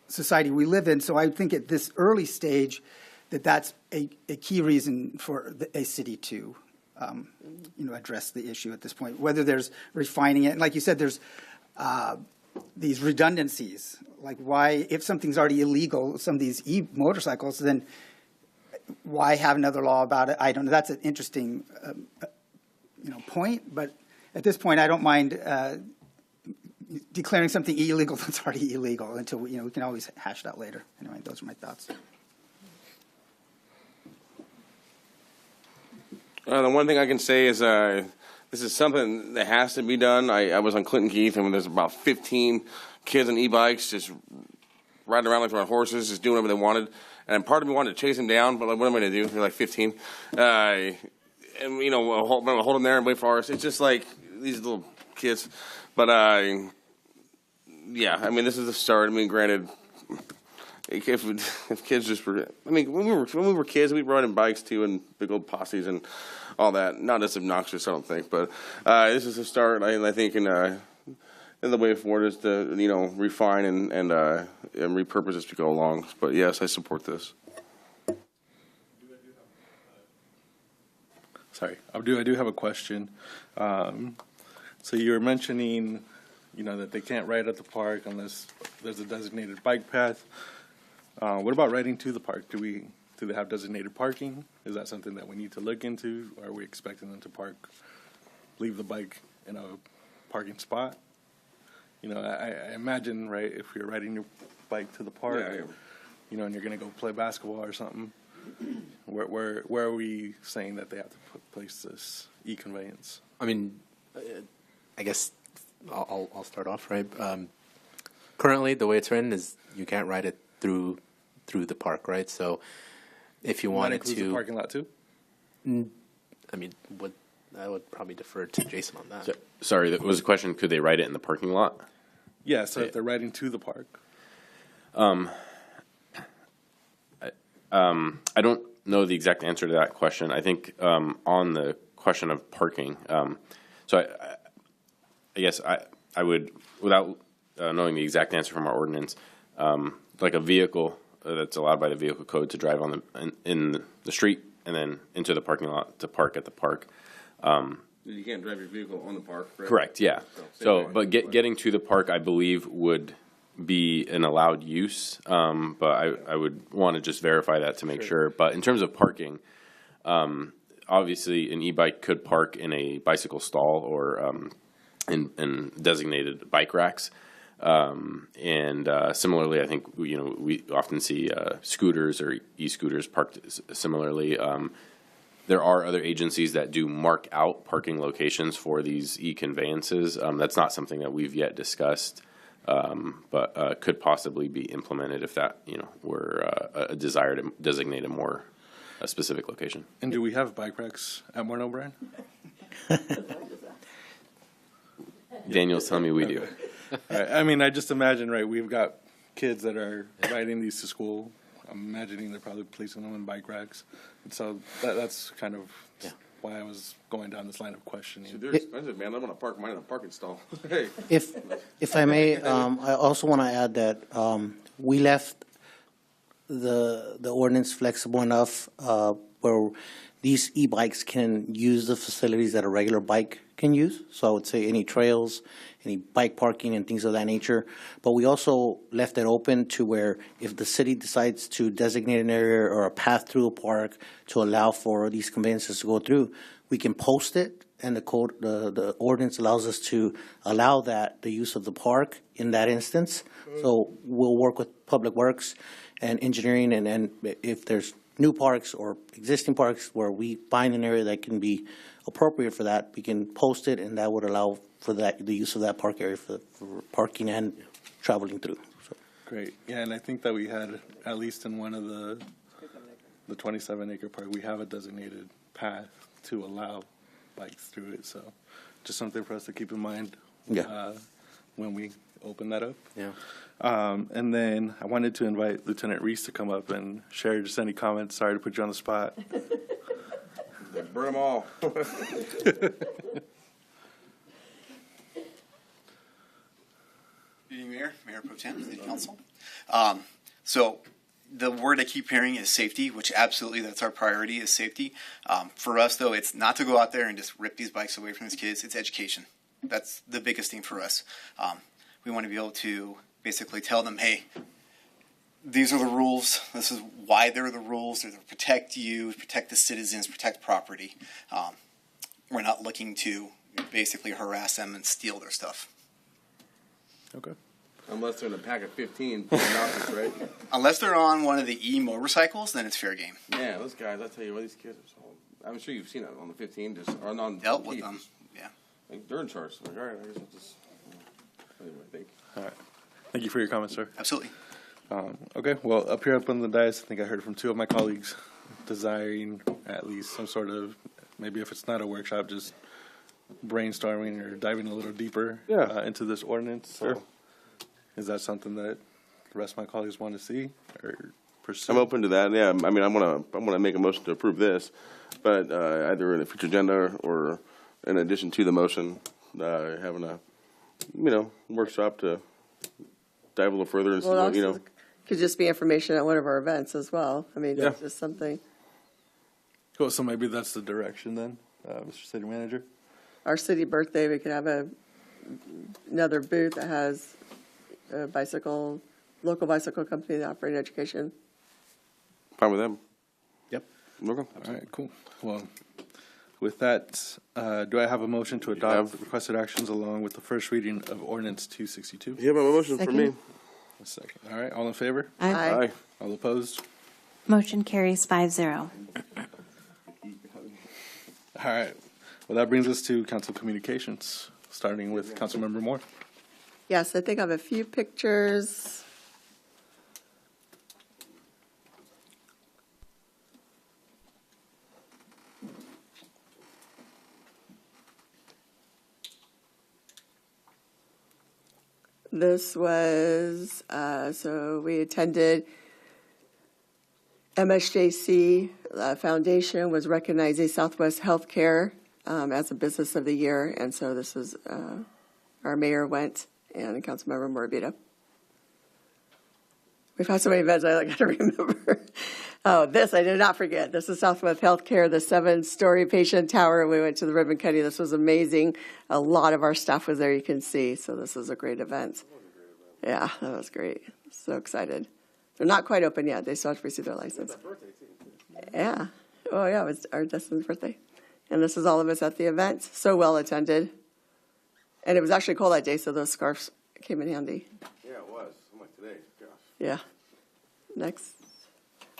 society we live in. So I think at this early stage that's a key reason for a city to address the issue at this point, whether there's refining it. And like you said, there's these redundancies. Like why, if something's already illegal, some of these e-motorcycles, then why have another law about it? I don't know. That's an interesting point. But at this point, I don't mind declaring something illegal that's already illegal until we can always hash it out later. Anyway, those are my thoughts. The one thing I can say is this is something that has to be done. I was on Clinton Keith, and there's about 15 kids on e-bikes just riding around like they're on horses, just doing whatever they wanted. And part of me wanted to chase him down, but like, what am I going to do? They're like 15. And, you know, we'll hold them there and wait for ours. It's just like these little kids. But, yeah, I mean, this is the start. I mean, granted, if kids just were, I mean, when we were kids, we were riding bikes too, and big old posses and all that. Not as obnoxious, I don't think, but this is the start. I think, and the way forward is to, you know, refine and repurpose as we go along. But yes, I support this. Sorry, I do have a question. So you were mentioning, you know, that they can't ride at the park unless there's a designated bike path. What about riding to the park? Do they have designated parking? Is that something that we need to look into? Are we expecting them to leave the bike in a parking spot? You know, I imagine, right, if you're riding your bike to the park, you know, and you're going to go play basketball or something, where are we saying that they have to place this e-conveyance? I mean, I guess I'll start off, right? Currently, the way it's written is you can't ride it through the park, right? So if you wanted that includes to, the parking lot too. I mean, I would probably defer to Jason on that. Sorry, that was a question. Could they ride it in the parking lot? Yeah, so if they're riding to the park. I don't know the exact answer to that question. I think on the question of parking, so I guess I would, without knowing the exact answer from our ordinance, like a vehicle that's allowed by the vehicle code to drive on in the street and then into the parking lot to park at the park. You can't drive your vehicle on the park, right? Correct, yeah. So, but getting to the park, I believe, would be an allowed use, but I would want to just verify that to make sure. But in terms of parking, obviously an e-bike could park in a bicycle stall or in designated bike racks. And similarly, I think, you know, we often see scooters or e-scooters parked similarly. There are other agencies that do mark out parking locations for these e-conveyances. That's not something that we've yet discussed, but could possibly be implemented if that, you know, were a desire to designate a more specific location. And do we have bike racks at Warren O'Brien? Daniel's telling me we do. I mean, I just imagine, right, we've got kids that are riding these to school. I'm imagining they're probably placing them in bike racks. And so that's kind of why I was going down this line of questioning. So they're expensive, man. I want to park mine in a parking stall. Hey. If I may, I also want to add that we left the ordinance flexible enough where these e-bikes can use the facilities that a regular bike can use. So I would say any trails, any bike parking and things of that nature. But we also left it open to where if the city decides to designate an area or a path through a park to allow for these conveyances to go through, we can post it, and the ordinance allows us to allow that, the use of the park in that instance. So we'll work with Public Works and engineering, and if there's new parks or existing parks where we find an area that can be appropriate for that, we can post it, and that would allow for that, the use of that park area for parking and traveling through. So. Great. Yeah, and I think that we had, at least in one of the 27-acre park, we have a designated path to allow bikes through it. So just something for us to keep in mind when we open that up. Yeah. And then I wanted to invite Lieutenant Reese to come up and share just any comments. Sorry to put you on the spot. Burn them all. Mayor Pro Tem, City Council. So the word I keep hearing is safety, which absolutely that's our priority is safety. For us, though, it's not to go out there and just rip these bikes away from these kids. It's education. That's the biggest thing for us. We want to be able to basically tell them, hey, these are the rules. This is why they're the rules. They're to protect you, protect the citizens, protect property. We're not looking to basically harass them and steal their stuff. Okay. Unless they're in a pack of 15, right? Unless they're on one of the e-motorcycles, then it's fair game. Yeah, those guys, I tell you what, these kids are so... I'm sure you've seen it on the 15, just or on dealt with them, yeah. Like, they're in charge. Like, all right, I guess I'll just... Anyway, I think. All right. Thank you for your comments, sir. Absolutely. Okay, well, up here up on the dais, I think I heard from two of my colleagues desiring at least some sort of, maybe if it's not a workshop, just brainstorming or diving a little deeper into this ordinance. Sure. So is that something that the rest of my colleagues want to see or pursue? I'm open to that. Yeah, I mean, I'm gonna make a motion to approve this, but either in a future agenda or in addition to the motion, having a workshop to dive a little further and Well, could just be information at one of our events as well. I mean, it's just something. Cool. So maybe that's the direction then, Mr. City Manager. Our city birthday, we could have another booth that has a local bicycle company that operate education. Fine with them. Yep. Okay. All right, cool. Well, with that, do I have a motion to adopt the requested actions along with the first reading of ordinance 262? You have a motion for me. A second. All right, all in favor? Aye. All opposed? Motion carries 5-0. All right. Well, that brings us to council communications, starting with Councilmember Moore. Yes, I think I have a few pictures. This was, so we attended MSJC Foundation was recognizing Southwest Healthcare as a business of the year. And so this was, our mayor went and Councilmember Morabito. We've had so many events, I got to remember. Oh, this, I did not forget. This is Southwest Healthcare, the 7-story patient tower. We went to the ribbon cutting. This was amazing. A lot of our staff was there, you can see. So this was a great event. Yeah, that was great. So excited. They're not quite open yet. They still have to receive their license. Yeah. Oh, yeah, it was our Dustin's birthday. And this is all of us at the event. So well attended. And it was actually cold that day, so those scarves came in handy. Yeah, it was. I'm like today. Gosh. Yeah. Next.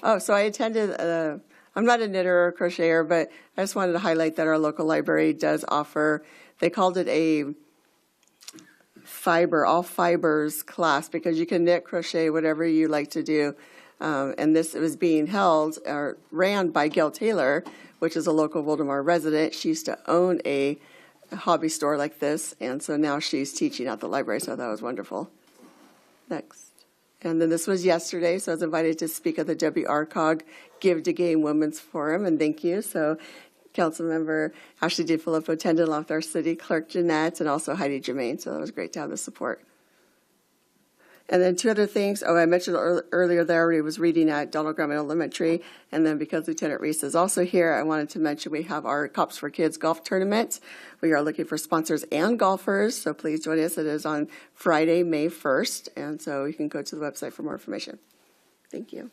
Oh, so I attended, I'm not a knitter or crocheter, but I just wanted to highlight that our local library does offer, they called it a all fibers class, because you can knit, crochet, whatever you like to do. And this was being held or ran by Gail Taylor, which is a local Wildomar resident. She used to own a hobby store like this, and so now she's teaching at the library, so that was wonderful. Next. And then this was yesterday, so I was invited to speak at the WRCOG Give to Game Women's Forum, and thank you. So Councilmember Ashley DiFilippo attended along with our city clerk Jeanette and also Heidi Germain, so that was great to have the support. And then two other things. Oh, I mentioned earlier that I already was reading at Donald Grumman Elementary, and then because Lieutenant Reese is also here, I wanted to mention we have our Cops for Kids golf tournament. We are looking for sponsors and golfers, so please join us. It is on Friday, May 1st, and so you can go to the website for more information. Thank you.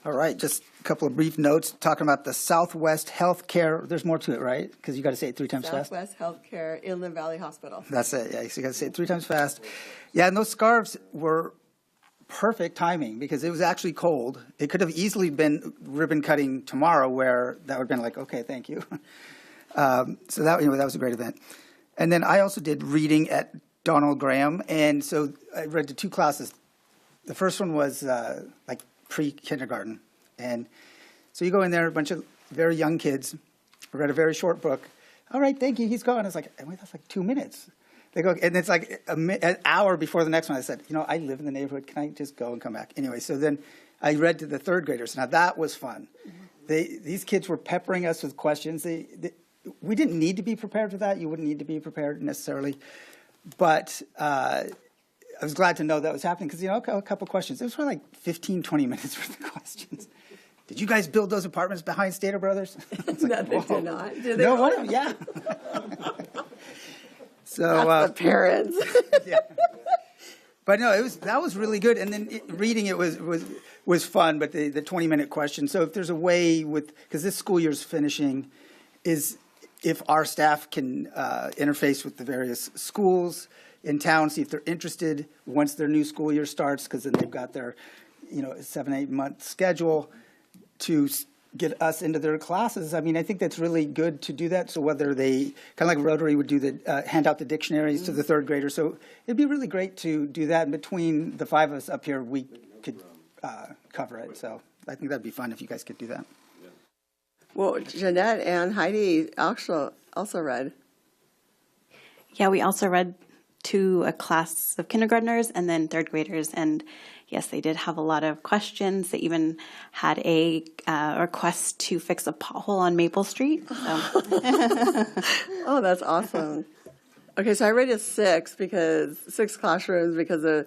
All right, just a couple of brief notes talking about the Southwest Healthcare. There's more to it, right? Because you got to say it 3 times fast. Southwest Healthcare, Inland Valley Hospital. That's it. Yeah, so you got to say it 3 times fast. Yeah, and those scarves were perfect timing because it was actually cold. It could have easily been ribbon cutting tomorrow, where that would have been like, okay, thank you. So that was a great event. And then I also did reading at Donald Graham, and so I read the 2 classes. The first one was like pre-kindergarten. And so you go in there, a bunch of very young kids, read a very short book. All right, thank you, he's gone. It's like, wait, that's like 2 minutes. They go, and it's like an hour before the next one. I said, I live in the neighborhood. Can I just go and come back? Anyway, so then I read to the 3rd graders. Now, that was fun. These kids were peppering us with questions. We didn't need to be prepared for that. You wouldn't need to be prepared necessarily. But I was glad to know that was happening because, a couple questions. It was probably like 15, 20 minutes worth of questions. Did you guys build those apartments behind Stater Brothers? No, they did not. Did they? No, one of them, yeah. So that's the parents. Yeah. But no, that was really good. And then reading it was fun, but the 20-minute question. So if there's a way because this school year's finishing, is if our staff can interface with the various schools in town, see if they're interested once their new school year starts, because then they've got their 7-8 month schedule to get us into their classes. I mean, I think that's really good to do that. So whether they, kind of like Rotary would do hand out the dictionaries to the third graders. So it'd be really great to do that. And between the 5 of us up here, we could cover it. So I think that'd be fun if you guys could do that. Well, Jeanette and Heidi also read. Yeah, we also read to a class of kindergartners and then third graders. And yes, they did have a lot of questions. They even had a request to fix a pothole on Maple Street. So. Oh, that's awesome. Okay, so I rated 6 classrooms because a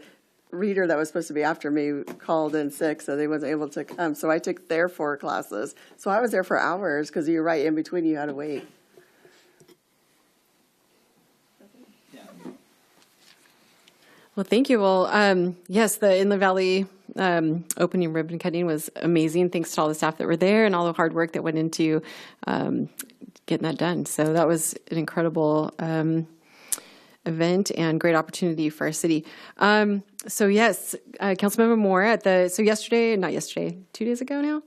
reader that was supposed to be after me called in sick, so they wasn't able to come. So I took their 4 classes. So I was there for hours because you're right, in between you had to wait. Well, thank you. Well, yes, the Inland Valley opening ribbon cutting was amazing. Thanks to all the staff that were there and all the hard work that went into getting that done. So that was an incredible event and great opportunity for our city. So yes, Councilmember Moore yesterday, 2 days ago now?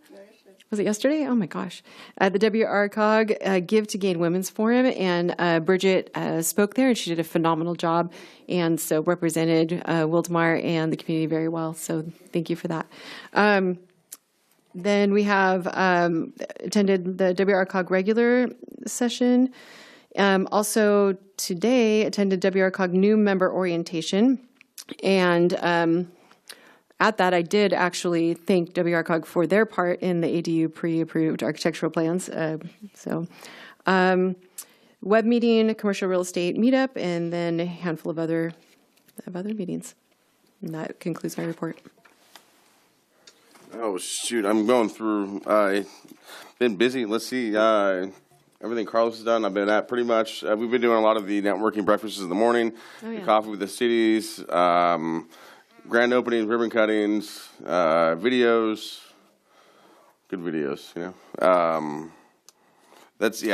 Was it yesterday? Oh my gosh. At the WRCOG Give to Gain Women's Forum, and Bridget spoke there, and she did a phenomenal job, and so represented Wildomar and the community very well. So thank you for that. Then we have attended the WRCOG regular session. Also today attended WRCOG new member orientation, and at that, I did actually thank WRCOG for their part in the ADU pre-approved architectural plans. Web meeting, commercial real estate meetup, and then a handful of other meetings. And that concludes my report. Oh, shoot. I'm going through. Been busy. Let's see. Everything Carlos has done, I've been at pretty much. We've been doing a lot of the networking breakfasts in the morning, the coffee with the cities, grand openings, ribbon cuttings, videos, good videos, you know.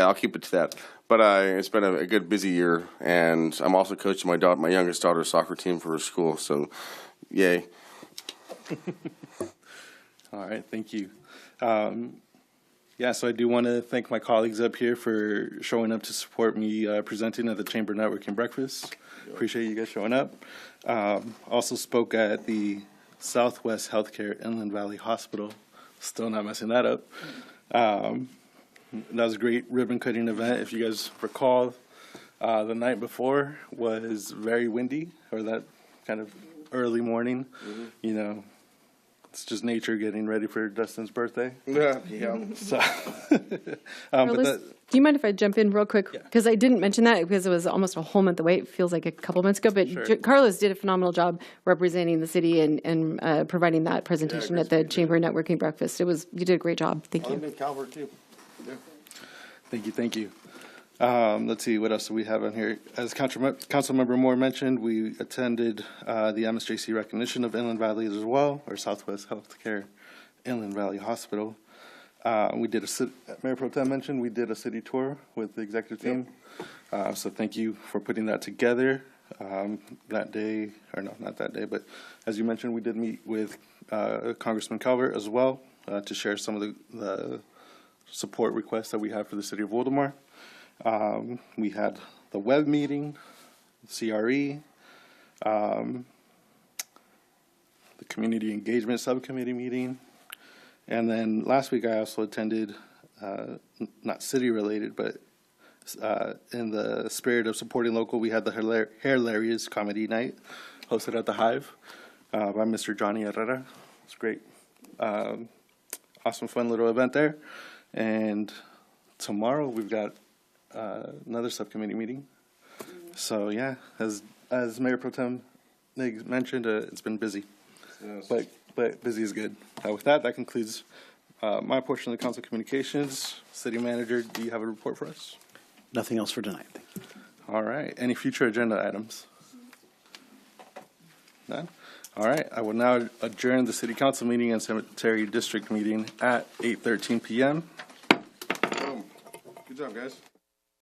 I'll keep it to that. But it's been a good, busy year, and I'm also coaching my youngest daughter's soccer team for her school, so yay. All right, thank you. So I do want to thank my colleagues up here for showing up to support me presenting at the Chamber Networking Breakfast. Appreciate you guys showing up. Also spoke at the Southwest Healthcare Inland Valley Hospital. Still not messing that up. That was a great ribbon cutting event. If you guys recall, the night before was very windy, or that kind of early morning. Mm-hmm. You know, it's just nature getting ready for Dustin's birthday. Yeah. So, Carlos, do you mind if I jump in real quick? Because I didn't mention that because it was almost a whole month away. It feels like a couple months ago. But Sure. Carlos did a phenomenal job representing the city and providing that presentation at the Chamber Networking Breakfast. You did a great job. Thank you. I'm in Calvert, too. Yeah. Thank you. Let's see, what else do we have on here? As Councilmember Moore mentioned, we attended the MSJC recognition of Inland Valley as well, or Southwest Healthcare Inland Valley Hospital. We did Mayor Pro Tem mentioned, we did a city tour with the executive team. So thank you for putting that together that day, or no, not that day, but as you mentioned, we did meet with Congressman Calvert as well to share some of the support requests that we have for the city of Wildomar. We had the web meeting, CRE, the community engagement subcommittee meeting, and then last week I also attended, not city related, but in the spirit of supporting local, we had the Hilarious Comedy Night hosted at the Hive by Mr. Johnny Herrera. It's great. Awesome, fun little event there. And tomorrow we've got another subcommittee meeting. So yeah, as Mayor Pro Tem mentioned, it's been busy, but busy is good. With that concludes my portion of the council communications. City Manager, do you have a report for us? Nothing else for tonight. Thank you. All right. Any future agenda items? None? All right. I will now adjourn the City Council meeting and Cemetery District meeting at 8:13 p.m. Good job, guys.